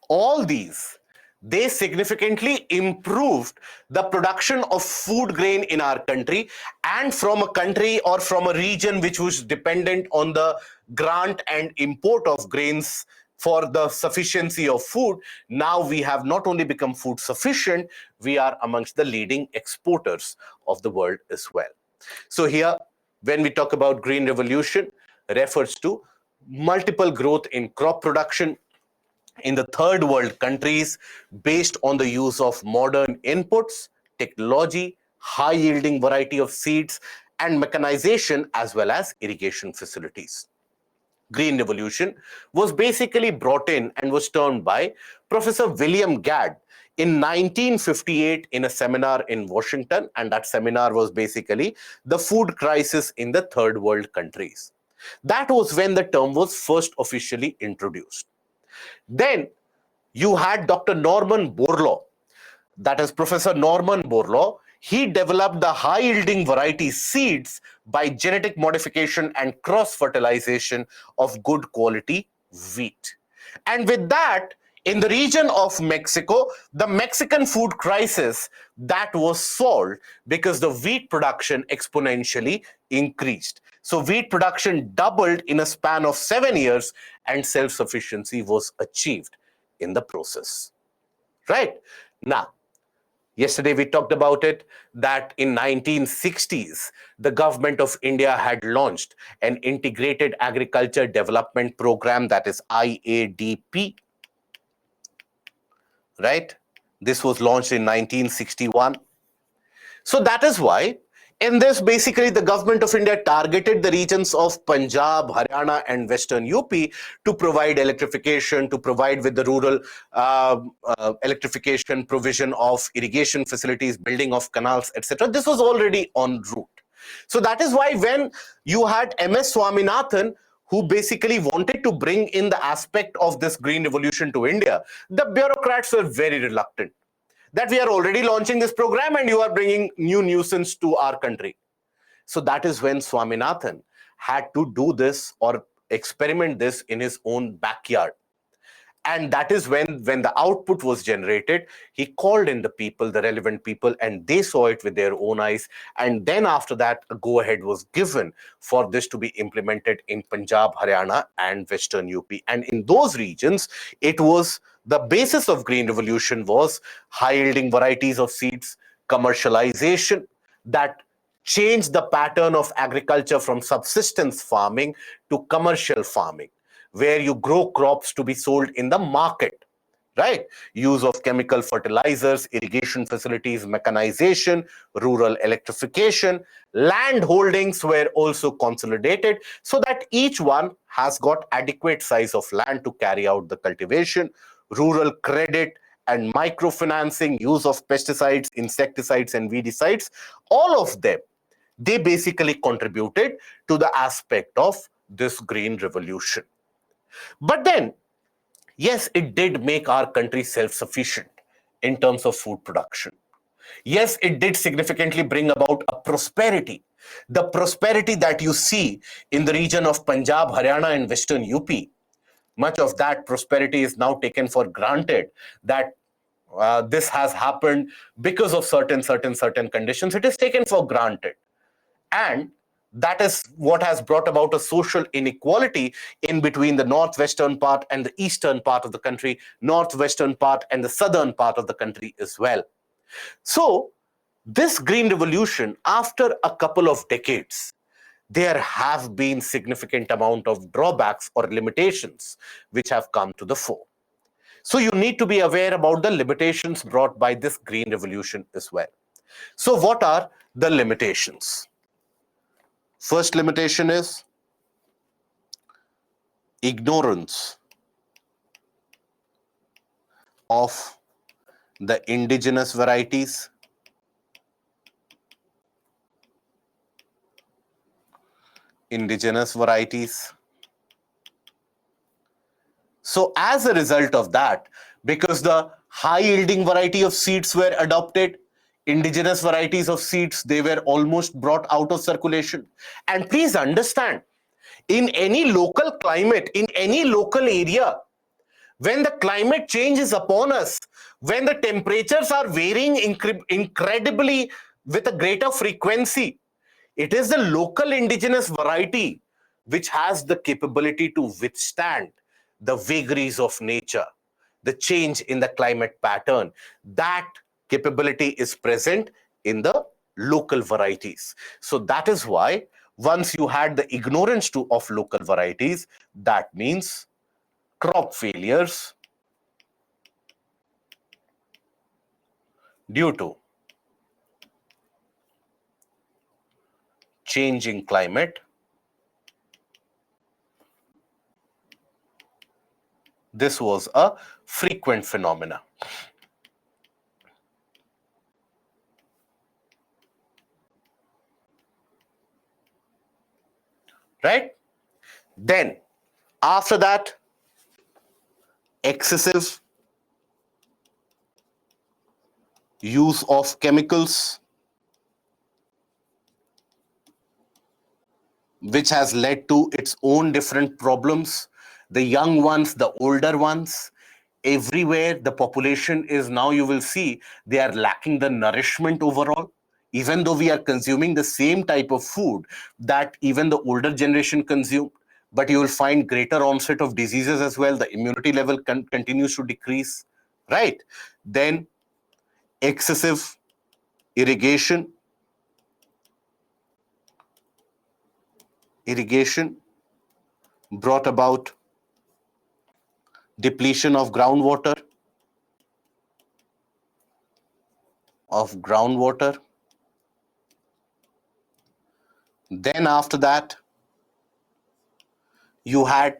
all these, they significantly improved the production of food grain in our country, and from a country or from a region which was dependent on the grant and import of grains for the sufficiency of food, now we have not only become food sufficient, we are amongst the leading exporters of the world as well. So here, when we talk about green revolution, refers to multiple growth in crop production in the third world countries based on the use of modern inputs, technology, high yielding variety of seeds, and mechanization, as well as irrigation facilities. Green revolution was basically brought in and was termed by Professor William Gadd in 1958 in a seminar in Washington, and that seminar was basically the food crisis in the third world countries. That was when the term was first officially introduced. Then you had Dr. Norman Borlaug, that is Professor Norman Borlaug. He developed the high yielding variety seeds by genetic modification and cross fertilization of good quality wheat. And with that, in the region of Mexico, the Mexican food crisis, that was solved because the wheat production exponentially increased. So wheat production doubled in a span of 7 years, and self-sufficiency was achieved in the process. Right? Now, Yesterday we talked about it, that in 1960s, the government of India had launched an integrated agriculture development program, that is IADP, right? This was launched in 1961. So that is why in this, basically, the government of India targeted the regions of Punjab, Haryana, and Western UP to provide electrification, to provide with the rural electrification, provision of irrigation facilities, building of canals, etc. This was already en route. So that is why when you had MS Swaminathan, who basically wanted to bring in the aspect of this green revolution to India, the bureaucrats were very reluctant that we are already launching this program and you are bringing new nuisance to our country. So that is when Swaminathan had to do this or experiment this in his own backyard. And that is when the output was generated, he called in the people, the relevant people, and they saw it with their own eyes. And then after that, a go-ahead was given for this to be implemented in Punjab, Haryana, and Western UP. And in those regions, it was the basis of Green Revolution was high-yielding varieties of seeds, commercialization, that changed the pattern of agriculture from subsistence farming to commercial farming, where you grow crops to be sold in the market, right? Use of chemical fertilizers, irrigation facilities, mechanization, rural electrification, land holdings were also consolidated so that each one has got adequate size of land to carry out the cultivation, rural credit and microfinancing, use of pesticides, insecticides, and weedicides, all of them, they basically contributed to the aspect of this green revolution. But then, yes, it did make our country self-sufficient in terms of food production. Yes, it did significantly bring about a prosperity. The prosperity that you see in the region of Punjab, Haryana, and Western UP, much of that prosperity is now taken for granted, that this has happened because of certain conditions. It is taken for granted. And that is what has brought about a social inequality in between the northwestern part and the eastern part of the country, northwestern part and the southern part of the country as well. So this green revolution, after a couple of decades, there have been significant amount of drawbacks or limitations which have come to the fore. So you need to be aware about the limitations brought by this green revolution as well. So what are the limitations? First limitation is ignorance of the indigenous varieties. So as a result of that, because the high yielding variety of seeds were adopted, indigenous varieties of seeds, they were almost brought out of circulation. And please understand, in any local climate, in any local area, when the climate change is upon us, when the temperatures are varying incredibly with a greater frequency, it is the local indigenous variety which has the capability to withstand the vagaries of nature, the change in the climate pattern. That capability is present in the local varieties. So that is why once you had the ignorance of local varieties, that means crop failures due to changing climate. This was a frequent phenomena. Right? Then, after that, excessive use of chemicals, which has led to its own different problems. The young ones, the older ones, everywhere the population is now, you will see, they are lacking the nourishment overall. Even though we are consuming the same type of food that even the older generation consumed, but you will find greater onset of diseases as well. The immunity level continues to decrease, right? Then excessive irrigation brought about depletion of groundwater. Then after that, you had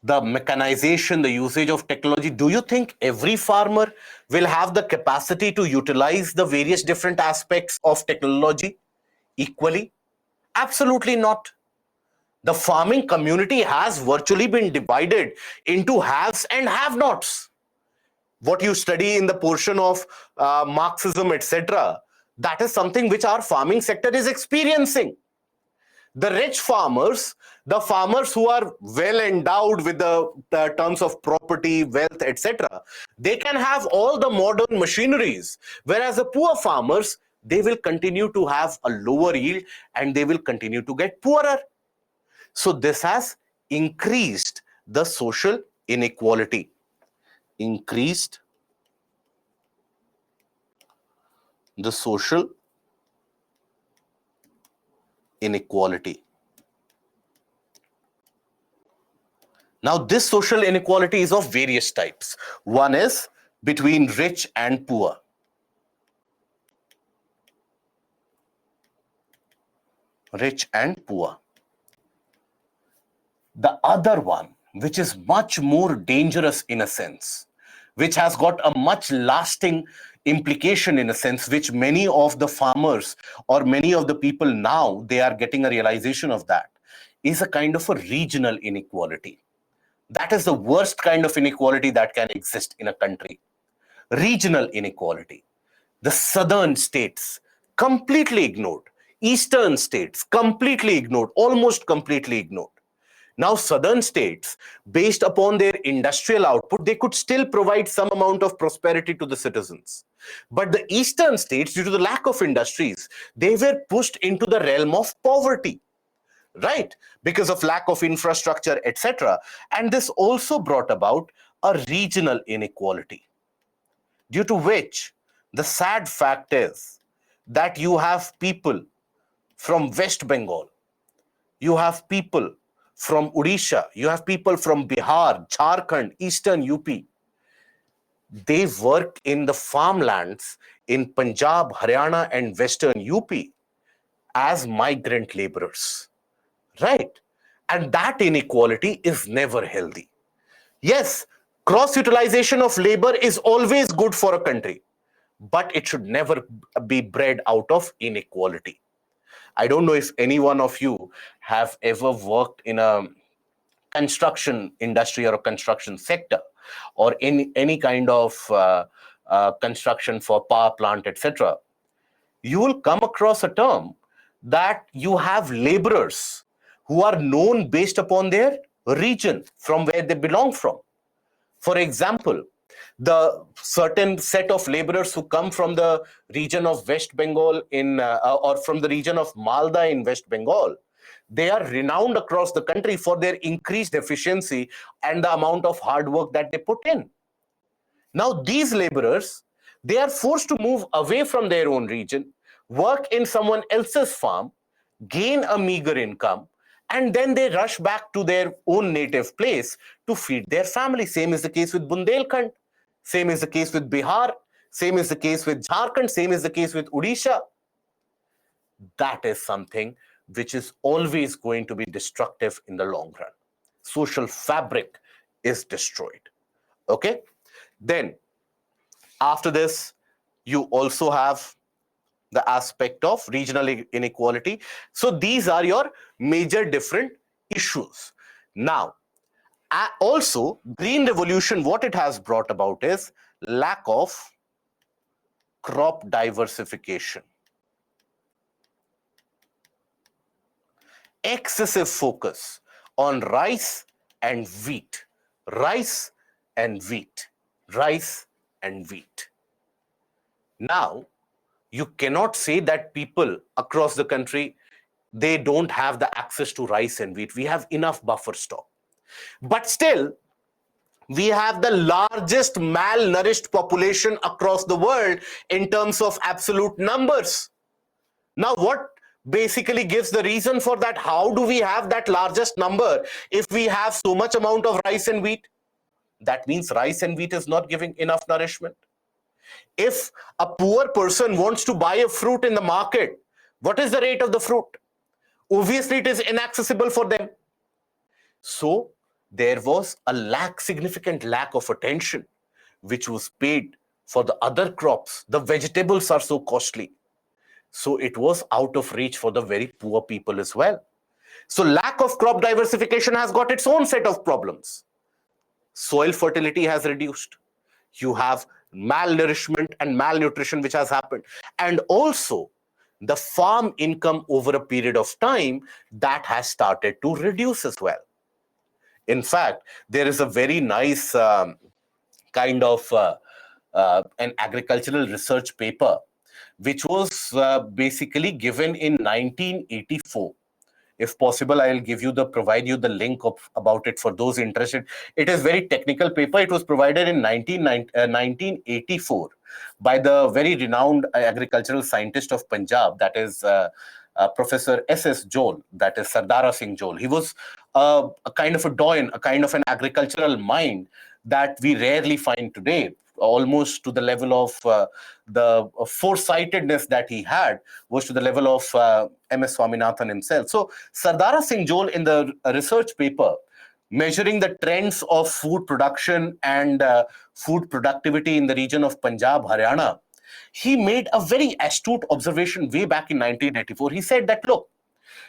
the mechanization, the usage of technology. Do you think every farmer will have the capacity to utilize the various different aspects of technology equally? Absolutely not. The farming community has virtually been divided into haves and have-nots. What you study in the portion of Marxism, etc., that is something which our farming sector is experiencing. The rich farmers, the farmers who are well endowed with the terms of property, wealth, etc., they can have all the modern machineries, whereas the poor farmers, they will continue to have a lower yield and they will continue to get poorer. So this has increased the social inequality. Increased the social inequality. Now, this social inequality is of various types. One is between rich and poor. Rich and poor. The other one, which is much more dangerous in a sense, which has got a much lasting implication in a sense, which many of the farmers or many of the people now, they are getting a realization of that, is a kind of a regional inequality. That is the worst kind of inequality that can exist in a country. Regional inequality. The southern states completely ignored. Eastern states completely ignored, almost completely ignored. Now, southern states, based upon their industrial output, they could still provide some amount of prosperity to the citizens. But the eastern states, due to the lack of industries, they were pushed into the realm of poverty, right? Because of lack of infrastructure, etc. And this also brought about a regional inequality, due to which the sad fact is that you have people from West Bengal, you have people from Odisha, you have people from Bihar, Jharkhand, Eastern UP. They work in the farmlands in Punjab, Haryana, and Western UP as migrant laborers, right? And that inequality is never healthy. Yes, cross-utilization of labor is always good for a country, but it should never be bred out of inequality. I don't know if any one of you have ever worked in a construction industry or a construction sector, or in any kind of construction for power plant, etc. You will come across a term that you have laborers who are known based upon their region from where they belong from. For example, the certain set of laborers who come from the region of West Bengal or from the region of Malda in West Bengal, they are renowned across the country for their increased efficiency and the amount of hard work that they put in. Now, these laborers, they are forced to move away from their own region, work in someone else's farm, gain a meager income, and then they rush back to their own native place to feed their family. Same is the case with Bundelkhand. Same is the case with Bihar. Same is the case with Jharkhand. Same is the case with Odisha. That is something which is always going to be destructive in the long run. Social fabric is destroyed. Okay? Then, after this, you also have the aspect of regional inequality. So these are your major different issues. Now, also, Green Revolution, what it has brought about is lack of crop diversification. Excessive focus on rice and wheat. Rice and wheat. Rice and wheat. Now, you cannot say that people across the country, they don't have the access to rice and wheat. We have enough buffer stock. But still, We have the largest malnourished population across the world in terms of absolute numbers. Now, what basically gives the reason for that? How do we have that largest number if we have so much amount of rice and wheat? That means rice and wheat is not giving enough nourishment. If a poor person wants to buy a fruit in the market, what is the rate of the fruit? Obviously, it is inaccessible for them. So there was a significant lack of attention which was paid for the other crops. The vegetables are so costly. So it was out of reach for the very poor people as well. So lack of crop diversification has got its own set of problems. Soil fertility has reduced. You have malnourishment and malnutrition which has happened. And also the farm income over a period of time that has started to reduce as well. In fact, there is a very nice kind of an agricultural research paper, which was basically given in 1984. If possible, I'll provide you the link about it for those interested. It is very technical paper. It was provided in 1984 by the very renowned agricultural scientist of Punjab, that is Professor S.S. Jol, that is Sardara Singh Jol. He was a kind of a doyen, a kind of an agricultural mind that we rarely find today, almost to the level of the foresightedness that he had was to the level of M.S. Swaminathan himself. So Sardara Singh Jol, in the research paper measuring the trends of food production and food productivity in the region of Punjab, Haryana, he made a very astute observation way back in 1984. He said that, look,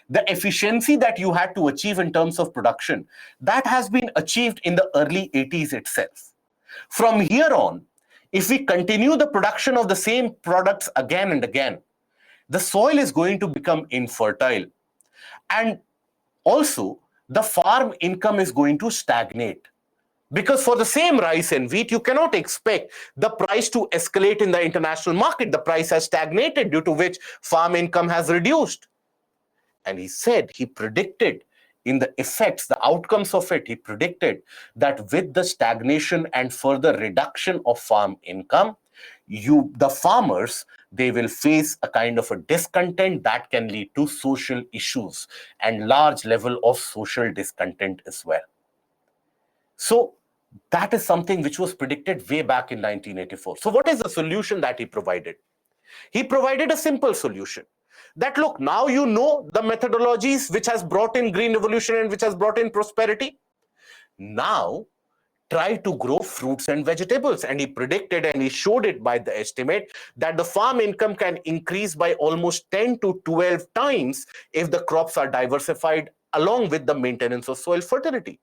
the efficiency that you had to achieve in terms of production, that has been achieved in the early 80s itself. From here on, if we continue the production of the same products again and again, the soil is going to become infertile. And also, the farm income is going to stagnate. Because for the same rice and wheat, you cannot expect the price to escalate in the international market. The price has stagnated, due to which farm income has reduced. And he predicted in the effects, the outcomes of it, he predicted that with the stagnation and further reduction of farm income, the farmers, they will face a kind of a discontent that can lead to social issues and large level of social discontent as well. So that is something which was predicted way back in 1984. So what is the solution that he provided? He provided a simple solution. That, look, now you know the methodologies which has brought in green revolution and which has brought in prosperity. Now try to grow fruits and vegetables. And he predicted and he showed it by the estimate that the farm income can increase by almost 10 to 12 times if the crops are diversified along with the maintenance of soil fertility.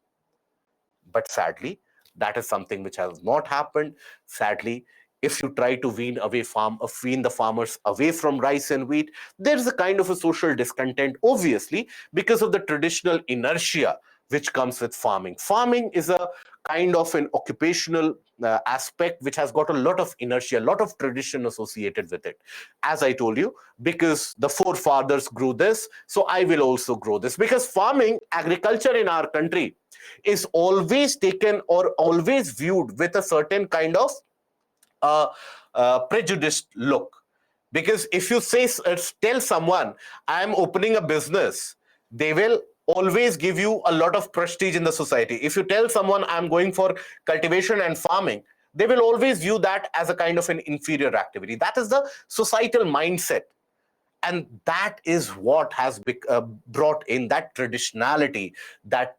But sadly, that is something which has not happened. Sadly, if you try to wean the farmers away from rice and wheat, there's a kind of a social discontent, obviously, because of the traditional inertia which comes with farming. Farming is a kind of an occupational aspect which has got a lot of inertia, a lot of tradition associated with it. As I told you, because the forefathers grew this, so I will also grow this. Because farming, agriculture in our country is always taken or always viewed with a certain kind of prejudiced look. Because if you tell someone, I'm opening a business, they will always give you a lot of prestige in the society. If you tell someone, I'm going for cultivation and farming, they will always view that as a kind of an inferior activity. That is the societal mindset. And that is what has brought in that traditionality, that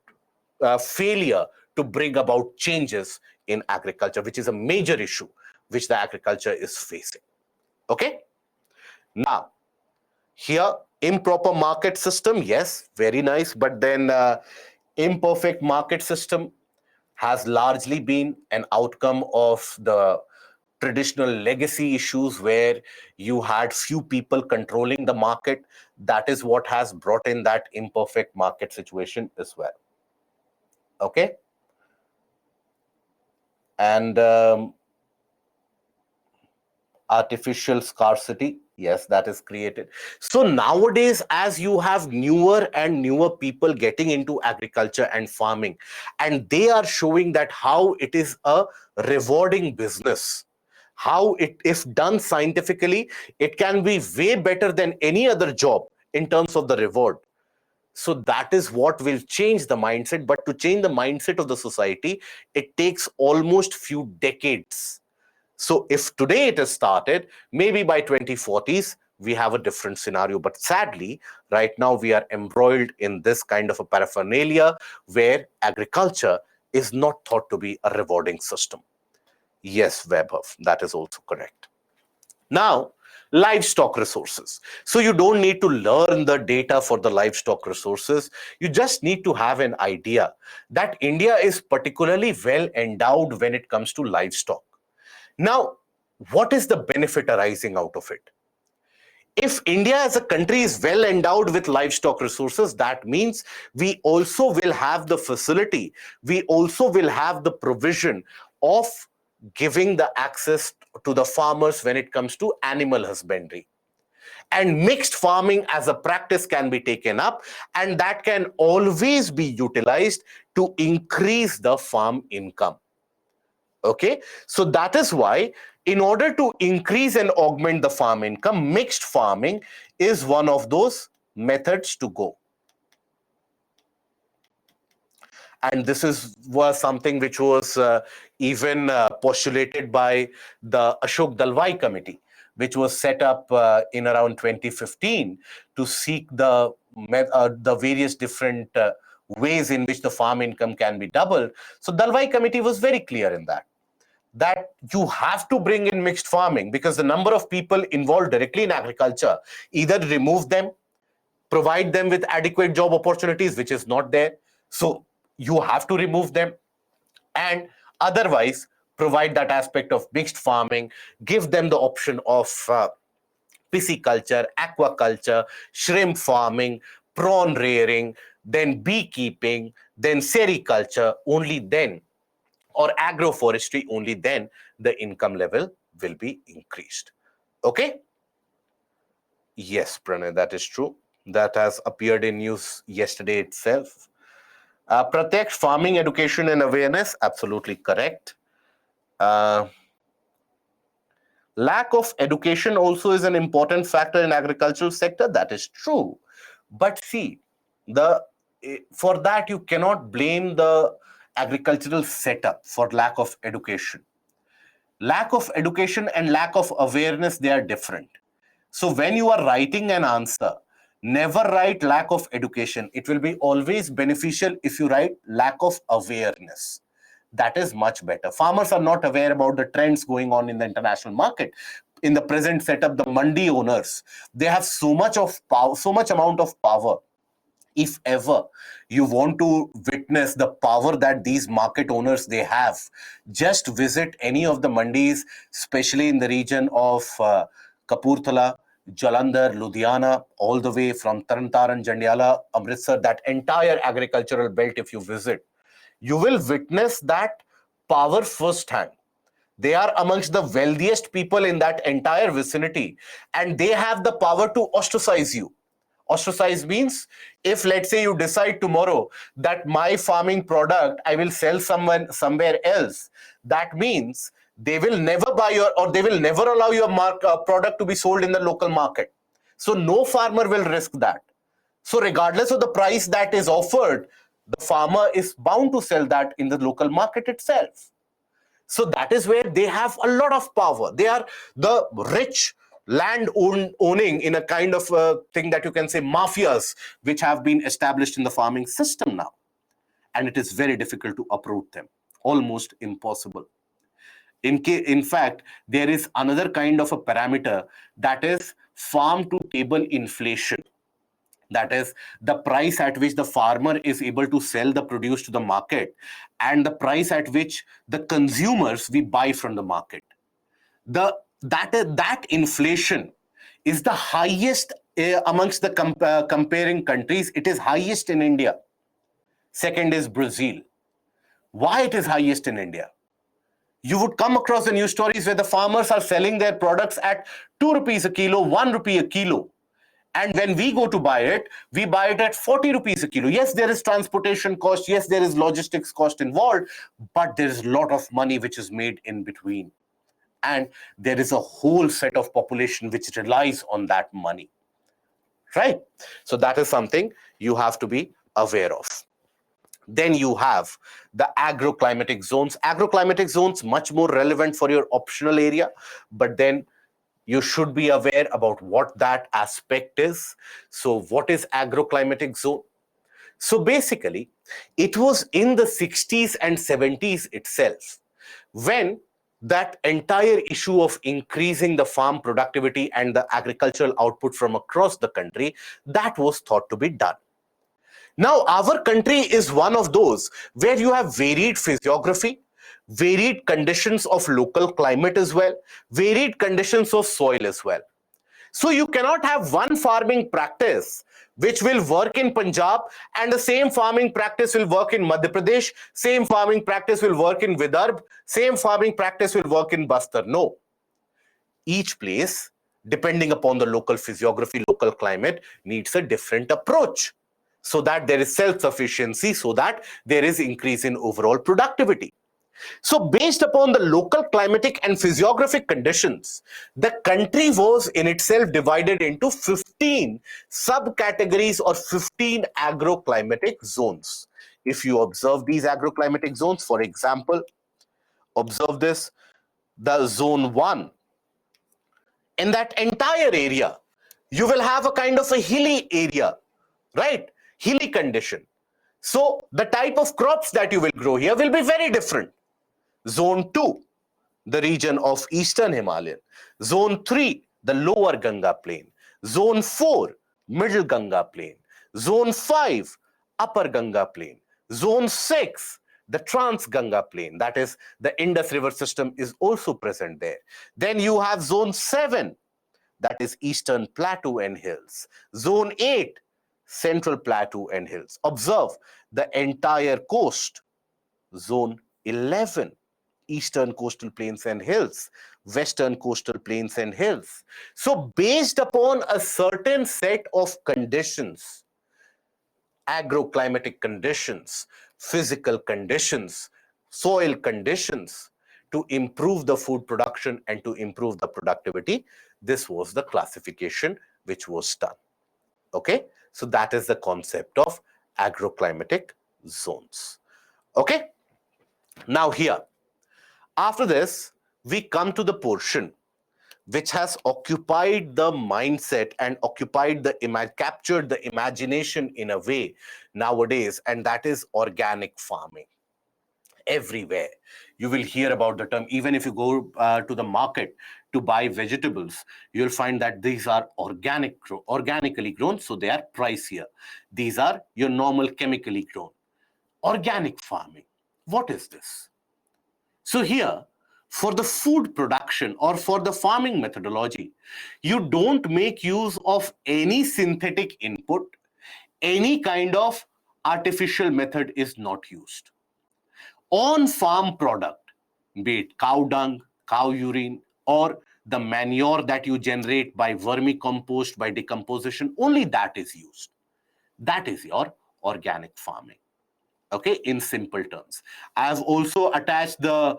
failure to bring about changes in agriculture, which is a major issue which the agriculture is facing. Okay? Now, here, improper market system, yes, very nice, but then imperfect market system has largely been an outcome of the traditional legacy issues where you had few people controlling the market. That is what has brought in that imperfect market situation as well. Okay? And artificial scarcity Yes, that is created. So nowadays, as you have newer and newer people getting into agriculture and farming, and they are showing that how it is a rewarding business, how it, if done scientifically, it can be way better than any other job in terms of the reward. So that is what will change the mindset. But to change the mindset of the society, it takes almost few decades. So if today it has started, maybe by 2040s, we have a different scenario. But sadly, right now we are embroiled in this kind of a paraphernalia where agriculture is not thought to be a rewarding system. Yes, Vaibhav, that is also correct. Now, livestock resources. So you don't need to learn the data for the livestock resources. You just need to have an idea that India is particularly well endowed when it comes to livestock. Now, what is the benefit arising out of it? If India as a country is well endowed with livestock resources, that means we also will have the facility, we also will have the provision of giving the access to the farmers when it comes to animal husbandry. And mixed farming as a practice can be taken up, and that can always be utilized to increase the farm income. Okay, so that is why, in order to increase and augment the farm income, mixed farming is one of those methods to go. And this was something which was even postulated by the Ashok Dalwai Committee, which was set up in around 2015 to seek the various different ways in which the farm income can be doubled. So Dalwai Committee was very clear in that you have to bring in mixed farming, because the number of people involved directly in agriculture, either remove them, provide them with adequate job opportunities, which is not there. So you have to remove them, and otherwise provide that aspect of mixed farming, give them the option of pisciculture, aquaculture, shrimp farming, prawn rearing, then beekeeping, then sericulture. Only then, or agroforestry, only then the income level will be increased. Okay? Yes, Pranay, that is true. That has appeared in news yesterday itself. Pratyaksh, farming education and awareness, absolutely correct. Lack of education also is an important factor in agricultural sector. That is true. But see, for that you cannot blame the agricultural setup for lack of education. Lack of education and lack of awareness, they are different. So when you are writing an answer, never write lack of education. It will be always beneficial if you write lack of awareness. That is much better. Farmers are not aware about the trends going on in the international market. In the present setup, the mandi owners, they have so much of power, so much amount of power. If ever you want to witness the power that these market owners they have, just visit any of the mandis, especially in the region of Kapurthala, Jalandhar, Ludhiana, all the way from Tarantaran, Jandiala, Amritsar, that entire agricultural belt. If you visit, you will witness that power firsthand. They are amongst the wealthiest people in that entire vicinity, and they have the power to ostracize you. Ostracize means, if let's say you decide tomorrow that my farming product I will sell somewhere else, that means they will never buy your, or they will never allow your product to be sold in the local market. So no farmer will risk that. So regardless of the price that is offered, the farmer is bound to sell that in the local market itself. So that is where they have a lot of power. They are the rich land owning in a kind of thing that you can say mafias, which have been established in the farming system now. And it is very difficult to uproot them, almost impossible. In fact, there is another kind of a parameter, that is farm to table inflation. That is the price at which the farmer is able to sell the produce to the market, and the price at which the consumers we buy from the market. That inflation is the highest amongst the comparing countries. It is highest in India. Second is Brazil. Why it is highest in India? You would come across the news stories where the farmers are selling their products at 2 rupees a kilo, 1 rupee a kilo. And when we go to buy it, we buy it at 40 rupees a kilo. Yes, there is transportation cost. Yes, there is logistics cost involved, but there is a lot of money which is made in between. And there is a whole set of population which relies on that money, right? So that is something you have to be aware of. Then you have the agroclimatic zones. Agroclimatic zones, much more relevant for your optional area, but then you should be aware about what that aspect is. So what is agroclimatic zone? So basically, it was in the 60s and 70s itself when that entire issue of increasing the farm productivity and the agricultural output from across the country, that was thought to be done. Now, our country is one of those where you have varied physiography, varied conditions of local climate as well, varied conditions of soil as well. So you cannot have one farming practice which will work in Punjab and the same farming practice will work in Madhya Pradesh, same farming practice will work in Vidarbh, same farming practice will work in Bastar. No. Each place, depending upon the local physiography, local climate, needs a different approach so that there is self-sufficiency, so that there is increase in overall productivity. So based upon the local climatic and physiographic conditions, the country was in itself divided into 15 subcategories or 15 agroclimatic zones. If you observe these agroclimatic zones, for example, observe this, the zone 1. In that entire area, you will have a kind of a hilly area, right? Hilly condition. So the type of crops that you will grow here will be very different. Zone 2, the region of Eastern Himalayan. Zone 3, the lower Ganga plain. Zone 4, middle Ganga plain. Zone 5, upper Ganga plain. Zone 6, the Trans Ganga plain, that is the Indus River system is also present there. Then you have Zone 7, that is Eastern Plateau and Hills. Zone 8, Central Plateau and Hills. Observe the entire coast. Zone 11, Eastern Coastal Plains and Hills, Western Coastal Plains and Hills. So based upon a certain set of conditions, agroclimatic conditions, physical conditions, soil conditions, to improve the food production and to improve the productivity, this was the classification which was done. Okay, so that is the concept of agroclimatic zones. Okay, now here, after this, we come to the portion which has occupied the mindset and captured the imagination in a way nowadays, and that is organic farming. Everywhere you will hear about the term. Even if you go to the market to buy vegetables, you'll find that these are organically grown, so they are pricier. These are your normal chemically grown. Organic farming, what is this? So here, for the food production or for the farming methodology, you don't make use of any synthetic input. Any kind of artificial method is not used. On-farm product, be it cow dung, cow urine, or the manure that you generate by vermicompost, by decomposition, only that is used. That is your organic farming. Okay, in simple terms. I have also attached the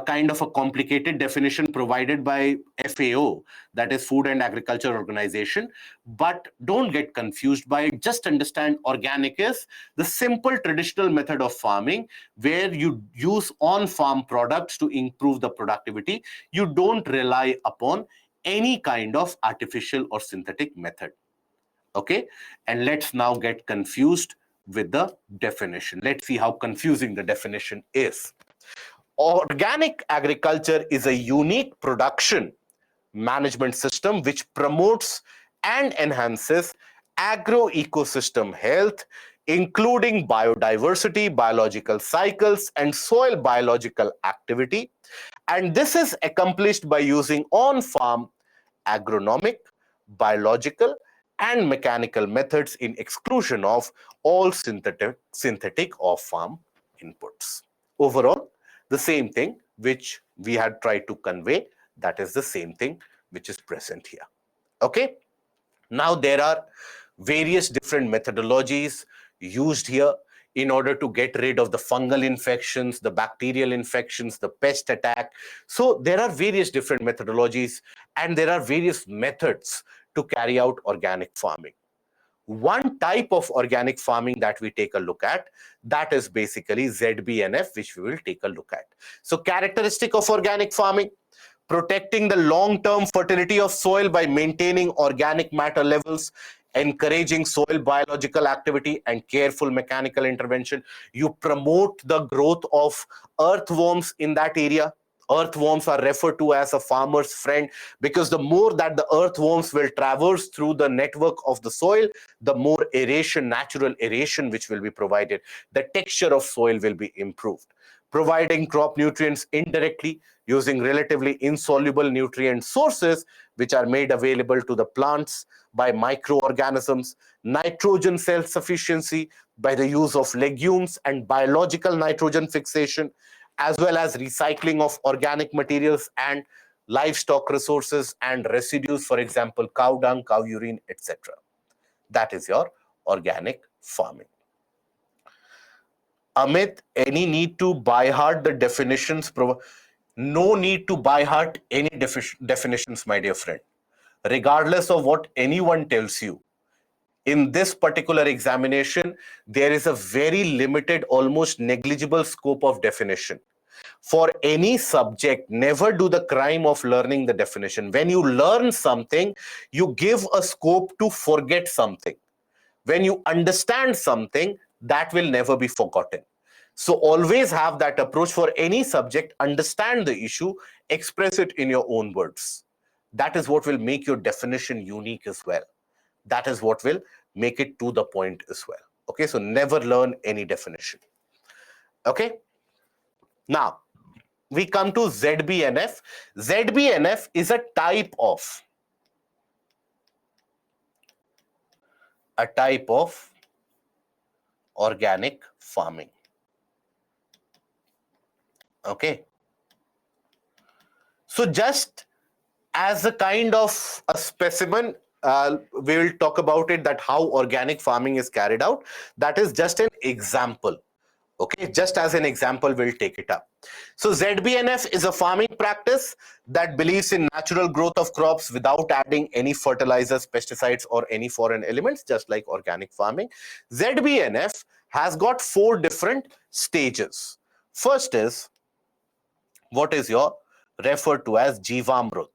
kind of a complicated definition provided by FAO, that is Food and Agriculture Organization, but don't get confused by it. Just understand organic is the simple traditional method of farming where you use on-farm products to improve the productivity. You don't rely upon any kind of artificial or synthetic method. Okay, and let's now get confused with the definition. Let's see how confusing the definition is. Organic agriculture is a unique production management system which promotes and enhances agro-ecosystem health, including biodiversity, biological cycles, and soil biological activity. And this is accomplished by using on-farm agronomic, biological, and mechanical methods in exclusion of all synthetic off-farm inputs. Overall, the same thing which we had tried to convey. That is the same thing which is present here. Okay. Now there are various different methodologies used here in order to get rid of the fungal infections, the bacterial infections, the pest attack. So there are various different methodologies and there are various methods to carry out organic farming. One type of organic farming that we take a look at, that is basically ZBNF, which we will take a look at. So characteristic of organic farming: protecting the long-term fertility of soil by maintaining organic matter levels, encouraging soil biological activity and careful mechanical intervention. You promote the growth of earthworms in that area. Earthworms are referred to as a farmer's friend because the more that the earthworms will traverse through the network of the soil, the more aeration, natural aeration, which will be provided. The texture of soil will be improved. Providing crop nutrients indirectly using relatively insoluble nutrient sources which are made available to the plants by microorganisms. Nitrogen self-sufficiency by the use of legumes and biological nitrogen fixation, as well as recycling of organic materials and livestock resources and residues, for example, cow dung, cow urine, etc. That is your organic farming. Amit, any need to by heart the definitions? No need to by heart any definitions, my dear friend. Regardless of what anyone tells you, in this particular examination, there is a very limited, almost negligible scope of definition. For any subject, never do the crime of learning the definition. When you learn something, you give a scope to forget something. When you understand something, that will never be forgotten. So always have that approach for any subject. Understand the issue, express it in your own words. That is what will make your definition unique as well. That is what will make it to the point as well. Okay, so never learn any definition. Okay, now we come to ZBNF. ZBNF is a type of organic farming. Okay, so just as a kind of a specimen, we will talk about it, that how organic farming is carried out. That is just an example. Okay, just as an example, we'll take it up. So ZBNF is a farming practice that believes in natural growth of crops without adding any fertilizers, pesticides, or any foreign elements, just like organic farming. ZBNF has got 4 different stages. First is what is your referred to as Jivamrut.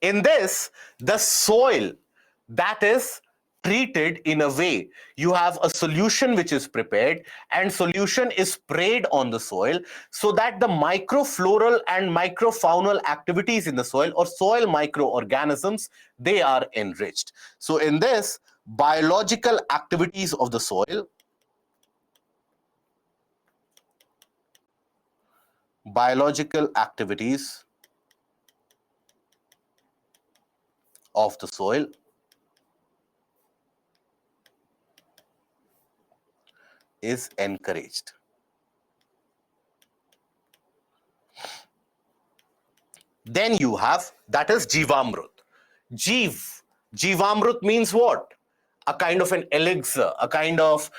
In this, the soil that is treated in a way, you have a solution which is prepared and solution is sprayed on the soil so that the microfloral and microfaunal activities in the soil or soil microorganisms, they are enriched. So in this, biological activities of the soil, is encouraged. Then you have, that is Jivamrut. Jivamrut means what? A kind of an elixir, a kind of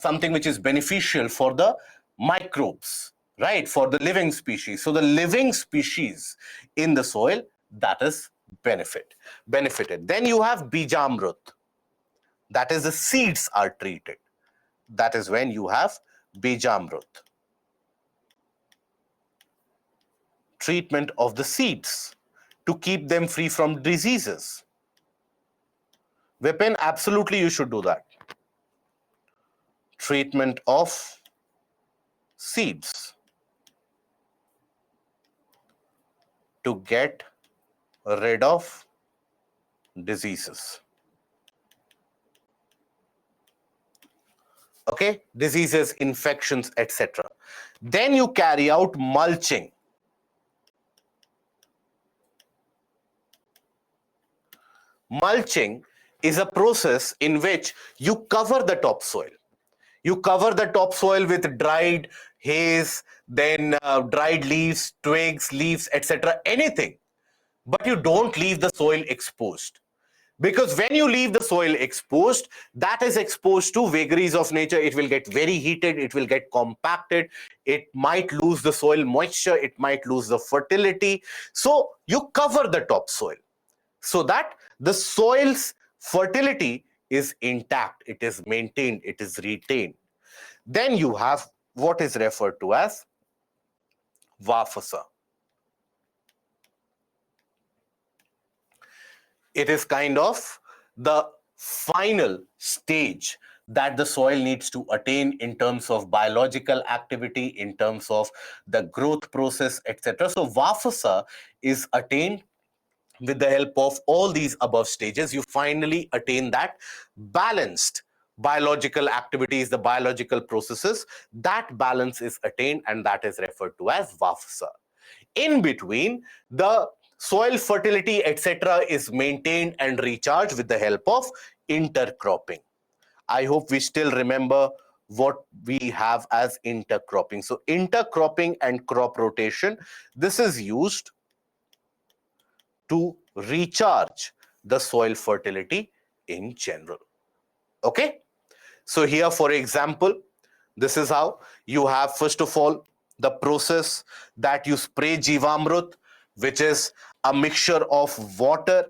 something which is beneficial for the microbes, right? For the living species. So the living species in the soil, that is benefited. Then you have Bijamrut. That is the seeds are treated. That is when you have Bijamrut. Treatment of the seeds to keep them free from diseases. Vipin, absolutely you should do that. Treatment of seeds to get rid of diseases. Okay, diseases, infections, etc. Then you carry out mulching. Mulching is a process in which you cover the topsoil. You cover the topsoil with dried haze, then dried leaves, twigs, leaves, etc., anything. But you don't leave the soil exposed. Because when you leave the soil exposed, that is exposed to vagaries of nature. It will get very heated, it will get compacted, it might lose the soil moisture, it might lose the fertility. So you cover the topsoil so that the soil's fertility is intact, it is maintained, it is retained. Then you have what is referred to as Wafasa. It is kind of the final stage that the soil needs to attain in terms of biological activity, in terms of the growth process, etc. So Wafasa is attained with the help of all these above stages. You finally attain that balanced biological activities, the biological processes. That balance is attained, and that is referred to as Wafasa. In between, the soil fertility, etc., is maintained and recharged with the help of intercropping. I hope we still remember what we have as intercropping. So intercropping and crop rotation, this is used to recharge the soil fertility in general. Okay? So here, for example, this is how you have, first of all, the process that you spray Jivamrut, which is a mixture of water,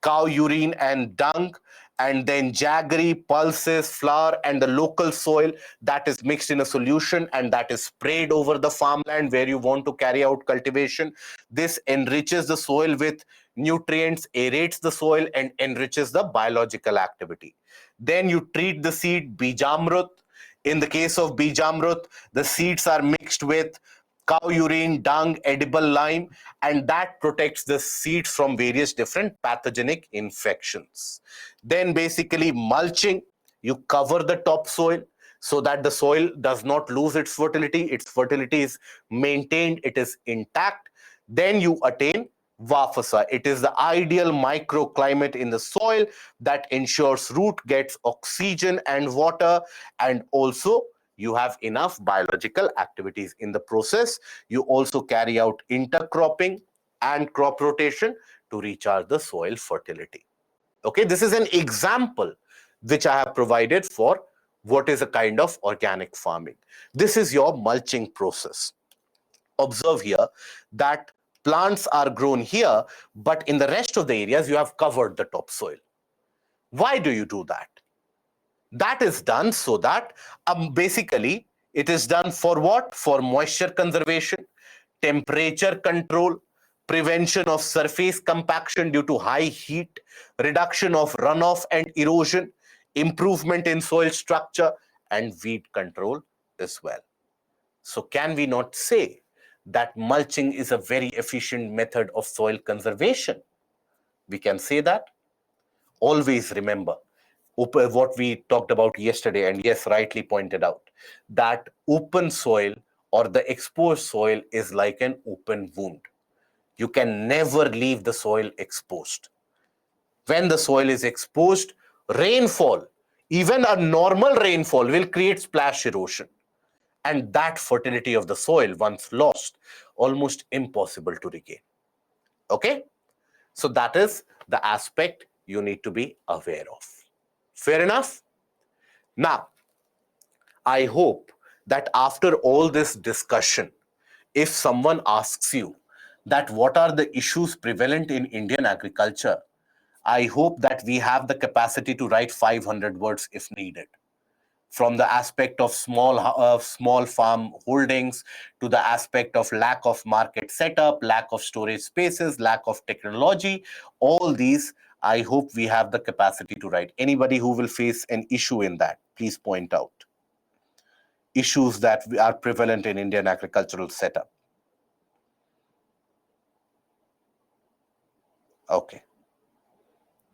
cow urine and dung, and then jaggery, pulses, flour, and the local soil that is mixed in a solution, and that is sprayed over the farmland where you want to carry out cultivation. This enriches the soil with nutrients, aerates the soil, and enriches the biological activity. Then you treat the seed Bijamrut. In the case of Bijamrut, the seeds are mixed with cow urine, dung, edible lime, and that protects the seeds from various different pathogenic infections. Then basically mulching, you cover the topsoil so that the soil does not lose its fertility is maintained, it is intact. Then you attain Wafasa. It is the ideal microclimate in the soil that ensures root gets oxygen and water, and also you have enough biological activities in the process. You also carry out intercropping and crop rotation to recharge the soil fertility. Okay, this is an example which I have provided for what is a kind of organic farming. This is your mulching process. Observe here that plants are grown here, but in the rest of the areas, you have covered the topsoil. Why do you do that? That is done so that basically it is done for what? For moisture conservation, temperature control, prevention of surface compaction due to high heat, reduction of runoff and erosion, improvement in soil structure, and weed control as well. So can we not say that mulching is a very efficient method of soil conservation? We can say that. Always remember what we talked about yesterday, and yes, rightly pointed out, that open soil or the exposed soil is like an open wound. You can never leave the soil exposed. When the soil is exposed, rainfall, even a normal rainfall, will create splash erosion. And that fertility of the soil, once lost, almost impossible to regain. Okay? So that is the aspect you need to be aware of. Fair enough? Now, I hope that after all this discussion, if someone asks you that what are the issues prevalent in Indian agriculture, I hope that we have the capacity to write 500 words if needed. From the aspect of small farm holdings to the aspect of lack of market setup, lack of storage spaces, lack of technology, all these, I hope we have the capacity to write. Anybody who will face an issue in that, please point out issues that are prevalent in Indian agricultural setup. Okay.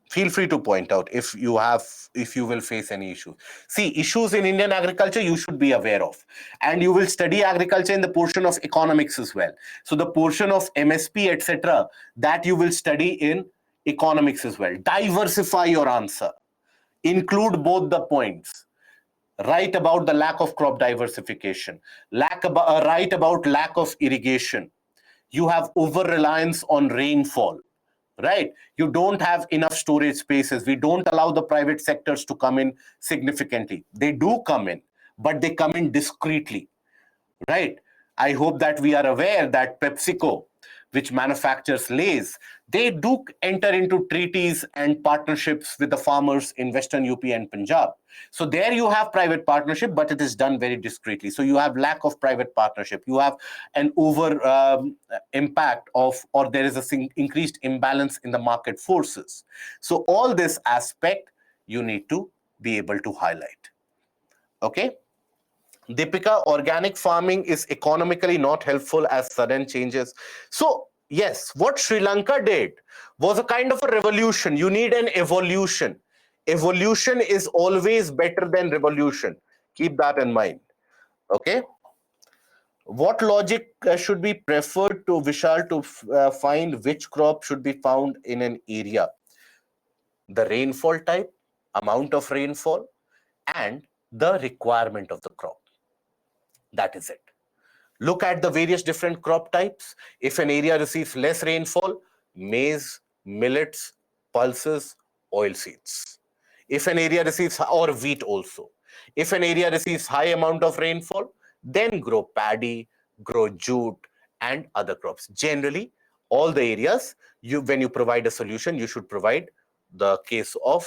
Feel free to point out if you will face any issues. See, issues in Indian agriculture you should be aware of, and you will study agriculture in the portion of economics as well. So the portion of MSP, etc., that you will study in economics as well. Diversify your answer. Include both the points. Write about the lack of crop diversification, write about lack of irrigation. You have over reliance on rainfall, right? You don't have enough storage spaces. We don't allow the private sectors to come in significantly. They do come in, but they come in discreetly, right? I hope that we are aware that PepsiCo, which manufactures Lay's, they do enter into treaties and partnerships with the farmers in Western UP and Punjab. So there you have private partnership, but it is done very discreetly. So you have lack of private partnership. You have an over impact of, or there is a increased imbalance in the market forces. So all this aspect you need to be able to highlight. Okay. Deepika, organic farming is economically not helpful as sudden changes. So, yes, what Sri Lanka did was a kind of a revolution. You need an evolution. Evolution is always better than revolution. Keep that in mind. Okay. What logic should be preferred to Vishal to find which crop should be found in an area? The rainfall type, amount of rainfall, and the requirement of the crop. That is it. Look at the various different crop types. If an area receives less rainfall, maize, millets, pulses, oilseeds. If an area receives, or wheat also. If an area receives high amount of rainfall, then grow paddy, grow jute, and other crops. Generally, all the areas, when you provide a solution, you should provide the case of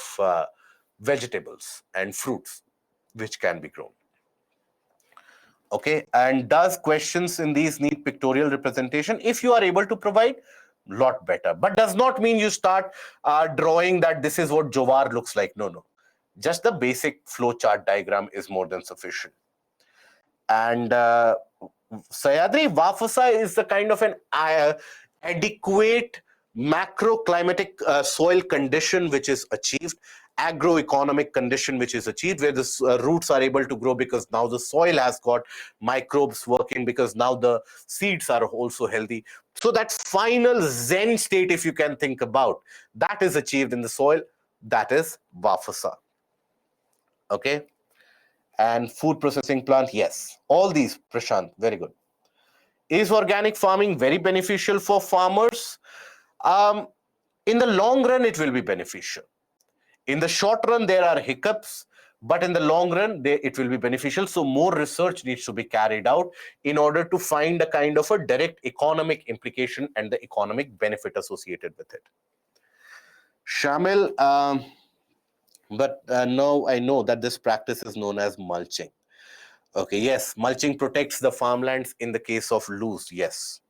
vegetables and fruits, which can be grown. Okay, and does questions in these need pictorial representation? If you are able to provide, lot better, but does not mean you start drawing that this is what jowar looks like. No. Just the basic flow chart diagram is more than sufficient. And Sayadri, Wafasa is the kind of an adequate macroclimatic soil condition which is achieved, agroeconomic condition which is achieved, where the roots are able to grow because now the soil has got microbes working, because now the seeds are also healthy. So that final Zen state, if you can think about, that is achieved in the soil. That is Wafasa. Okay. And food processing plant, yes. All these, Prashant, very good. Is organic farming very beneficial for farmers? In the long run, it will be beneficial. In the short run, there are hiccups, but in the long run, it will be beneficial. So more research needs to be carried out in order to find a kind of a direct economic implication and the economic benefit associated with it. Shamil, but now I know that this practice is known as mulching. Okay, yes, mulching protects the farmlands in the case of loose, yes.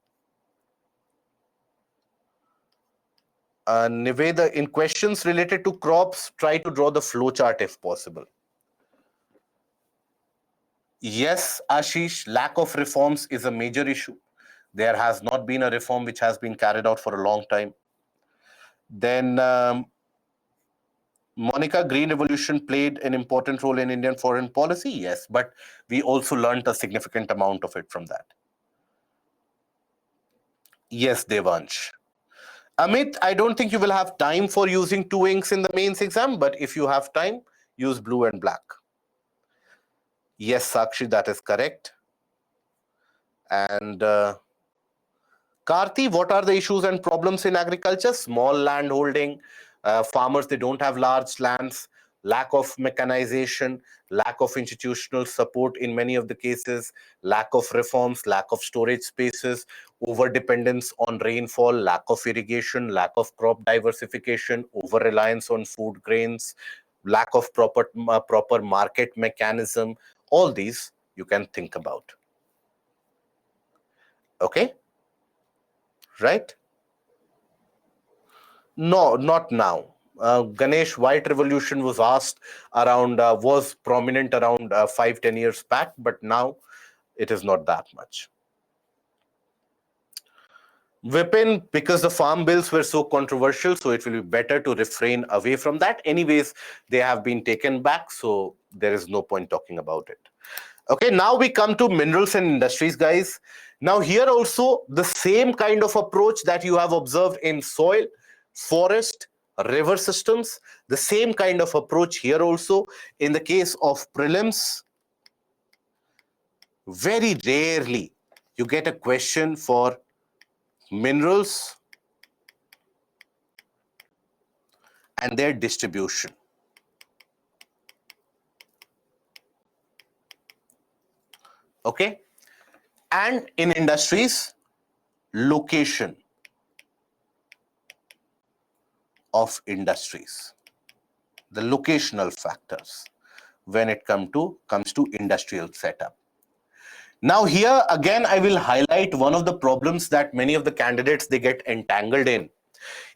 Niveda, in questions related to crops, try to draw the flow chart if possible. Yes, Ashish, lack of reforms is a major issue. There has not been a reform which has been carried out for a long time. Then, Monica, Green Revolution played an important role in Indian foreign policy. Yes, but we also learned a significant amount of it from that. Yes, Devansh. Amit, I don't think you will have time for using two inks in the mains exam, but if you have time, use blue and black. Yes, Sakshi, that is correct. And Karthi, what are the issues and problems in agriculture? Small land holding, farmers, they don't have large lands, lack of mechanization, lack of institutional support in many of the cases, lack of reforms, lack of storage spaces, over-dependence on rainfall, lack of irrigation, lack of crop diversification, over-reliance on food grains, lack of proper market mechanism. All these you can think about. Okay? Right? No, not now. Ganesh, white revolution was asked around, was prominent around 5-10 years back, but now it is not that much. Vipin, because the farm bills were so controversial, so it will be better to refrain away from that. Anyways, they have been taken back, so there is no point talking about it. Okay, now we come to minerals and industries, guys. Now here also the same kind of approach that you have observed in soil, forest, river systems. The same kind of approach here also. In the case of prelims, very rarely you get a question for minerals and their distribution. Okay? And in industries, location of industries, the locational factors when it comes to industrial setup. Now here again, I will highlight one of the problems that many of the candidates, they get entangled in.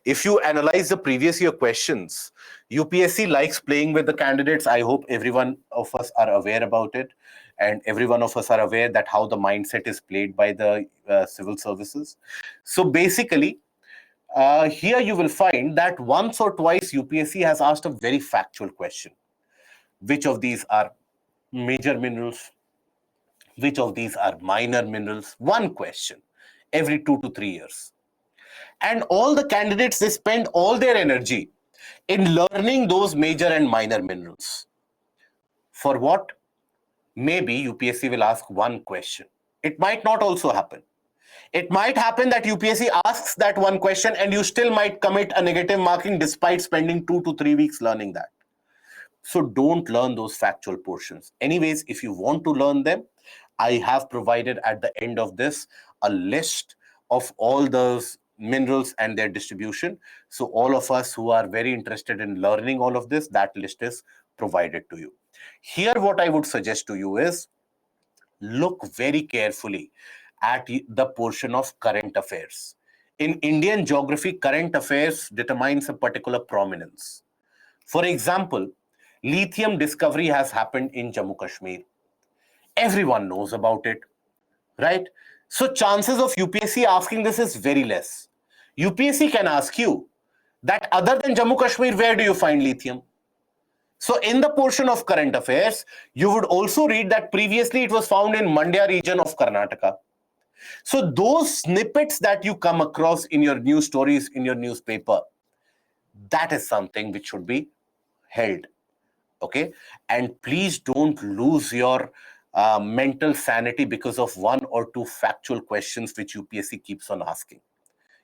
If you analyze the previous year questions, UPSC likes playing with the candidates. I hope every one of us are aware about it, and every one of us are aware that how the mindset is played by the civil services. So basically, here you will find that once or twice UPSC has asked a very factual question. Which of these are major minerals? Which of these are minor minerals? One question every 2 to 3 years. And all the candidates, they spend all their energy in learning those major and minor minerals. For what? Maybe UPSC will ask one question. It might not also happen. It might happen that UPSC asks that one question and you still might commit a negative marking despite spending 2 to 3 weeks learning that. So don't learn those factual portions. Anyways, if you want to learn them, I have provided at the end of this a list of all those minerals and their distribution. So all of us who are very interested in learning all of this, that list is provided to you. Here, what I would suggest to you is look very carefully at the portion of current affairs. In Indian geography, current affairs determines a particular prominence. For example, lithium discovery has happened in Jammu Kashmir. Everyone knows about it, right? So chances of UPSC asking this is very less. UPSC can ask you that other than Jammu Kashmir, where do you find lithium? So in the portion of current affairs, you would also read that previously it was found in Mandya region of Karnataka. So those snippets that you come across in your news stories, in your newspaper, that is something which should be held. Okay, and please don't lose your mental sanity because of one or two factual questions which UPSC keeps on asking.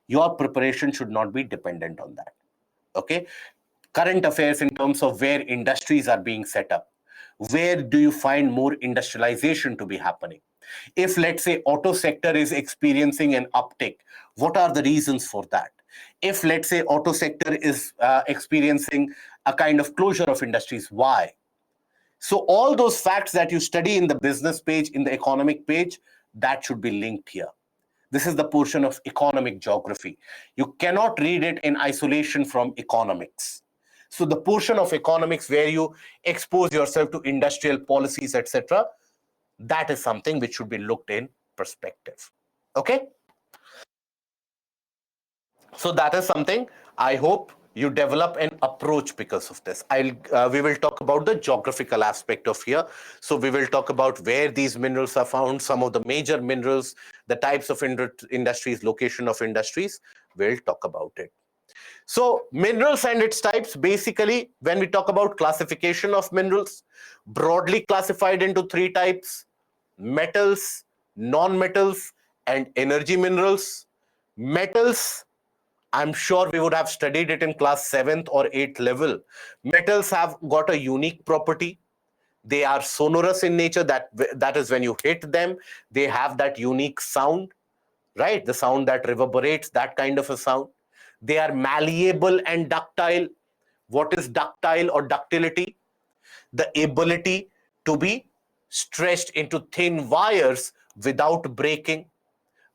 Your preparation should not be dependent on that. Okay, current affairs in terms of where industries are being set up, where do you find more industrialization to be happening? If let's say auto sector is experiencing an uptick, what are the reasons for that? If let's say auto sector is experiencing a kind of closure of industries, why? So all those facts that you study in the business page, in the economic page, that should be linked here. This is the portion of economic geography. You cannot read it in isolation from economics. So the portion of economics where you expose yourself to industrial policies, etc., that is something which should be looked in perspective. Okay? So that is something I hope you develop an approach because of this. We will talk about the geographical aspect of here. So we will talk about where these minerals are found, some of the major minerals, the types of industries, location of industries. We'll talk about it. So minerals and its types, basically, when we talk about classification of minerals, broadly classified into three types: metals, non-metals, and energy minerals. Metals, I'm sure we would have studied it in class 7th or 8th level. Metals have got a unique property. They are sonorous in nature. That is when you hit them, they have that unique sound, right? The sound that reverberates, that kind of a sound. They are malleable and ductile. What is ductile or ductility? The ability to be stretched into thin wires without breaking.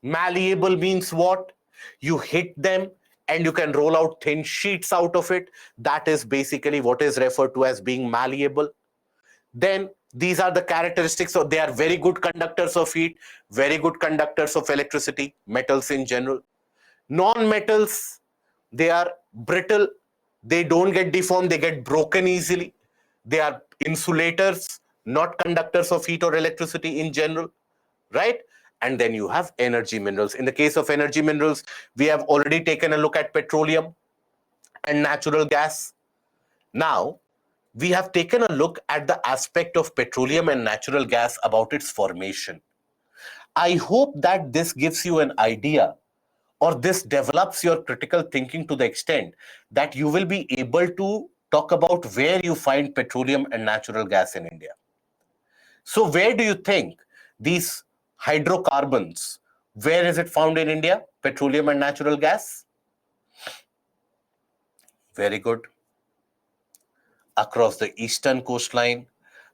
Malleable means what? You hit them and you can roll out thin sheets out of it. That is basically what is referred to as being malleable. Then these are the characteristics. So they are very good conductors of heat, very good conductors of electricity, metals in general. Non-metals, they are brittle. They don't get deformed. They get broken easily. They are insulators, not conductors of heat or electricity in general, right? And then you have energy minerals. In the case of energy minerals, we have already taken a look at petroleum. and natural gas. Now, we have taken a look at the aspect of petroleum and natural gas about its formation. I hope that this gives you an idea, or this develops your critical thinking to the extent that you will be able to talk about where you find petroleum and natural gas in India. So where do you think these hydrocarbons, where is it found in India? Petroleum and natural gas? Very good. Across the eastern coastline,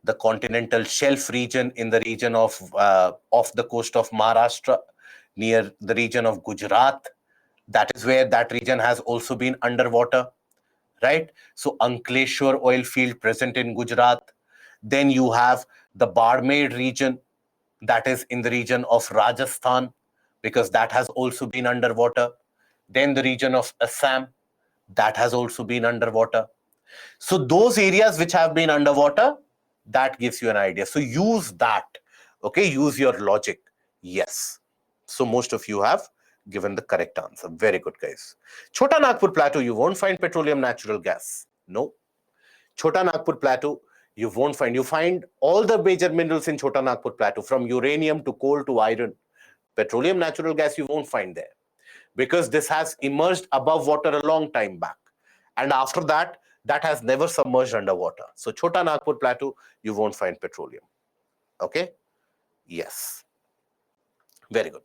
the continental shelf region in the region of the coast of Maharashtra, near the region of Gujarat. That is where that region has also been underwater, right? So Ankleshwar oil field present in Gujarat. Then you have the Barmer region, that is in the region of Rajasthan, because that has also been underwater. Then the region of Assam, that has also been underwater. So those areas which have been underwater, that gives you an idea. So use that, okay? Use your logic. Yes. So most of you have given the correct answer. Very good, guys. Chota Nagpur Plateau, you won't find petroleum, natural gas. No. Chota Nagpur Plateau, you won't find. You find all the major minerals in Chota Nagpur Plateau, from uranium to coal to iron. Petroleum, natural gas, you won't find there, because this has emerged above water a long time back. And after that, that has never submerged underwater. So Chota Nagpur Plateau, you won't find petroleum. Okay? Yes. Very good.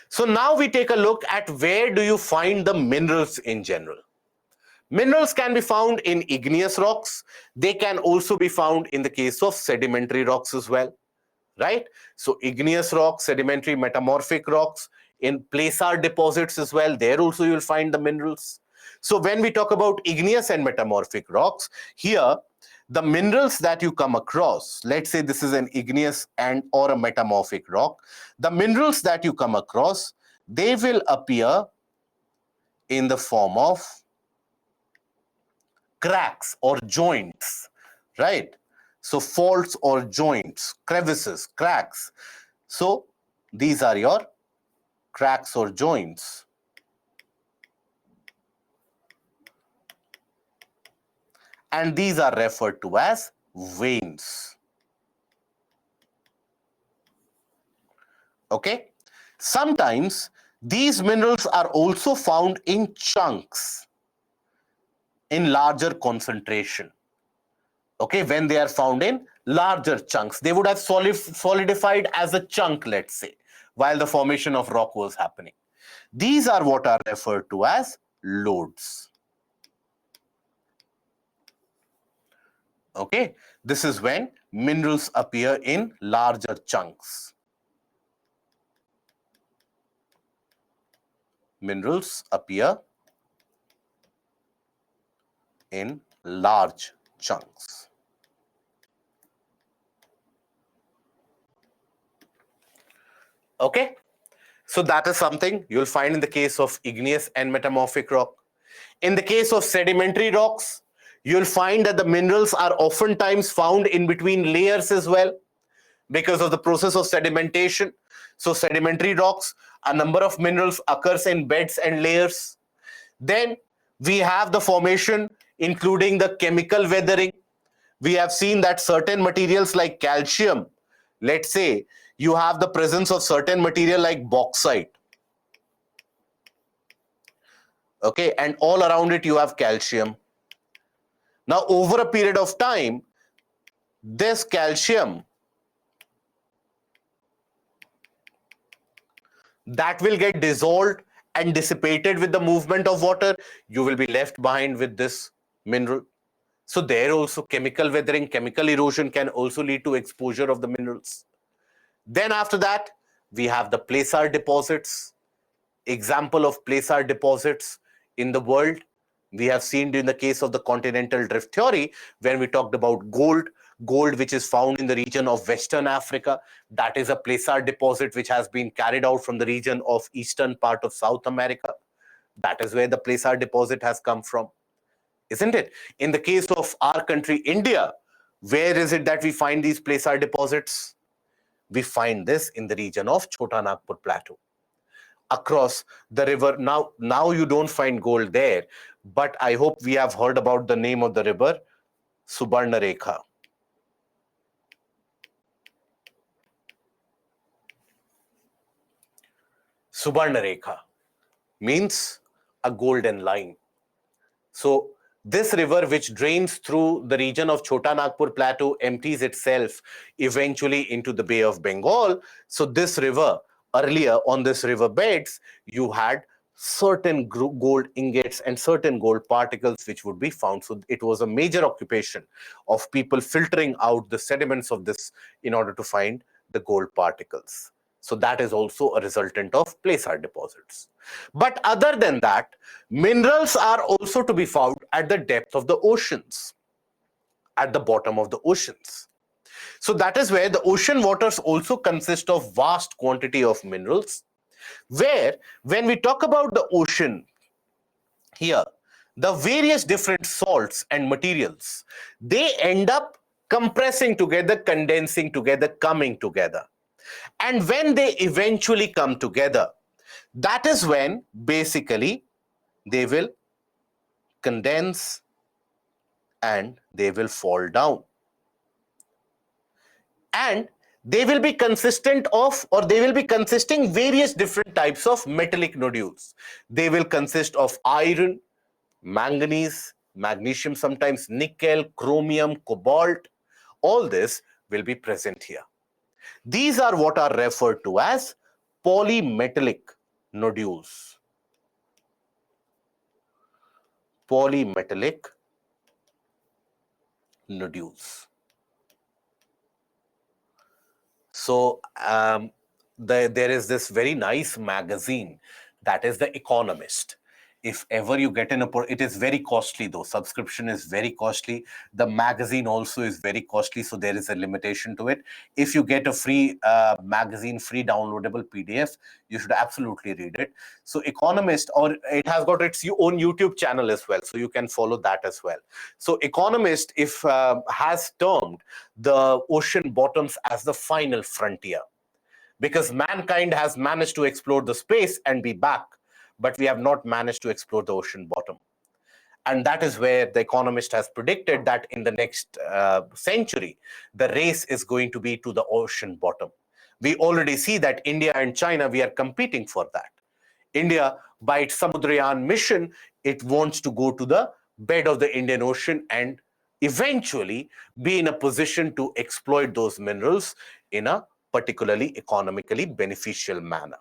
So now we take a look at where do you find the minerals in general. Minerals can be found in igneous rocks. They can also be found in the case of sedimentary rocks as well, right? So igneous rocks, sedimentary metamorphic rocks, in placer deposits as well, there also you'll find the minerals. So when we talk about igneous and metamorphic rocks, here the minerals that you come across, let's say this is an igneous and or a metamorphic rock, the minerals that you come across, they will appear in the form of cracks or joints, right? So faults or joints, crevices, cracks. So these are your cracks or joints. And these are referred to as veins. Okay? Sometimes these minerals are also found in chunks, in larger concentration. Okay, when they are found in larger chunks, they would have solidified as a chunk, let's say, while the formation of rock was happening. These are what are referred to as lodes. Okay, this is when minerals appear in larger chunks. Minerals appear in large chunks. Okay, so that is something you'll find in the case of igneous and metamorphic rock. In the case of sedimentary rocks, you'll find that the minerals are oftentimes found in between layers as well, because of the process of sedimentation. So sedimentary rocks, a number of minerals occurs in beds and layers. Then we have the formation including the chemical weathering. We have seen that certain materials like calcium, let's say you have the presence of certain material like bauxite, okay, and all around it you have calcium. Now over a period of time, this calcium, that will get dissolved and dissipated with the movement of water. You will be left behind with this mineral. So there also chemical weathering, chemical erosion can also lead to exposure of the minerals. Then after that, we have the placer deposits. Example of placer deposits in the world, we have seen in the case of the continental drift theory, when we talked about gold which is found in the region of Western Africa. That is a placer deposit which has been carried out from the region of eastern part of South America. That is where the placer deposit has come from, isn't it? In the case of our country, India, where is it that we find these placer deposits? We find this in the region of Chota Nagpur Plateau. across the river. Now you don't find gold there, but I hope we have heard about the name of the river, Subarnarekha. Subarnarekha means a golden line. So this river, which drains through the region of Chota Nagpur Plateau, empties itself eventually into the Bay of Bengal. So this river, earlier on this river beds, you had certain gold ingots and certain gold particles which would be found. So it was a major occupation of people filtering out the sediments of this in order to find the gold particles. So that is also a resultant of placer deposits. But other than that, minerals are also to be found at the depth of the oceans, at the bottom of the oceans. So that is where the ocean waters also consist of vast quantity of minerals, where when we talk about the ocean here, the various different salts and materials, they end up compressing together, condensing together, coming together. And when they eventually come together, that is when basically they will condense and they will fall down. And they will be consistent of, or they will be consisting various different types of metallic nodules. They will consist of iron, manganese, magnesium, sometimes nickel, chromium, cobalt. All this will be present here. These are what are referred to as polymetallic nodules. Polymetallic nodules. So there is this very nice magazine that is The Economist. If ever you get it is very costly though. Subscription is very costly. The magazine also is very costly, so there is a limitation to it. If you get a free magazine, free downloadable PDF, you should absolutely read it. So Economist, or it has got its own YouTube channel as well, so you can follow that as well. So Economist, if has termed the ocean bottoms as the final frontier, because mankind has managed to explore the space and be back, but we have not managed to explore the ocean bottom. And that is where The Economist has predicted that in the next century, the race is going to be to the ocean bottom. We already see that India and China, we are competing for that. India, by its Samudrayan mission, it wants to go to the bed of the Indian Ocean and eventually be in a position to exploit those minerals in a particularly economically beneficial manner.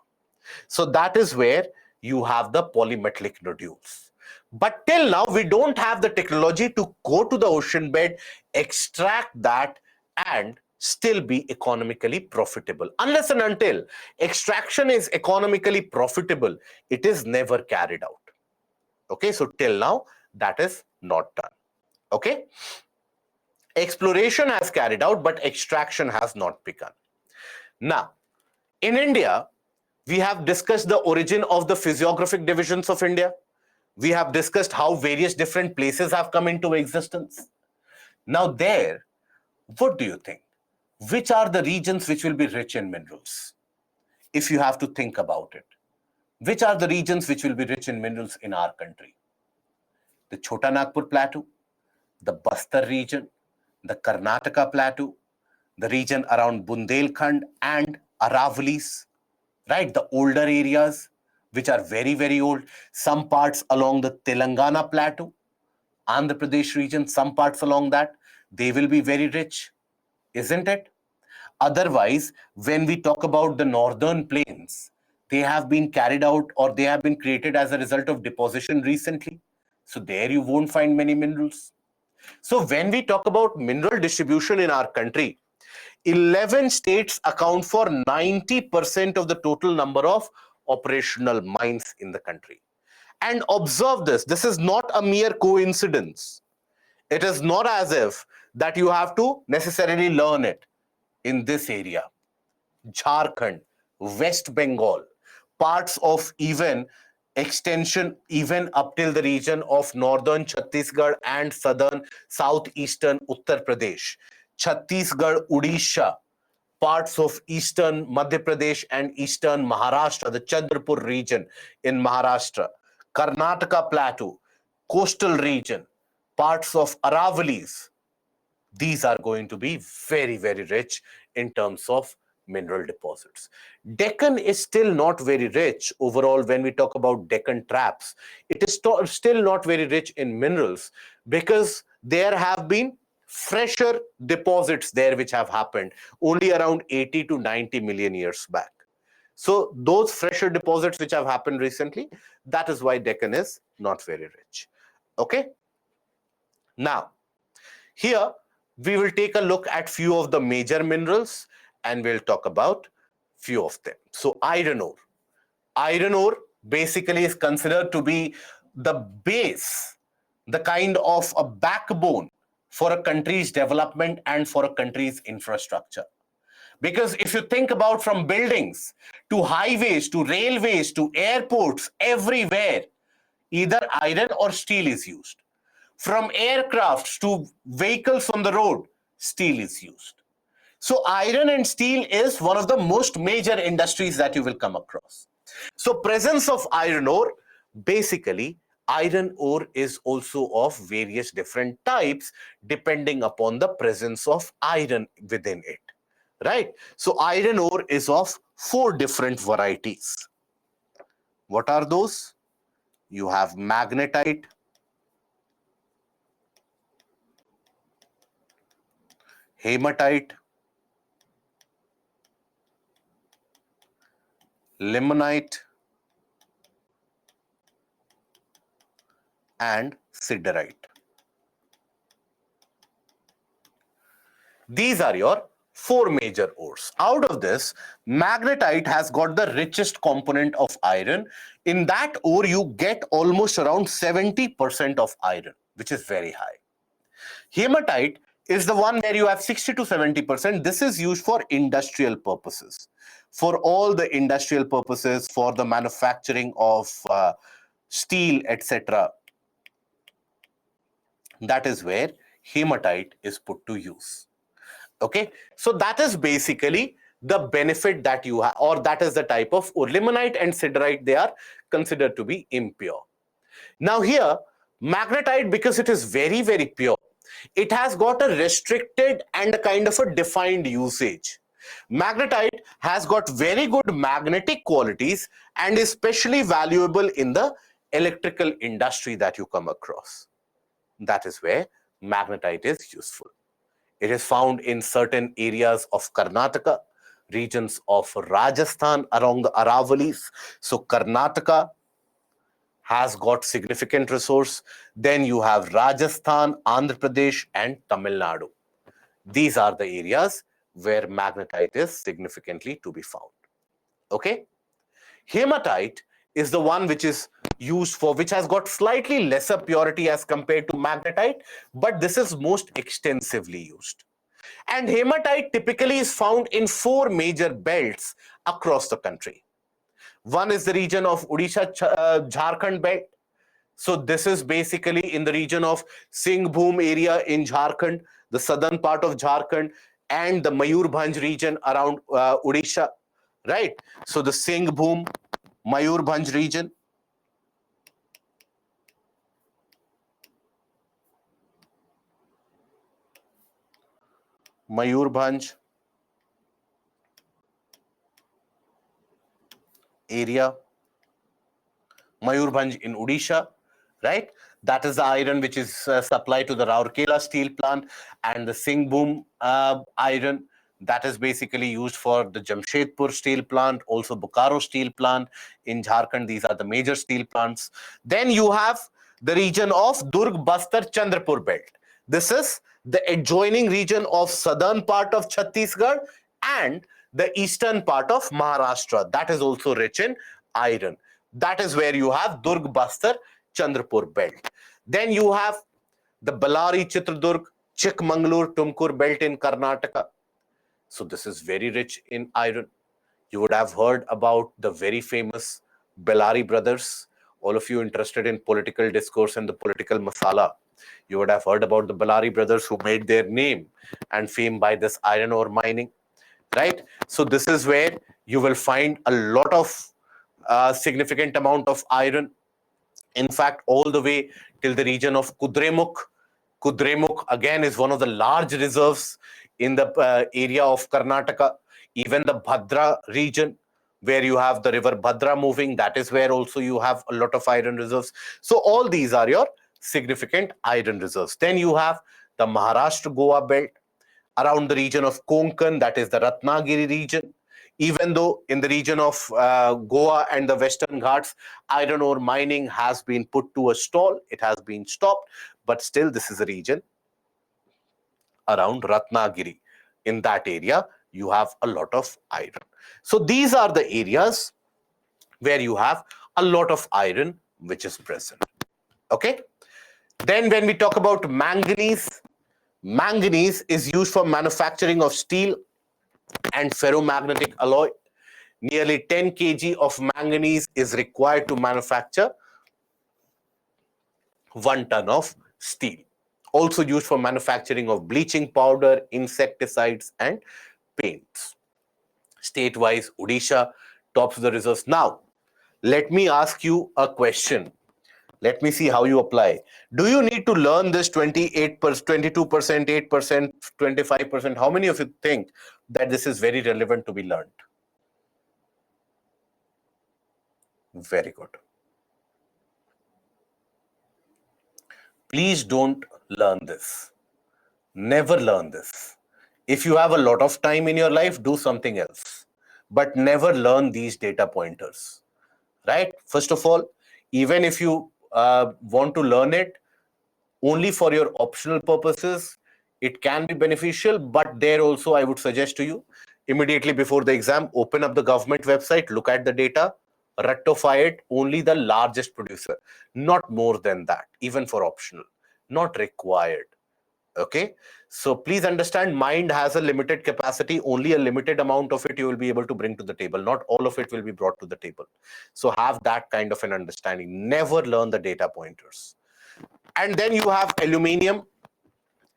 So that is where you have the polymetallic nodules. But till now, we don't have the technology to go to the ocean bed, extract that, and still be economically profitable. Unless and until extraction is economically profitable, it is never carried out. Okay, so till now, that is not done. Okay, exploration has carried out, but extraction has not begun. Now, in India, we have discussed the origin of the physiographic divisions of India. We have discussed how various different places have come into existence. Now there, what do you think? Which are the regions which will be rich in minerals? If you have to think about it. Which are the regions which will be rich in minerals in our country? The Chota Nagpur Plateau, the Bastar region, the Karnataka Plateau, the region around Bundelkhand and Aravallis, right? The older areas, which are very, very old. Some parts along the Telangana Plateau, Andhra Pradesh region, some parts along that, they will be very rich, isn't it? Otherwise, when we talk about the northern plains, they have been carried out or they have been created as a result of deposition recently. So there you won't find many minerals. So when we talk about mineral distribution in our country, 11 states account for 90% of the total number of operational mines in the country. And observe this, this is not a mere coincidence. It is not as if that you have to necessarily learn it in this area. Jharkhand, West Bengal, parts of even extension even up till the region of northern Chhattisgarh and southern southeastern Uttar Pradesh, Chhattisgarh, Odisha, parts of eastern Madhya Pradesh and eastern Maharashtra, the Chandrapur region in Maharashtra, Karnataka Plateau, coastal region, parts of Aravalis. These are going to be very, very rich in terms of mineral deposits. Deccan is still not very rich overall when we talk about Deccan traps. It is still not very rich in minerals because there have been fresher deposits there which have happened only around 80 to 90 million years back. So those fresher deposits which have happened recently, that is why Deccan is not very rich. Okay. Now, here we will take a look at few of the major minerals and we'll talk about few of them. So iron ore. Iron ore basically is considered to be the base, the kind of a backbone for a country's development and for a country's infrastructure. Because if you think about from buildings to highways to railways to airports, everywhere, either iron or steel is used. From aircrafts to vehicles on the road, steel is used. So iron and steel is one of the most major industries that you will come across. So presence of iron ore, basically iron ore is also of various different types depending upon the presence of iron within it, right? So iron ore is of 4 different varieties. What are those? You have magnetite, hematite, limonite, and siderite. These are your 4 major ores. Out of this, magnetite has got the richest component of iron. In that ore, you get almost around 70% of iron, which is very high. Hematite is the one where you have 60 to 70%. This is used for industrial purposes. For all the industrial purposes, for the manufacturing of steel, etc. That is where hematite is put to use. Okay, so that is basically the benefit that you have, or that is the type of ore. Limonite and siderite, they are considered to be impure. Now here, magnetite, because it is very, very pure, it has got a restricted and a kind of a defined usage. Magnetite has got very good magnetic qualities and is especially valuable in the electrical industry that you come across. That is where magnetite is useful. It is found in certain areas of Karnataka, regions of Rajasthan along the Aravalis. So Karnataka has got significant resource. Then you have Rajasthan, Andhra Pradesh, and Tamil Nadu. These are the areas where magnetite is significantly to be found. Okay? Hematite is the one which is used for, which has got slightly lesser purity as compared to magnetite, but this is most extensively used. And hematite typically is found in 4 major belts across the country. One is the region of Odisha, Jharkhand belt. So this is basically in the region of Singhbhum area in Jharkhand, the southern part of Jharkhand, and the Mayurbhanj region around Odisha, right? So the Singhbhum, Mayurbhanj region. Mayurbhanj area, Mayurbhanj in Odisha, right? That is the iron which is supplied to the Rourkela steel plant, and the Singhbhum iron that is basically used for the Jamshedpur steel plant, also Bokaro steel plant in Jharkhand. These are the major steel plants. Then you have the region of Durg, Bastar, Chandrapur belt. This is the adjoining region of southern part of Chhattisgarh and the eastern part of Maharashtra. That is also rich in iron. That is where you have Durg, Bastar, Chandrapur belt. Then you have the Bellary, Chitradurg, Chikmagalur, Tumkur belt in Karnataka. So this is very rich in iron. You would have heard about the very famous Bellary brothers. All of you interested in political discourse and the political masala, you would have heard about the Bellary brothers who made their name and fame by this iron ore mining. right? So this is where you will find a lot of significant amount of iron. In fact, all the way till the region of Kudremukh. Kudremukh again is one of the large reserves in the area of Karnataka. Even the Bhadra region, where you have the river Bhadra moving, that is where also you have a lot of iron reserves. So all these are your significant iron reserves. Then you have the Maharashtra Goa belt around the region of Konkan, that is the Ratnagiri region. Even though in the region of Goa and the Western Ghats, iron ore mining has been put to a stall, it has been stopped, but still this is a region around Ratnagiri. In that area, you have a lot of iron. So these are the areas where you have a lot of iron which is present. Okay. Then when we talk about manganese, manganese is used for manufacturing of steel and ferromagnetic alloy. Nearly 10 kg of manganese is required to manufacture 1 ton of steel. Also used for manufacturing of bleaching powder, insecticides, and paints. State-wise, Odisha tops the reserves. Now, let me ask you a question. Let me see how you apply. Do you need to learn this 28%, 22%, 8%, 25%? How many of you think that this is very relevant to be learned? Very good. Please don't learn this. Never learn this. If you have a lot of time in your life, do something else. But never learn these data pointers. Right? First of all, even if you want to learn it only for your optional purposes, it can be beneficial. But there also, I would suggest to you, immediately before the exam, open up the government website, look at the data, rectify it, only the largest producer, not more than that, even for optional, not required. Okay, so please understand, mind has a limited capacity. Only a limited amount of it you will be able to bring to the table. Not all of it will be brought to the table. So have that kind of an understanding. Never learn the data pointers. And then you have aluminium.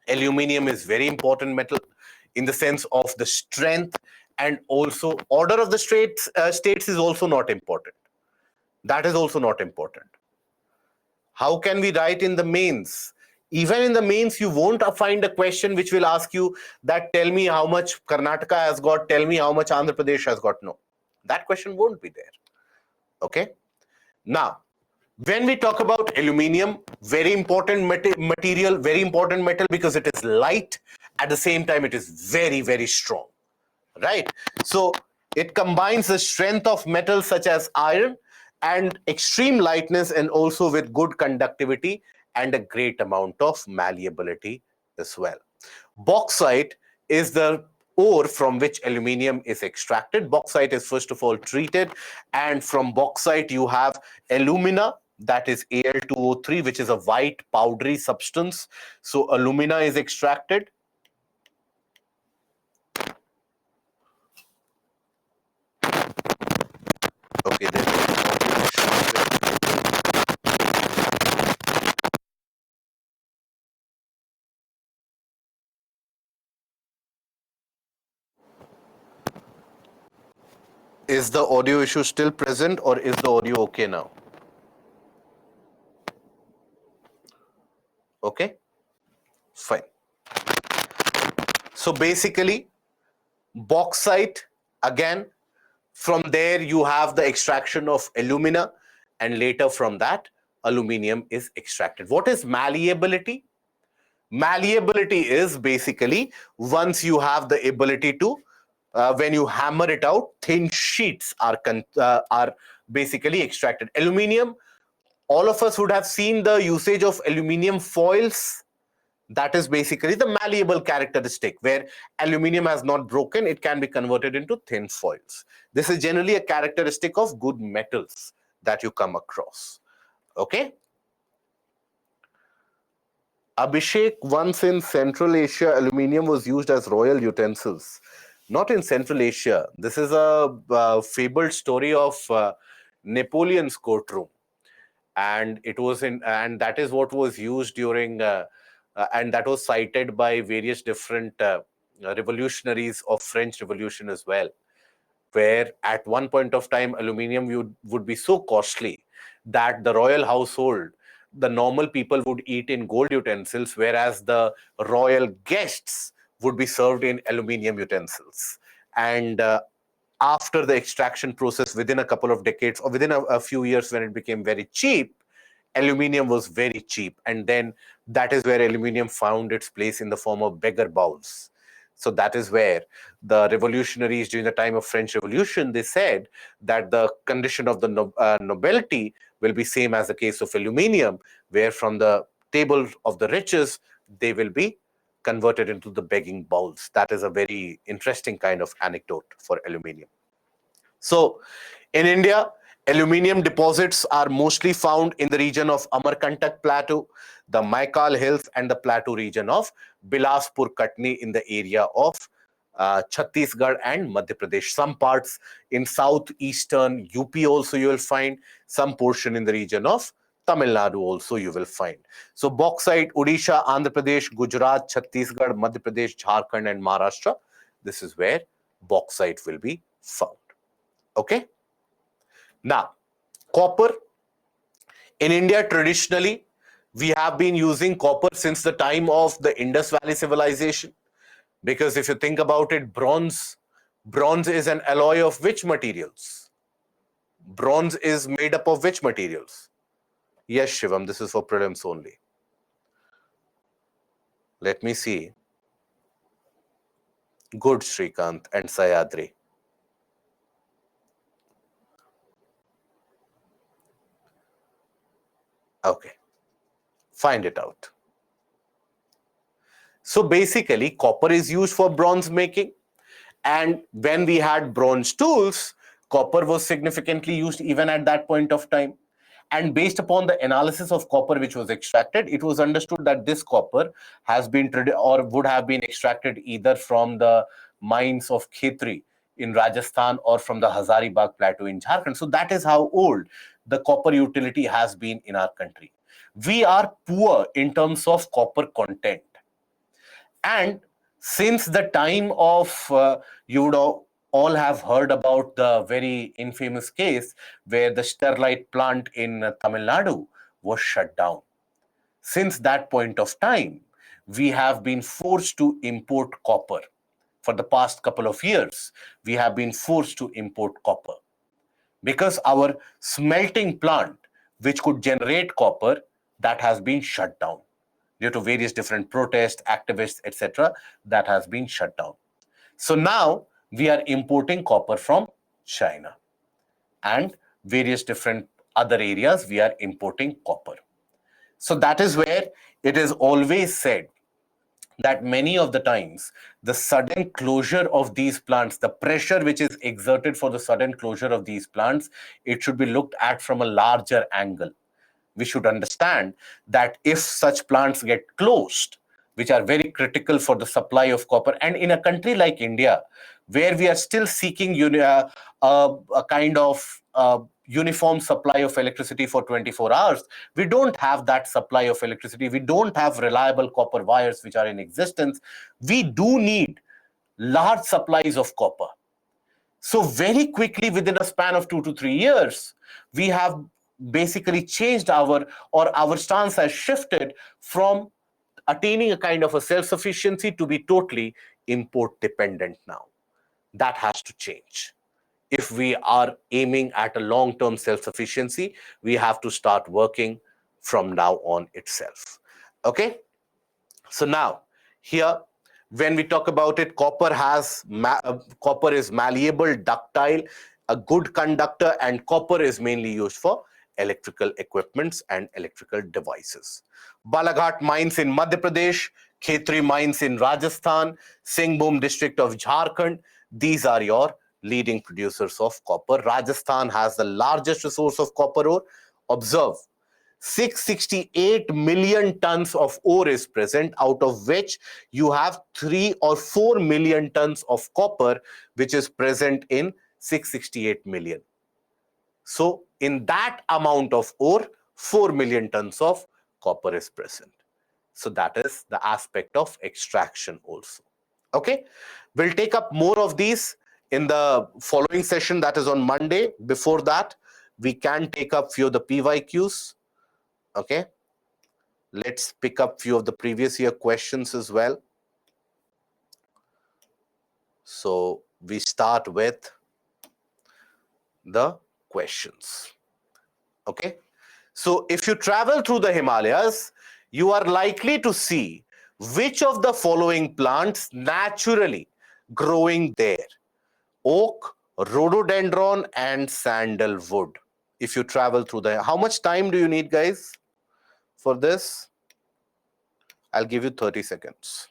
Aluminium is very important metal in the sense of the strength, and also order of the states is also not important. That is also not important. How can we write in the mains? Even in the mains, you won't find a question which will ask you that tell me how much Karnataka has got, tell me how much Andhra Pradesh has got. No, that question won't be there. Okay. Now, when we talk about aluminium, very important material, very important metal because it is light. At the same time, it is very, very strong. Right? So it combines the strength of metals such as iron and extreme lightness, and also with good conductivity and a great amount of malleability as well. Bauxite is the ore from which aluminium is extracted. Bauxite is first of all treated, and from bauxite you have alumina, that is Al2O3, which is a white powdery substance. So alumina is extracted. Okay, then. Is the audio issue still present, or is the audio okay now? Okay, fine. So basically, bauxite, again, from there you have the extraction of alumina, and later from that, aluminium is extracted. What is malleability? Malleability is basically once you have the ability to, when you hammer it out, thin sheets are basically extracted. Aluminium, all of us would have seen the usage of aluminium foils. That is basically the malleable characteristic where aluminium has not broken, it can be converted into thin foils. This is generally a characteristic of good metals that you come across. Okay. Abhishek, once in Central Asia, aluminium was used as royal utensils. Not in Central Asia. This is a fabled story of Napoleon's courtroom, and it was in, and that is what was used during, and that was cited by various different revolutionaries of French Revolution as well, where at one point of time aluminium would be so costly that the royal household, the normal people would eat in gold utensils, whereas the royal guests would be served in aluminium utensils. And after the extraction process, within a couple of decades or within a few years, when it became very cheap, aluminium was very cheap. And then that is where aluminium found its place in the form of beggar bowls. So that is where the revolutionaries during the time of French Revolution, they said that the condition of the nobility will be same as the case of aluminium, where from the table of the riches, they will be converted into the begging bowls. That is a very interesting kind of anecdote for aluminium. So in India, aluminium deposits are mostly found in the region of Amarkantak Plateau, the Maikal Hills, and the plateau region of Bilaspur Katni in the area of Chhattisgarh and Madhya Pradesh. Some parts in southeastern UP also you will find, some portion in the region of Tamil Nadu also you will find. So bauxite, Odisha, Andhra Pradesh, Gujarat, Chhattisgarh, Madhya Pradesh, Jharkhand and Maharashtra, this is where bauxite will be found. Okay. Now, copper. In India, traditionally, we have been using copper since the time of the Indus Valley civilization. Because if you think about it, bronze is an alloy of which materials? Bronze is made up of which materials? Yes, Shivam, this is for prelims only. Let me see. Good, Shrikant and Sayadri. Okay, find it out. So basically, copper is used for bronze making. And when we had bronze tools, copper was significantly used even at that point of time. And based upon the analysis of copper which was extracted, it was understood that this copper has been or would have been extracted either from the mines of Khetri in Rajasthan or from the Hazaribagh Plateau in Jharkhand. So that is how old the copper utility has been in our country. We are poor in terms of copper content. And since the time of, you would all have heard about the very infamous case where the Sterlite plant in Tamil Nadu was shut down. Since that point of time, we have been forced to import copper. For the past couple of years, we have been forced to import copper because our smelting plant, which could generate copper, that has been shut down due to various different protests, activists, etc., that has been shut down. So now we are importing copper from China and various different other areas we are importing copper. So that is where it is always said that many of the times the sudden closure of these plants, the pressure which is exerted for the sudden closure of these plants, it should be looked at from a larger angle. We should understand that if such plants get closed, which are very critical for the supply of copper, and in a country like India, where we are still seeking a kind of uniform supply of electricity for 24 hours, we don't have that supply of electricity. We don't have reliable copper wires which are in existence. We do need large supplies of copper. So very quickly, within a span of 2 to 3 years, we have basically changed our stance has shifted from attaining a kind of a self-sufficiency to be totally import dependent now. That has to change. If we are aiming at a long-term self-sufficiency, we have to start working from now on itself. Okay? So now, here, when we talk about it, copper is malleable, ductile, a good conductor, and copper is mainly used for electrical equipments and electrical devices. Balaghat mines in Madhya Pradesh, Khetri mines in Rajasthan, Singhbhum district of Jharkhand, these are your leading producers of copper. Rajasthan has the largest resource of copper ore. Observe, 668 million tons of ore is present, out of which you have 3 or 4 million tons of copper, which is present in 668 million. So in that amount of ore, 4 million tons of copper is present. So that is the aspect of extraction also. Okay, we'll take up more of these in the following session, that is on Monday. Before that, we can take up few of the PYQs. Okay, let's pick up few of the previous year questions as well. So we start with the questions. Okay, so if you travel through the Himalayas, you are likely to see which of the following plants naturally growing there: oak, rhododendron, and sandalwood. If you travel through the, how much time do you need, guys, for this? I'll give you 30 seconds.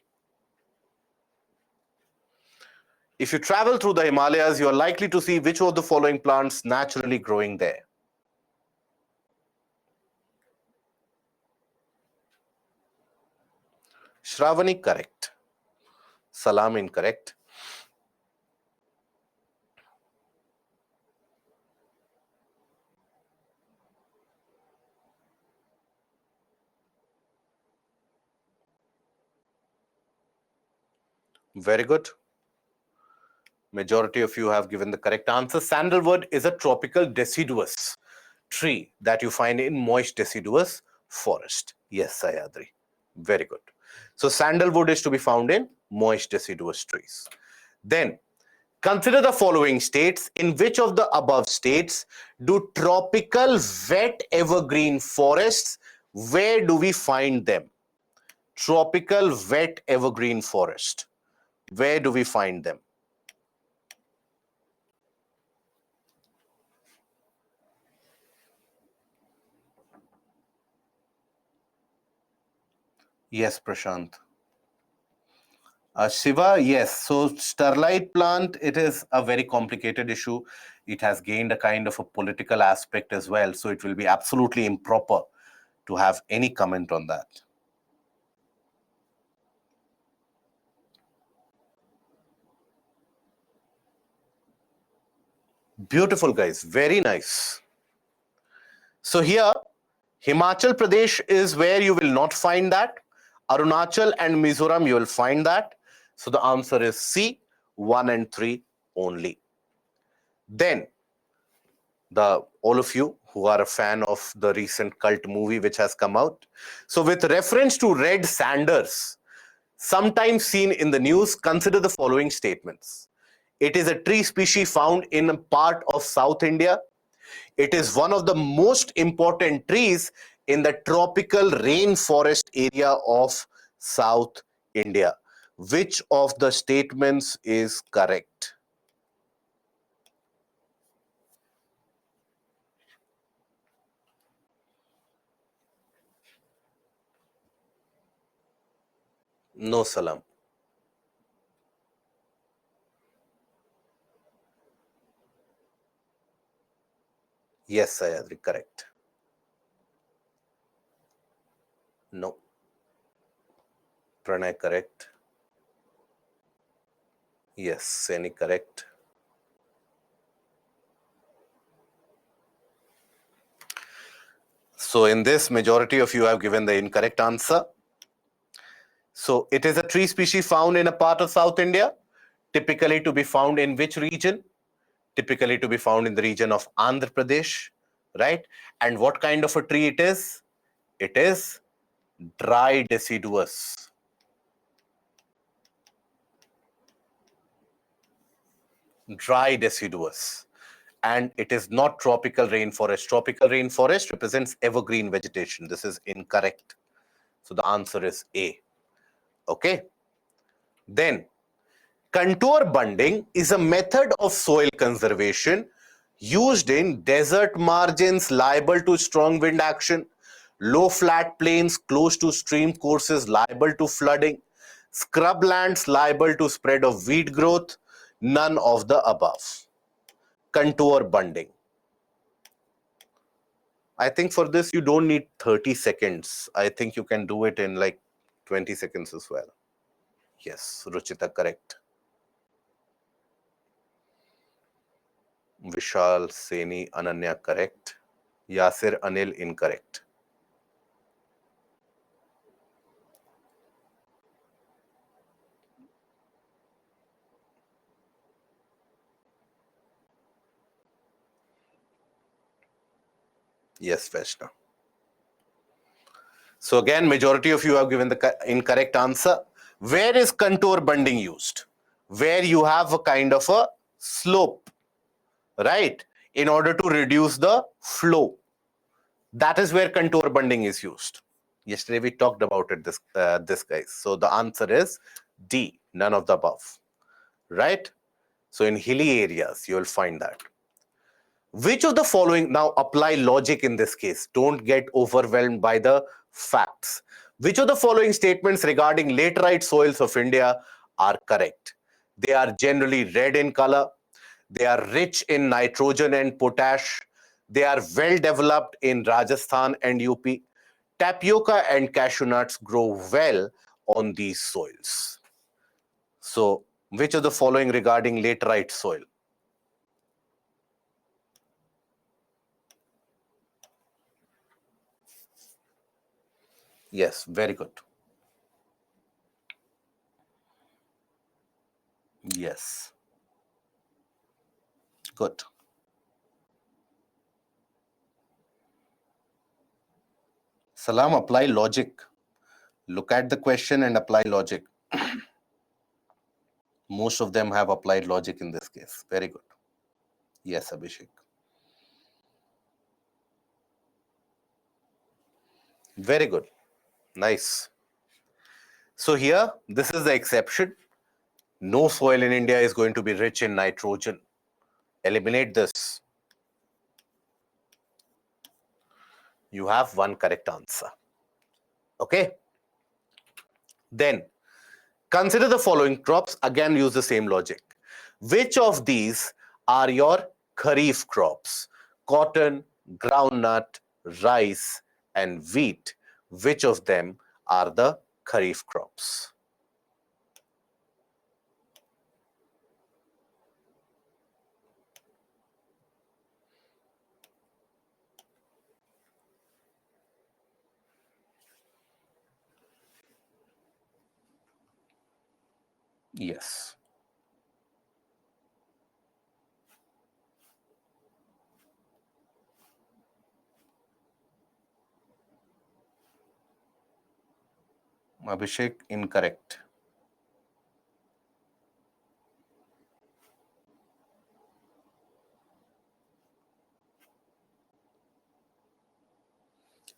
If you travel through the Himalayas, you are likely to see which of the following plants naturally growing there. Shravani, correct. Salam, incorrect. Very good. Majority of you have given the correct answer. Sandalwood is a tropical deciduous tree that you find in moist deciduous forest. Yes, Sayadri. Very good. So sandalwood is to be found in moist deciduous trees. Then consider the following states. In which of the above states do tropical wet evergreen forests, where do we find them? Tropical wet evergreen forest. Where do we find them? Yes, Prashant. Shiva, yes. So Sterlite plant, it is a very complicated issue. It has gained a kind of a political aspect as well. So it will be absolutely improper to have any comment on that. Beautiful, guys. Very nice. So here, Himachal Pradesh is where you will not find that. Arunachal and Mizoram, you will find that. So the answer is C, 1 and 3 only. Then, all of you who are a fan of the recent cult movie which has come out. So with reference to red sanders, sometimes seen in the news, consider the following statements. It is a tree species found in a part of South India. It is one of the most important trees in the tropical rainforest area of South India. Which of the statements is correct? No salam. Yes, Sayadri, correct. No. Pranay, correct. Yes, Seni, correct. So in this, majority of you have given the incorrect answer. So it is a tree species found in a part of South India, typically to be found in which region? Typically to be found in the region of Andhra Pradesh, right? And what kind of a tree it is? It is dry deciduous. Dry deciduous. And it is not tropical rainforest. Tropical rainforest represents evergreen vegetation. This is incorrect. So the answer is A. Okay. Then, contour bunding is a method of soil conservation used in desert margins liable to strong wind action, low flat plains close to stream courses liable to flooding, scrublands liable to spread of weed growth, none of the above. Contour bunding. I think for this you don't need 30 seconds. I think you can do it in like 20 seconds as well. Yes, Ruchita, correct. Vishal, Seni, Ananya, correct. Yasir, Anil, incorrect. Yes, Vaishnav. So again, majority of you have given the incorrect answer. Where is contour bunding used? Where you have a kind of a slope, right? In order to reduce the flow. That is where contour bunding is used. Yesterday we talked about it, this guys. So the answer is D, none of the above, right? So in hilly areas, you will find that. Which of the following, now apply logic in this case, don't get overwhelmed by the facts. Which of the following statements regarding laterite soils of India are correct? They are generally red in color, they are rich in nitrogen and potash, they are well developed in Rajasthan and UP. Tapioca and cashew nuts grow well on these soils. So, which of the following regarding laterite soil? Yes, very good. Yes. Good. Salam, apply logic. Look at the question and apply logic. Most of them have applied logic in this case. Very good. Yes, Abhishek. Very good. Nice. So here, this is the exception. No soil in India is going to be rich in nitrogen. Eliminate this. You have one correct answer. Okay. Then, consider the following crops. Again, use the same logic. Which of these are your kharif crops? Cotton, groundnut, rice, and wheat. Which of them are the kharif crops? Yes. Abhishek, incorrect.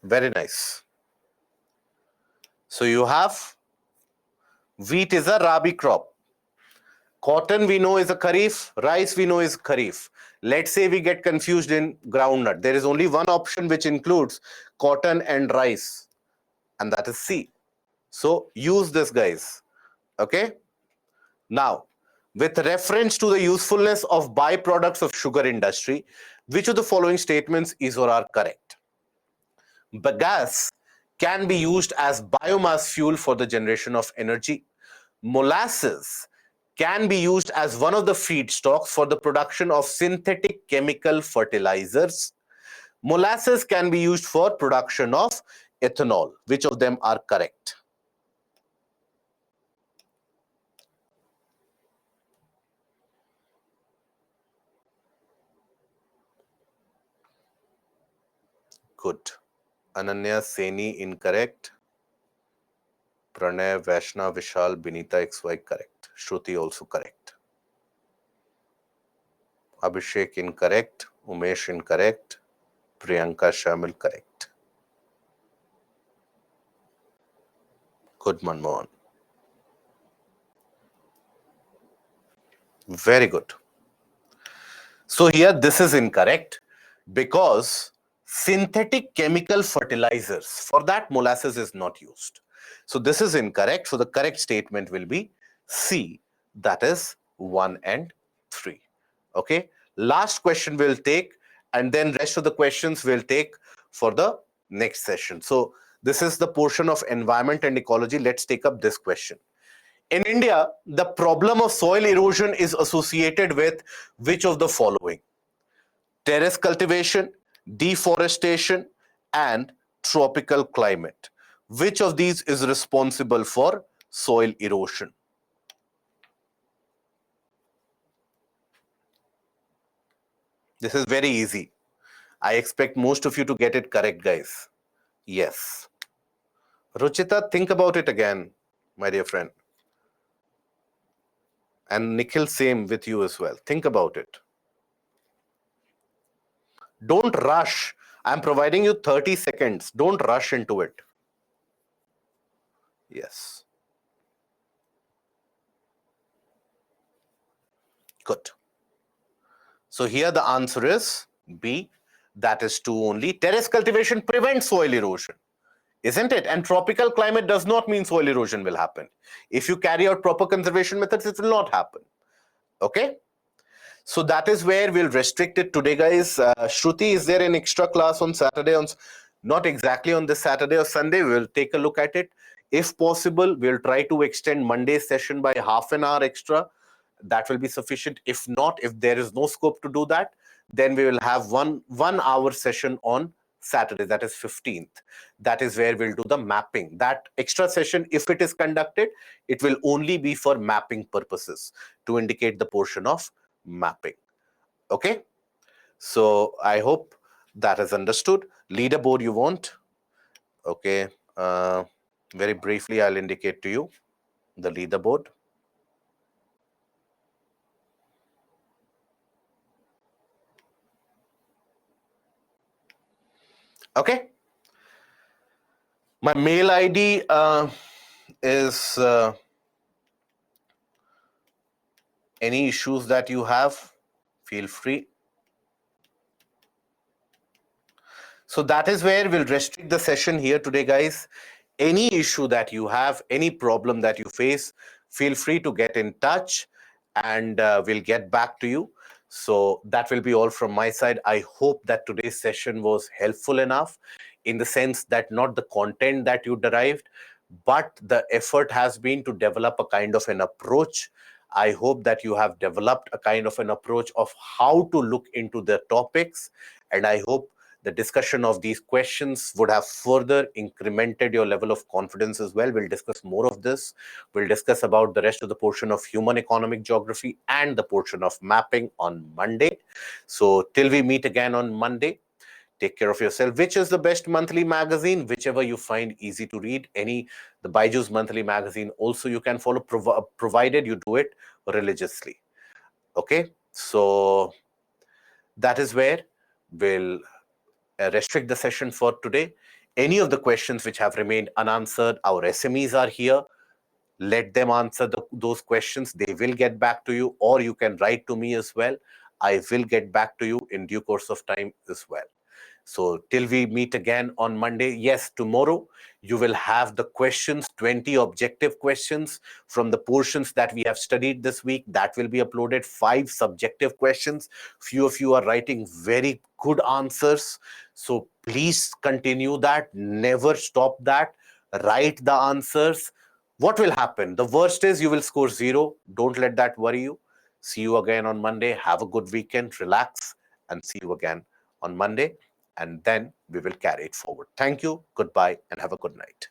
Very nice. So you have wheat is a rabi crop. Cotton we know is a kharif. Rice we know is kharif. Let's say we get confused in groundnut. There is only one option which includes cotton and rice, and that is C. So use this, guys. Okay. Now, with reference to the usefulness of byproducts of sugar industry, which of the following statements is or are correct? Bagasse can be used as biomass fuel for the generation of energy. Molasses can be used as one of the feedstocks for the production of synthetic chemical fertilizers. Molasses can be used for production of ethanol. Which of them are correct? Good. Ananya Seni, incorrect. Pranay, Vaishna, Vishal, Binita, XY, correct. Shruti, also correct. Abhishek, incorrect. Umesh, incorrect. Priyanka, Shamil, correct. Good, Manmohan. Very good. So here this is incorrect because synthetic chemical fertilizers, for that molasses is not used. So this is incorrect. So the correct statement will be C, that is 1 and 3. Okay. Last question we'll take, and then rest of the questions we'll take for the next session. So this is the portion of environment and ecology. Let's take up this question. In India, the problem of soil erosion is associated with which of the following? Terrace cultivation, deforestation, and tropical climate. Which of these is responsible for soil erosion? This is very easy. I expect most of you to get it correct, guys. Yes. Ruchita, think about it again, my dear friend. And Nikhil, same with you as well. Think about it. Don't rush. I'm providing you 30 seconds. Don't rush into it. Yes. Good. So here the answer is B. That is 2 only. Terrace cultivation prevents soil erosion, isn't it? And tropical climate does not mean soil erosion will happen. If you carry out proper conservation methods, it will not happen. Okay? So that is where we'll restrict it today, guys. Shruti, is there an extra class on Saturday? Not exactly on this Saturday or Sunday. We'll take a look at it. If possible, we'll try to extend Monday's session by half an hour extra. That will be sufficient. If not, if there is no scope to do that, then we will have one hour session on Saturday, that is 15th. That is where we'll do the mapping. That extra session, if it is conducted, it will only be for mapping purposes to indicate the portion of mapping. Okay, so I hope that is understood. Leaderboard you want? Okay, very briefly I'll indicate to you the leaderboard. Okay, my mail ID is any issues that you have, feel free. So that is where we'll restrict the session here today, guys. Any issue that you have, any problem that you face, feel free to get in touch and we'll get back to you. So that will be all from my side. I hope that today's session was helpful enough in the sense that not the content that you derived, but the effort has been to develop a kind of an approach. I hope that you have developed a kind of an approach of how to look into the topics, and I hope the discussion of these questions would have further incremented your level of confidence as well. We'll discuss more of this. We'll discuss about the rest of the portion of human economic geography and the portion of mapping on Monday. So till we meet again on Monday, take care of yourself. Which is the best monthly magazine? Whichever you find easy to read. The Byju's monthly magazine also you can follow, provided you do it religiously. Okay, so that is where we'll restrict the session for today. Any of the questions which have remained unanswered, our SMEs are here. Let them answer those questions. They will get back to you, or you can write to me as well. I will get back to you in due course of time as well. So till we meet again on Monday, yes, tomorrow you will have the questions, 20 objective questions from the portions that we have studied this week. That will be uploaded. 5 subjective questions. Few of you are writing very good answers. So please continue that. Never stop that. Write the answers. What will happen? The worst is you will score 0. Don't let that worry you. See you again on Monday. Have a good weekend. Relax and see you again on Monday. And then we will carry it forward. Thank you. Goodbye and have a good night.